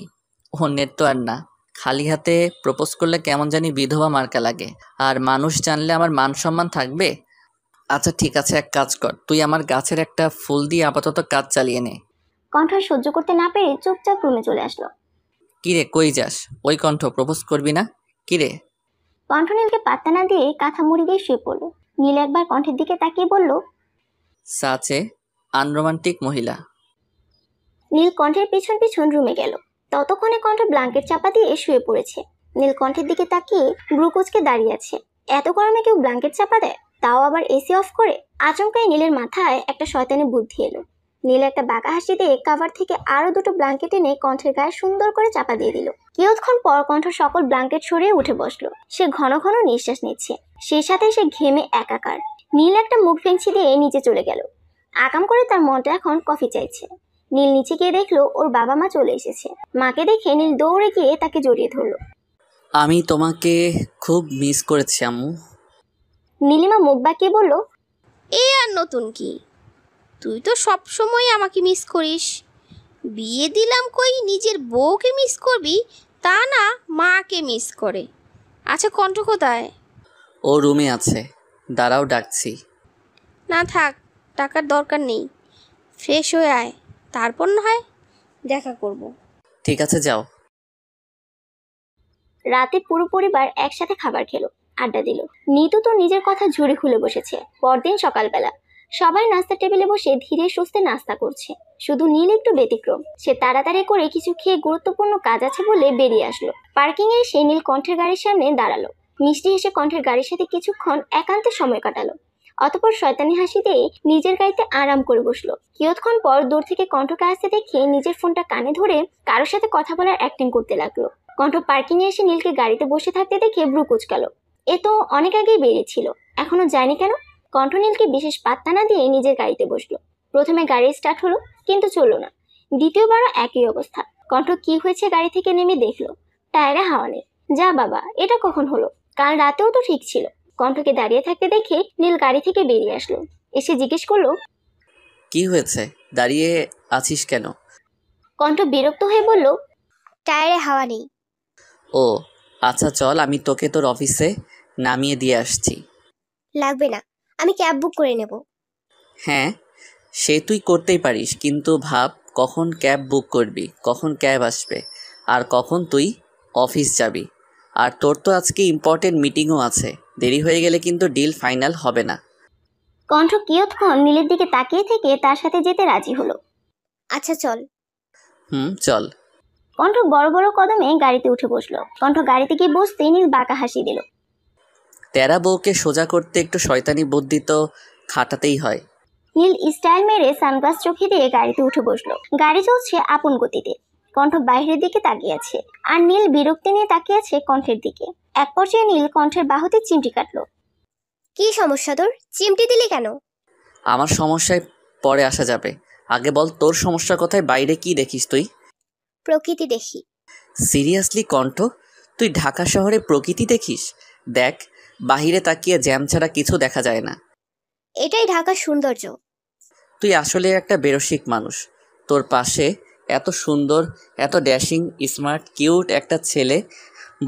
অন্যের তো আর না। খালি হাতে প্রপোজ করলে কেমন জানি বিধবা মার্কা লাগে, আর মানুষ জানলে আমার মান সম্মান থাকবে? আচ্ছা ঠিক আছে, এক কাজ কর, তুই আমার গাছের একটা ফুল দিয়ে আপাতত কাজ চালিয়ে নে। কণ্ঠ সহ্য করতে না পেরে চুপচাপ রুমে চলে আসলো। কিরে কই যাস? ওই কণ্ঠ, প্রপোজ করবি না? কিরে? কণ্ঠ নীলকে পাত্তা না দিয়ে কাঁথা মুড়ি দিয়ে শুয়ে পড়ল। নীল একবার কণ্ঠের দিকে তাকিয়ে বলল, সাচে আনরোমান্টিক মহিলা। নীল কণ্ঠের পিছন পিছন রুমে গেল। ততক্ষণে কণ্ঠ ব্ল্যাঙ্কেট চাপা দিয়ে শুয়ে পড়েছে। নীল কণ্ঠের দিকে তাকিয়ে গ্লুকোজকে দাঁড়িয়ে আছে। এত গরমে কেউ ব্ল্যাঙ্কেট চাপা দেয়, তাও আবার এসি অফ করে? আচমকাই নীলের মাথায় একটা শয়তানি বুদ্ধি এলো। নীল একটা বাঁকা হাসি দিয়ে কাভার থেকে আরো দুটো ব্ল্যাঙ্কেট এনে কণ্ঠের গায়ে সুন্দর করে চাপা দিয়ে দিল। কিয়ৎক্ষণ পর কণ্ঠ সকল ব্ল্যাঙ্কেট সরিয়ে উঠে বসলো। সে ঘন ঘন নিঃশ্বাস নিচ্ছে, সেই সাথে সে ঘেমে একাকার। নীল একটা মুখ ভেঙচি দিয়ে নিচে চলে গেল। আকাম করে তার মনটা এখন কফি চাইছে। নীল নিচে গিয়ে দেখলো ওর বাবা মা চলে এসেছে। মাকে দেখে নীল দৌড়ে গিয়ে তাকে জড়িয়ে ধরলো। আমি তোমাকে খুব মিস করেছি আম্মু। নীলিমা মুখ বাঁকিয়ে বলল, এ আর নতুন কি, তুই তো সব সময় আমাকে মিস করিস। বিয়ে দিলাম কই নিজের বউকে মিস করবি, তা না মাকে মিস করে। আচ্ছা কণ্ঠ কোথায়? ও রুমে আছে, দাঁড়াও ডাকছি। না থাক, টাকার দরকার নেই, ফ্রেশ হয়ে আয়, তারপর না হয় দেখা করব। ঠিক আছে যাও। রাতে পুরো পরিবার একসাথে খাবার খেলো, আড্ডা দিল। নিতু তো নিজের কথা ঝুড়ি খুলে বসেছে। পরদিন সকালবেলা সবাই নাস্তার টেবিলে বসে ধীরে সুস্থে নাস্তা করছে। শুধু নীল একটু ব্যতিক্রম। সে তাড়াতাড়ি করে কিছু খেয়ে গুরুত্বপূর্ণ কাজ আছে বলে বেরিয়ে আসলো। পার্কিং এ এসে নীল কণ্ঠের গাড়ির সামনে দাঁড়ালো। মিষ্টি হেসে কণ্ঠের গাড়ির সাথে কিছুক্ষণ একান্তে সময় কাটালো। অতঃপর শয়তানি হাসি দিয়ে নিজের গাড়িতে আরাম করে বসলো। কিয়ৎক্ষণ পর দূর থেকে কণ্ঠকে আসতে দেখে নিজের ফোনটা কানে ধরে কারোর সাথে কথা বলার অ্যাক্টিং করতে লাগলো। কণ্ঠ পার্কিং এ এসে নীলকে গাড়িতে বসে থাকতে দেখে ভ্রু কুঁচকালো। এ তো অনেক আগেই বেরিয়েছিল, এখনো যায়নি কেন? কণ্ঠ নীলকে বিশেষ পাত্তা না দিয়ে নিজের গাড়িতে বসলো। প্রথমে গাড়ি স্টার্ট হলো, কিন্তু চললো না। দ্বিতীয়বারও একই অবস্থা। কণ্ঠ কি হয়েছে গাড়ি থেকে নেমে দেখলো টায়ারে হাওয়া নেই। যা বাবা, এটা কখন হলো? কাল রাতেও তো ঠিক ছিল। কণ্ঠকে দাঁড়িয়ে থাকতে দেখে নীল গাড়ি থেকে বেরিয়ে আসলো। এসে জিজ্ঞেস করলো, কি হয়েছে, দাঁড়িয়ে আছিস কেন? কণ্ঠ বিরক্ত হয়ে বলল, টায়ারে হাওয়া নেই। ও আচ্ছা চল, আমি তোকে তোর অফিসে নামিয়ে দিয়ে আসছি। লাগবে না, আমি ক্যাব বুক করে নেব। হ্যাঁ সে তুই করতেই পারিস, কিন্তু ভাব কখন ক্যাব বুক করবি, কখন ক্যাব আসবে, আর কখন তুই অফিস যাবি। আর তোর তো আজকে ইম্পর্টেন্ট মিটিংও আছে, দেরি হয়ে গেলে কিন্তু ডিল ফাইনাল হবে না। কণ্ঠ কিয়ৎক্ষণ নীলের দিকে তাকিয়ে থেকে তার সাথে যেতে রাজি হলো। আচ্ছা চল। চল। কণ্ঠ বড় বড় কদমে গাড়িতে উঠে বসলো। কণ্ঠ গাড়িতে গিয়ে বসতেই নীল বাঁকা হাসি দিল। তেরা বউকে সোজা করতে একটু শয়তানি বুদ্ধি তো খাটাতেই হয়। নীল স্টাইল মেরে সানগ্লাস চোখে দিয়ে গাড়িতে উঠে বসলো। গাড়ি চলছে আপন গতিতে। কণ্ঠ বাইরের দিকে তাকিয়ে আছে, আর নীল বিরক্তি নিয়ে তাকিয়ে আছে কণ্ঠের দিকে। এক পর্যায়ে নীল কণ্ঠের বাহুতে চিমটি কাটলো। কি সমস্যা তোর? চিমটি দিলি কেন? আমার সমস্যায় পরে আসা যাবে, আগে বল তোর সমস্যা কোথায়? বাইরে কি দেখিস তুই? প্রকৃতি দেখি। সিরিয়াসলি কণ্ঠ, তুই ঢাকা শহরে প্রকৃতি দেখিস? দেখ, বাহিরে তাকিয়ে জ্যাম ছাড়া কিছু দেখা যায় না। এটাই ঢাকার সৌন্দর্য। তুই আসলে একটা বেরসিক মানুষ। তোর পাশে এত সুন্দর, এত ড্যাশিং, স্মার্ট, কিউট একটা ছেলে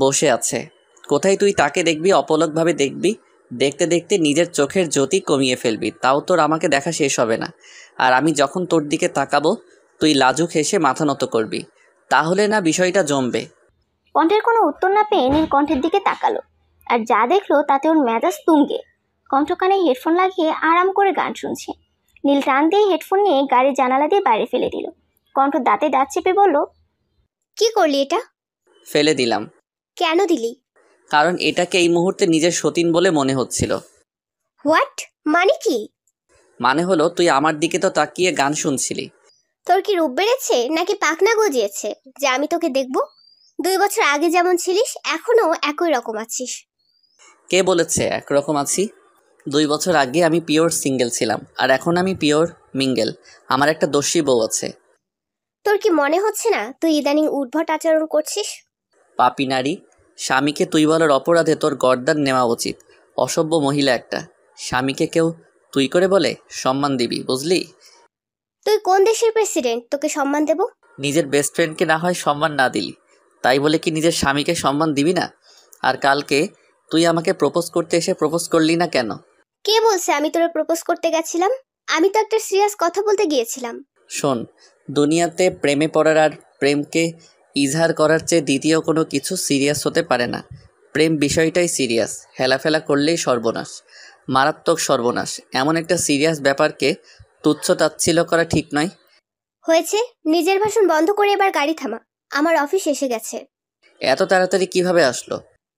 বসে আছে। কোথায় তুই তাকে দেখবি, অপলকভাবে দেখবি, দেখতে দেখতে নিজের চোখের জ্যোতি কমিয়ে ফেলবি, তাও তোর আমাকে দেখা শেষ হবে না। আর আমি যখন তোর দিকে তাকাবো, তুই লাজুক হেসে মাথা নত করবি, তাহলে না বিষয়টা জমবে। কণ্ঠের কোনো উত্তর না পেয়ে নীল কণ্ঠের দিকে তাকালো, আর যা দেখলো তাতে ওর মেজাজ তুঙ্গে। কণ্ঠ কানে হেডফোন লাগিয়ে আরাম করে গান শুনছে। নীল টান দিয়ে হেডফোন নিয়ে গাড়ির জানালা দিয়ে বাইরে ফেলে দিল। কণ্ঠ দাঁতে দাঁত চেপে বলল, কি করলি এটা? ফেলে দিলাম। কেন দিলি? কারণ এটাকে এই মুহূর্তে নিজের সতীন বলে মনে হচ্ছিল। হোয়াট? মানে কি? মানে হলো, তুই আমার দিকে তো তাকিয়ে গান শুনছিলি। তোর কি রূপ বেড়েছে নাকি পাখনা গজিয়েছে যে আমি তোকে দেখব? 2 বছর আগে যেমন ছিলিস এখনো একই রকম আছিস। কে বলেছে একরকম আছি? 2 বছর আগে আমি পিওর সিঙ্গেল ছিলাম, আর এখন আমি পিওর মিঙ্গেল। আমার একটা দোষী বউ আছে। তোর কি মনে হচ্ছে না তুই ইদানিং উদ্ভট আচরণ করছিস? পাপী নারী, স্বামীকে তুই বলার অপরাধে তোর গর্দান নেওয়া উচিত। অসভ্য মহিলা একটা। স্বামীকে কেউ তুই করে বলে? সম্মান দিবি, বুঝলি? তুই কোন দেশের প্রেসিডেন্ট তোকে সম্মান দেব? নিজের বেস্ট ফ্রেন্ডকে না হয় সম্মান না দিলি, তাই বলে কি নিজের স্বামীকে সম্মান দিবি না? আর কালকে তুই আমাকে প্রপোজ করতে এসে প্রপোজ করলি না কেন? কে বলছে আমি তোরে প্রপোজ করতে গেছিলাম? আমি তো একটা সিরিয়াস কথা বলতে গিয়েছিলাম। শোন, দুনিয়াতে প্রেমে পড়ার আর প্রেমকে ইজহার করার চেয়ে দ্বিতীয় কোনো কিছু সিরিয়াস হতে পারে না। প্রেম বিষয়টাই সিরিয়াস। হেলাফেলা করলেই সর্বনাশ, মারাত্মক সর্বনাশ। এমন একটা সিরিয়াস ব্যাপারকে তুচ্ছ তাচ্ছিল্য করা ঠিক নয়। হয়েছে, নিজের ভাষণ বন্ধ করে এবার গাড়ি থামা। আমার অফিস এসে গেছে। এত তাড়াতাড়ি কিভাবে আসলো?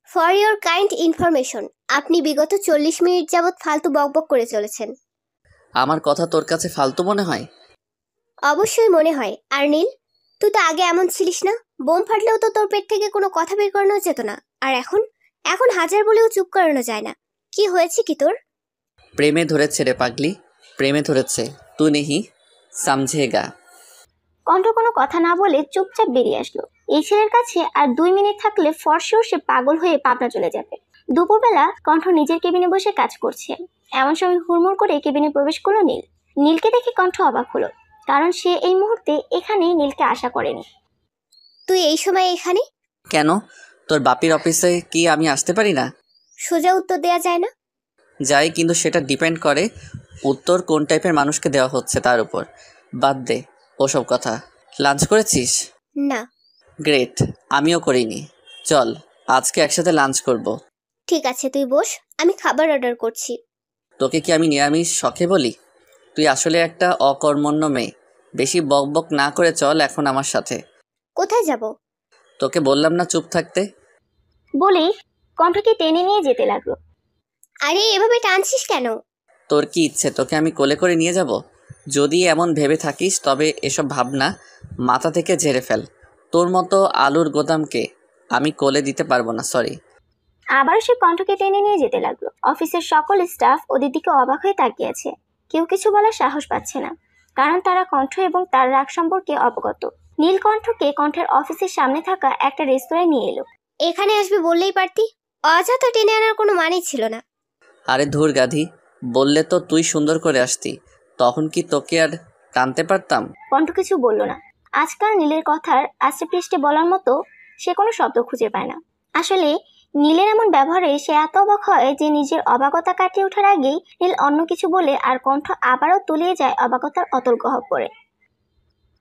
ফর ইয়োর কাইন্ড ইনফরমেশন, আপনি বিগত 40 মিনিট যাবৎ ফালতু বকবক করে চলেছেন। আমার কথা তোর কাছে ফালতু মনে হয়? অবশ্যই মনে হয়। আর নীল, তুই তো আগে এমন ছিলিস না। বোম ফাটলেও তো তোর পেট থেকে কোনো কথা বের করানো যেত না। আর এখন হাজার বলেও চুপ করানো যায় না। কি হয়েছে কি তোর? প্রেমে ধরেছে রে পাগলি, প্রেমে ধরেছে। তুই নেহি সমঝেগা। কণ্ঠ কোনো কথা না বলে চুপচাপ বেরিয়ে আসলো। এই ছেলের কাছে আর 2 মিনিট থাকলে ফর শিওর সে পাগল হয়ে পাবনা চলে যাবে। দুপুরবেলা কণ্ঠ নিজের কেবিনে বসে কাজ করছে। এমন সময় হুড়মুড় করে কেবিনে প্রবেশ করলো নীল। নীলকে দেখে কণ্ঠ অবাক হলো, কারণ সে এই মুহূর্তে এখানে নীলকে আশা করেনি। তুই এই সময় এখানে কেন? তোর বাপির অফিসে কি আমি আসতে পারি না? সোজা উত্তর দেয়া যায় না? যাই, কিন্তু সেটা ডিপেন্ড করে উত্তর কোন টাইপের মানুষকে দেওয়া হচ্ছে তার উপর। বাদ দে ওসব কথা। লাঞ্চ করেছিস? না। গ্রেট, আমিও করিনি। চল আজকে একসাথে লাঞ্চ করব। ঠিক আছে, তুই বস, আমি খাবার অর্ডার করছি। তোকে কি আমি নিরামিষ শখে বলি? তুই আসলে একটা অকর্মণ্য মেয়ে। বেশি বকবক না করে চল এখন আমার সাথে। কোথায় যাব? তোকে বললাম না চুপ থাকতে। বলেই কণ্ঠকে টেনে নিয়ে যেতে লাগলো। আরে এভাবে টানছিস কেন? তোর কি ইচ্ছে তোকে আমি কোলে করে নিয়ে যাব? যদি এমন ভেবে থাকিস তবে এসব ভাবনা মাথা থেকে ঝেড়ে ফেল। তোর মতো আলুর গোদামকে আমি কোলে দিতে পারবো না, সরি। আবারও সে কণ্ঠকে টেনে নিয়ে যেতে লাগলো। অফিসের সকল স্টাফ ওদের দিকে অবাক হয়ে তাকিয়ে আছে। কেউ কিছু বলার সাহস পাচ্ছে না, কারণ তারা কণ্ঠ এবং তার রাগ সম্পর্কে অবগত। নীল কণ্ঠকে কণ্ঠের অফিসের সামনে থাকা একটা রেস্তোরাঁয় নিয়ে এলো। এখানে আসবে বললেই পারতি, অযথা টেনে আনার কোনো মানেই ছিল না। আরে ধুর গাধি, বললে তো তুই সুন্দর করে আসতি, তখন কি তোকে আর টানতে পারতাম? কণ্ঠ কিছু বলল না। আজকাল নীলের কথার আষ্টে পৃষ্ঠে বলার মতো সে কোনো শব্দ খুঁজে পায় না। আসলে নীলের এমন ব্যবহারে সে এত অবাক হয় যে নিজের অবাকতা কাটিয়ে ওঠার আগেই নীল অন্য কিছু বলে আর কণ্ঠ আবারও তলিয়ে যায় অবাকতার অতল গহ্বরে।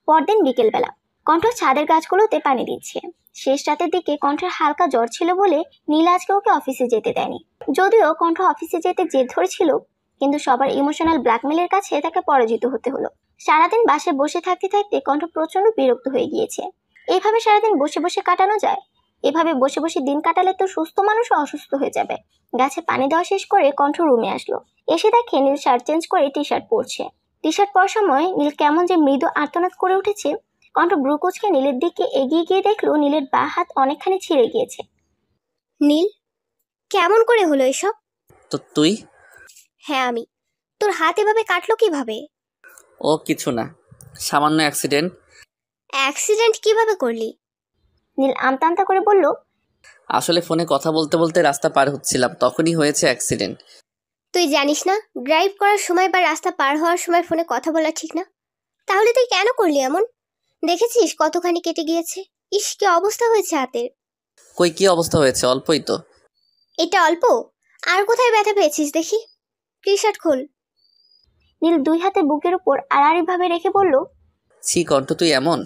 পরদিন বিকেলবেলা কণ্ঠ ছাদের গাছগুলোতে পানি দিচ্ছে। শেষ রাতের দিকে কণ্ঠের হালকা জ্বর ছিল বলে নীল আজকে ওকে অফিসে যেতে দেয়নি। যদিও কণ্ঠ অফিসে যেতে জেদ ধরেছিল, কিন্তু সবার ইমোশনাল ব্ল্যাকমেলের কাছে তাকে পরাজিত হতে হলো। সারাদিন বাসে বসে থাকতে থাকতে কণ্ঠ প্রচন্ড বিরক্ত হয়ে গিয়েছে। এইভাবে সারাদিন বসে বসে কাটানো যায়? এভাবে বসে বসে দিন কাটালে তো সুস্থ মানুষও অসুস্থ হয়ে যাবে। গাছে পানি দেওয়া শেষ করে কণ্ঠ রুমে আসলো। এসে দেখে নীল শার্ট চেঞ্জ করে টি শার্ট পরছে। টি শার্ট পরার সময় নীল কেমন যে মৃদু আর্তনাদ করে উঠেছে। কণ্ঠ ব্রুকুচকে নীলের দিকে এগিয়ে গিয়ে দেখলো নীলের বাঁ হাত অনেকখানি ছিঁড়ে গিয়েছে। নীল, কেমন করে হলো এসব? তো তুই? হ্যাঁ আমি। তোর হাত এভাবে কাটলো কিভাবে? ও কিছু না, সামান্য অ্যাক্সিডেন্ট। অ্যাক্সিডেন্ট কিভাবে করলি? নীল আমতা আমতা করে বলল, আসলে ফোনে কথা বলতে বলতে রাস্তা পার হচ্ছিলাম, তখনই হয়েছে অ্যাক্সিডেন্ট। তুই জানিস না ড্রাইভ করার সময় বা রাস্তা পার হওয়ার সময় ফোনে কথা বলা ঠিক না? তাহলে তুই কেন করলি এমন? দেখেছিস কতখানি কেটে গিয়েছে। ইস, কি অবস্থা হয়েছে হাতের। কই কি অবস্থা হয়েছে? অল্পই তো। এটা অল্প? আর কোথায় ব্যথা পেয়েছিস দেখি? টি শার্ট খোল। নীল দুই হাতে বুকের উপর আড়াআড়ি ভাবে রেখে বলল, ছি কণ্ঠ, তুই এমন,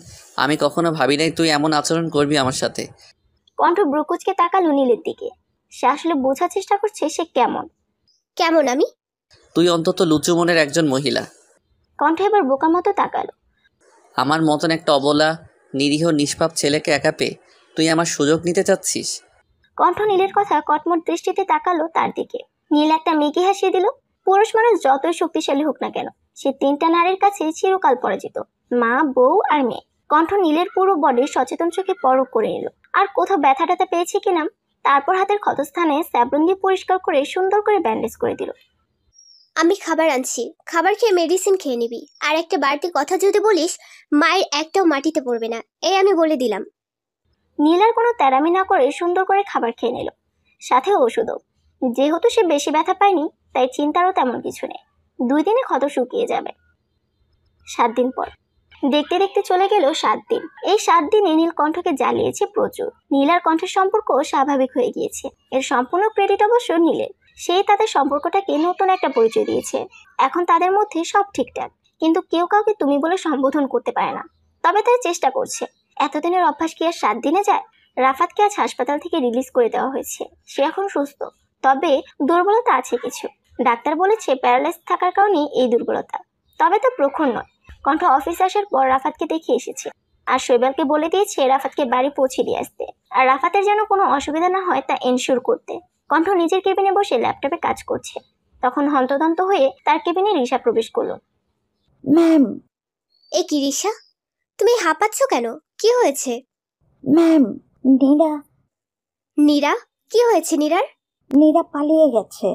আমি কখনো ভাবি নাই তুই এমন আচরণ করবি আমার সাথে। কণ্ঠ ব্রুকুচকে তাকালো নীলের দিকে। সে আসলে বোঝার চেষ্টা করছে সে কেমন। কেমন আমি? তুই অন্তত লুচু মনের একজন মহিলা। কণ্ঠ এবার বোকার মতো তাকালো। আমার মতন একটা অবলা নিরীহ নিষ্পাপ ছেলেকে একা পেয়ে তুই আমার সুযোগ নিতে চাচ্ছিস? কণ্ঠ নীলের কথা কটমট দৃষ্টিতে তাকালো তার দিকে। নীল একটা মেঘে হাসিয়ে দিল। পুরুষ মানুষ যতই শক্তিশালী হোক না কেন, সে তিনটা নারীর কাছে চিরকাল পরাজিত, মা, বউ আর মেয়ে। কণ্ঠ নীলের পুরো বডি সচেতন চোখে পরখ করে নিল, আর কোথাও ব্যথা ট্যাথা পেয়েছে কিনা। তারপর হাতের ক্ষতস্থানে স্যাবলন দিয়ে পরিষ্কার করে সুন্দর করে ব্যান্ডেজ করে দিল। আমি খাবার আনছি, খাবার খেয়ে মেডিসিন খেয়ে নিবি। আর একটা বাড়তি কথা যদি বলিস, মায়ের একটাও মাটিতে পড়বে না, এই আমি বলে দিলাম। নীল আর কোনো তেরামি না করে সুন্দর করে খাবার খেয়ে নিল, সাথে ওষুধও। যেহেতু সে বেশি ব্যথা পায়নি, তাই চিন্তারও তেমন কিছু নেই। 2 দিনে ক্ষত শুকিয়ে যাবে। 7 দিন পর। দেখতে দেখতে চলে গেল 7 দিন। এই 7 দিনে নীল কণ্ঠকে জ্বালিয়েছে প্রচুর। নীল আর কণ্ঠের সম্পর্ক স্বাভাবিক হয়ে গিয়েছে। এর সম্পূর্ণ ক্রেডিট অবশ্য নীলের। সেই তাদের সম্পর্কটাকে নতুন একটা পরিচয় দিয়েছে। এখন তাদের মধ্যে সব ঠিকঠাক, কিন্তু কেউ কাউকে তুমি বলে সম্বোধন করতে পারে না। তবে তাই চেষ্টা করছে। এতদিনের অভ্যাস কি আর 7 দিনে যায়? রাফাতকে আজ হাসপাতাল থেকে রিলিজ করে দেওয়া হয়েছে। সে এখন সুস্থ, তবে দুর্বলতা আছে কিছু। ডাক্তার বলেছে প্যারালাইজ থাকার কারণে এই দুর্বলতা, তবে তা প্রখর নয়। কণ্ঠ অফিস আসার পর রাফাতকে দেখে এসেছে, আর শৈবালকে বলে দিয়েছে রাফাতকে বাড়ি পৌঁছে দিয়ে আসতে, আর রাফাতের যেন কোনো অসুবিধা না হয় তা এনশিওর করতে। কণ্ঠ নিজের কেবিনে বসে ল্যাপটপে কাজ করছে। তখন হন্তদন্ত হয়ে তার কেবিনে রিশা প্রবেশ করলো। ম্যাম। এ কি রিশা, তুমি হাঁপাচ্ছ কেন? কি হয়েছে? ম্যাম, নীরা। নীরা? কি হয়েছে নীরার? নীরা পালিয়ে গেছে।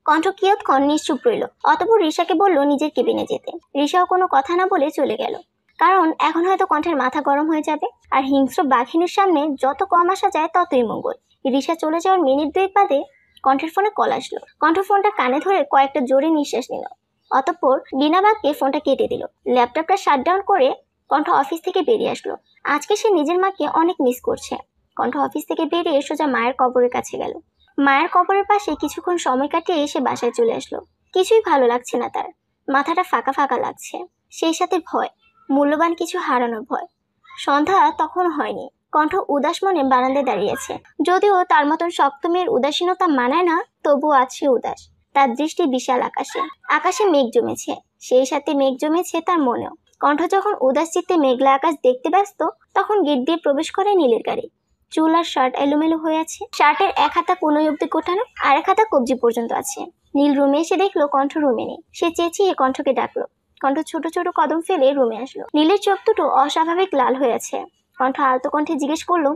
কণ্ঠ কিয়ৎক্ষণ নিশ্চুপ রইল, অতঃপর রিশাকে বলল নিজের কেবিনে যেতে। রিশাও কোনো কথা না বলে চলে গেল, কারণ এখন হয়তো কণ্ঠের মাথা গরম হয়ে যাবে। আর হিংস্র বাঘিনীর সামনে যত কম আসা যায় ততই মঙ্গল। রিশা চলে যাওয়ার মিনিট 2 বাদে কণ্ঠের ফোনে কল আসলো। কণ্ঠ ফোনটা কানে ধরে কয়েকটা জোরে নিঃশ্বাস নিল, অতঃপর বিনা বাক্যে ফোনটা কেটে দিল। ল্যাপটপটা শাটডাউন করে কণ্ঠ অফিস থেকে বেরিয়ে আসলো। আজকে সে নিজের মাকে অনেক মিস করছে। কণ্ঠ অফিস থেকে বেরিয়ে সোজা মায়ের কবরের কাছে গেল। মায়ের কবরের পাশে কিছুক্ষণ সময় কাটিয়ে এসে বাসায় চলে আসলো। কিছুই ভালো লাগছে না তার, মাথাটা ফাঁকা ফাঁকা লাগছে, সেই সাথে ভয়, মূল্যবান কিছু হারানোর ভয়। সন্ধ্যা তখন হয়নি। কণ্ঠ উদাস মনে বারান্দায় দাঁড়িয়েছে। যদিও তার মতন শক্ত মেয়ের উদাসীনতা মানায় না, তবুও আছে উদাস। তার দৃষ্টি বিশাল আকাশে। আকাশে মেঘ জমেছে, সেই সাথে মেঘ জমেছে তার মনেও। কণ্ঠ যখন উদাস চিত্তে মেঘলা আকাশ দেখতে ব্যস্ত, তখন গেট দিয়ে প্রবেশ করে নীলের গাড়ি। চুল আর শার্ট এলোমেলো হয়ে আছে। শার্টের এক হাতা কোনোই অব্দি কোটানো, আর এক হাতা কবজি পর্যন্ত আছে। নীল রুমে এসে দেখলো কণ্ঠ রুমে নেই। সে চেঁচিয়ে কণ্ঠকে ডাকলো। কণ্ঠ ছোট ছোট কদম ফেলে রুমে আসলো। নীলের চোখ দুটো অস্বাভাবিক লাল হয়ে আছে। কণ্ঠ আলতো কণ্ঠে জিজ্ঞেস করলো,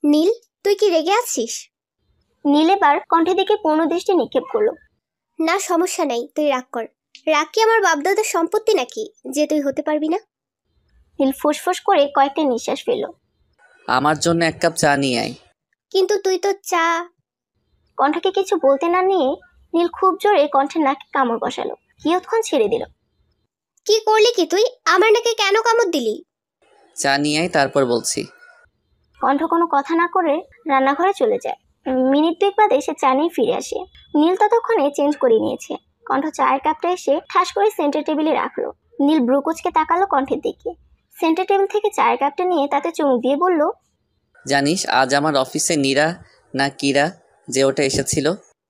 নীল, তুই কি রেগে আছিস? নীল এবার কণ্ঠের দিকে পূর্ণ দৃষ্টি নিক্ষেপ করলো। না, সমস্যা নাই, তুই রাগ কর। রাগ কি আমার বাপদাদার সম্পত্তি নাকি যে তুই হতে পারবি না? নীল ফুসফুস করে কয়েকটা নিঃশ্বাস ফেললো। আমার জন্য 1 কাপ চা নিয়ে আয়। কিন্তু তুই তো চা। কণ্ঠকে কিছু বলতে না নিয়ে নীল খুব জোরে কণ্ঠের নাকে কামড় বসালো। কিয়ৎক্ষণ ছেড়ে দিল। কি করলি কি তুই? আমার নাকে কেন কামড় দিলি? চা নিয়ে আয়, তারপর বলছি। কণ্ঠ কোনো কথা না করে রান্নাঘরে চলে যায়। মিনিট 2 বাদে সে চা নিয়ে ফিরে আসে। নীল ততক্ষণে চেঞ্জ করে নিয়েছে। কণ্ঠ চায়ের কাপটা এসে ঠাস করে সেন্টার টেবিলে রাখলো। নীল ব্রুকুচকে তাকালো কণ্ঠের দিকে। সেন্টার টেবিল থেকে চায়ের কাপটা নিয়ে তাতে চুমুক দিয়ে বলল, জানিস আজ আমার অফিসে নীরা না কিরা যে ওটা এসেছিল?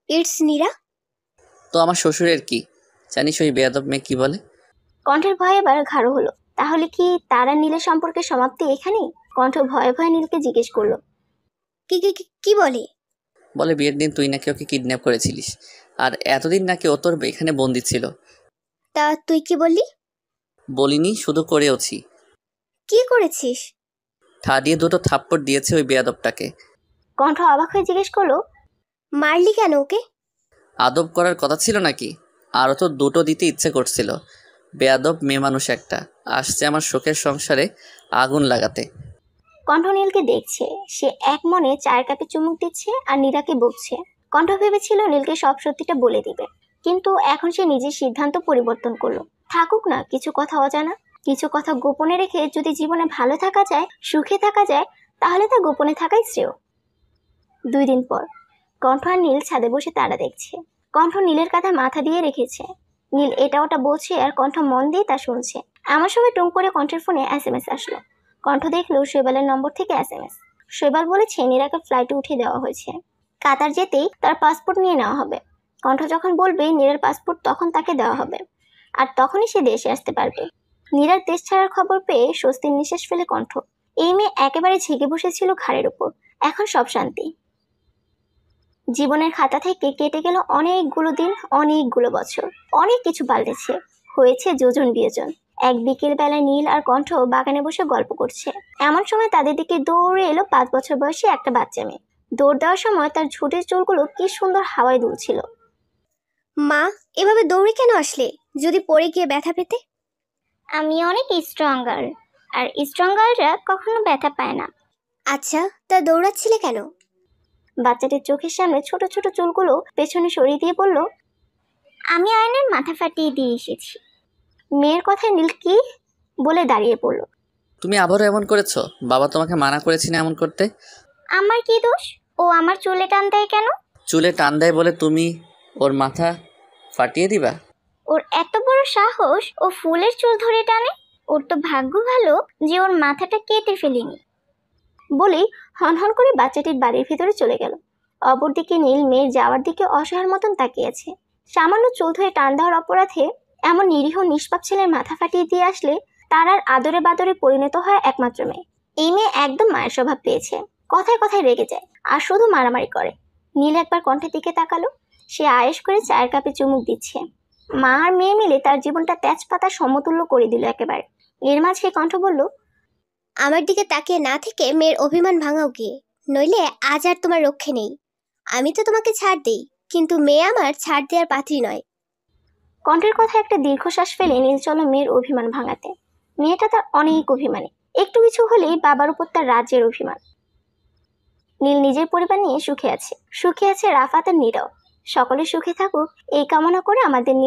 ইটস নীরা। তো আমার শ্বশুরের কি জানিস ওই বেয়াদব মেয়ে কি বলে? কণ্ঠের ভয়ে এবার ঘাড়ো হলো। তাহলে কি তারা নীলের সম্পর্কের সমাপ্তি এখানেই? কণ্ঠ ভয়ে ভয়ে নীলকে জিজ্ঞেস করলো, কি কি কি বলে? বলে বিয়ের দিন তুই নাকি ওকে কিডন্যাপ করেছিলিস, আর এতদিন নাকি ও তোর এখানে বন্দি ছিল। তা তুই কি বললি? বলিনি, শুধু করেওছি। কি করেছিস? ঠাডিয়ে দুটো থাপ্পড় দিয়েছে ওই বেয়াদবটাকে। কণ্ঠ অবাক হয়ে জিজ্ঞেস করলো, মারলি কেন ওকে? আদব করার কথা ছিল নাকি? আরও তো দুটো দিতে ইচ্ছে করছিল। বেয়াদব মেয়ে মানুষ একটা আসছে আমার শোকের সংসারে আগুন লাগাতে। কণ্ঠ নীলকে দেখছে, সে এক মনে চায়ের কাপে চুমুক দিচ্ছে আর নীরাকে বকছে। কণ্ঠ ভেবেছিল নীলকে সব সত্যিটা বলে দিবে, কিন্তু এখন সে নিজের সিদ্ধান্ত পরিবর্তন করলো। থাকুক না কিছু কথা অজানা, কিছু কথা গোপনে রেখে যদি জীবনে ভালো থাকা যায়, সুখে থাকা যায়, তাহলে তা গোপনে থাকাই শ্রেয়। 2 দিন পর কণ্ঠ আর নীল ছাদে বসে তারা দেখছে। কণ্ঠ নীলের কাঁধে মাথা দিয়ে রেখেছে। নীল এটা ওটা বলছে আর কণ্ঠ মন দিয়ে তা শুনছে। এমন সময় টুম করে কণ্ঠের ফোনে SMS আসলো। কণ্ঠ দেখলো শৈবালের নম্বর থেকে SMS। শৈবাল বলেছে নীরাকে ফ্লাইটে উঠিয়ে দেওয়া হয়েছে। কাতার যেতেই তার পাসপোর্ট নিয়ে নেওয়া হবে। কণ্ঠ যখন বলবে নীরার পাসপোর্ট তখন তাকে দেওয়া হবে, আর তখনই সে দেশে আসতে পারবে। নীরার দেশ ছাড়ার খবর পেয়ে স্বস্তির নিঃশ্বাস ফেলে কণ্ঠ। এই মেয়ে একেবারে ঝেঁকে বসেছিল ঘাড়ের উপর, এখন সব শান্তি। জীবনের খাতা থেকে কেটে গেল অনেকগুলো দিন, অনেকগুলো বছর। অনেক কিছু পাল্টেছে, হয়েছে যোজন বিয়োজন। এক বিকেল বেলায় নীল আর কণ্ঠ বাগানে বসে গল্প করছে। এমন সময় তাদের দিকে দৌড়ে এলো 5 বছর বয়সী একটা বাচ্চা মেয়ে। দৌড় দেওয়ার সময় তার ঝুঁটের চুলগুলো কি সুন্দর হাওয়ায় দুলছিল। মা, এভাবে দৌড়ে কেন আসলে? যদি পড়ে গিয়ে ব্যথা পেতে? আমি অনেক স্ট্রং গার্ল, আর স্ট্রং গার্লরা কখনো ব্যথা পায় না। আচ্ছা, তা দৌড়াচ্ছিলে কেন? বাচ্চাটির চোখের সামনে ছোট ছোট চুলগুলো পেছনে সরিয়ে দিয়ে বলল, আমি আয়নের মাথা ফাটিয়ে দিয়ে এসেছি। মেয়ের কথায় নীল কি বলে দাঁড়িয়ে পড়ল। তুমি আবারও এমন করেছো? বাবা তোমাকে মানা করেছি না এমন করতে। আমার কি দোষ? ও আমার চুলে টান দেয় কেন? চুলে টান দেয় বলে তুমি ওর মাথা ফাটিয়ে দিবা? ওর এত বড় সাহস, ও ফুলের চুল ধরে টানে। ওর তো ভাগ্য ভালো যে ওর মাথাটা কেটে ফেলিনি। বলেই হনহন করে বাচ্চাটির বাড়ির ভিতরে চলে গেল। অপরদিকে নীল মেয়ের যাওয়ার দিকে অসহায়ের মতন তাকিয়েছে। সামান্য চুল ধরে টান দেওয়ার অপরাধে এমন নিরীহ নিষ্পাপ ছেলের মাথা ফাটিয়ে দিয়ে আসলে তার আর আদরে বাদরে পরিণত হয় একমাত্র মেয়ে। এই মেয়ে একদম মায়ের স্বভাব পেয়েছে, কথায় কথায় রেগে যায় আর শুধু মারামারি করে। নীল একবার কণ্ঠের দিকে তাকালো। সে আয়েশ করে চায়ের কাপে চুমুক দিচ্ছে। মা আর মেয়ে মিলে তার জীবনটা তেজপাতা সমতুল্য করে দিল একেবারে। এর মাঝে কণ্ঠ বলল, আমার দিকে তাকিয়ে না থেকে মেয়ের অভিমান ভাঙাও গিয়ে, নইলে আজ আর তোমার রক্ষে নেই। আমি তো তোমাকে ছাড় দেই, কিন্তু মেয়ে আমার ছাড় দেওয়ার পাত্রী নয়। কণ্ঠের কথা একটা দীর্ঘশ্বাস ফেলে নীল চলো মেয়ের অভিমান ভাঙাতে। মেয়েটা তার অনেক অভিমানী, একটু কিছু হলেই বাবার উপর তার রাজ্যের অভিমান। নীল নিজের পরিবার নিয়ে সুখে আছে, সুখে আছে রাফাত আর নীরাও। সকলে সুখে থাকুক এই কামনা করে আমাদের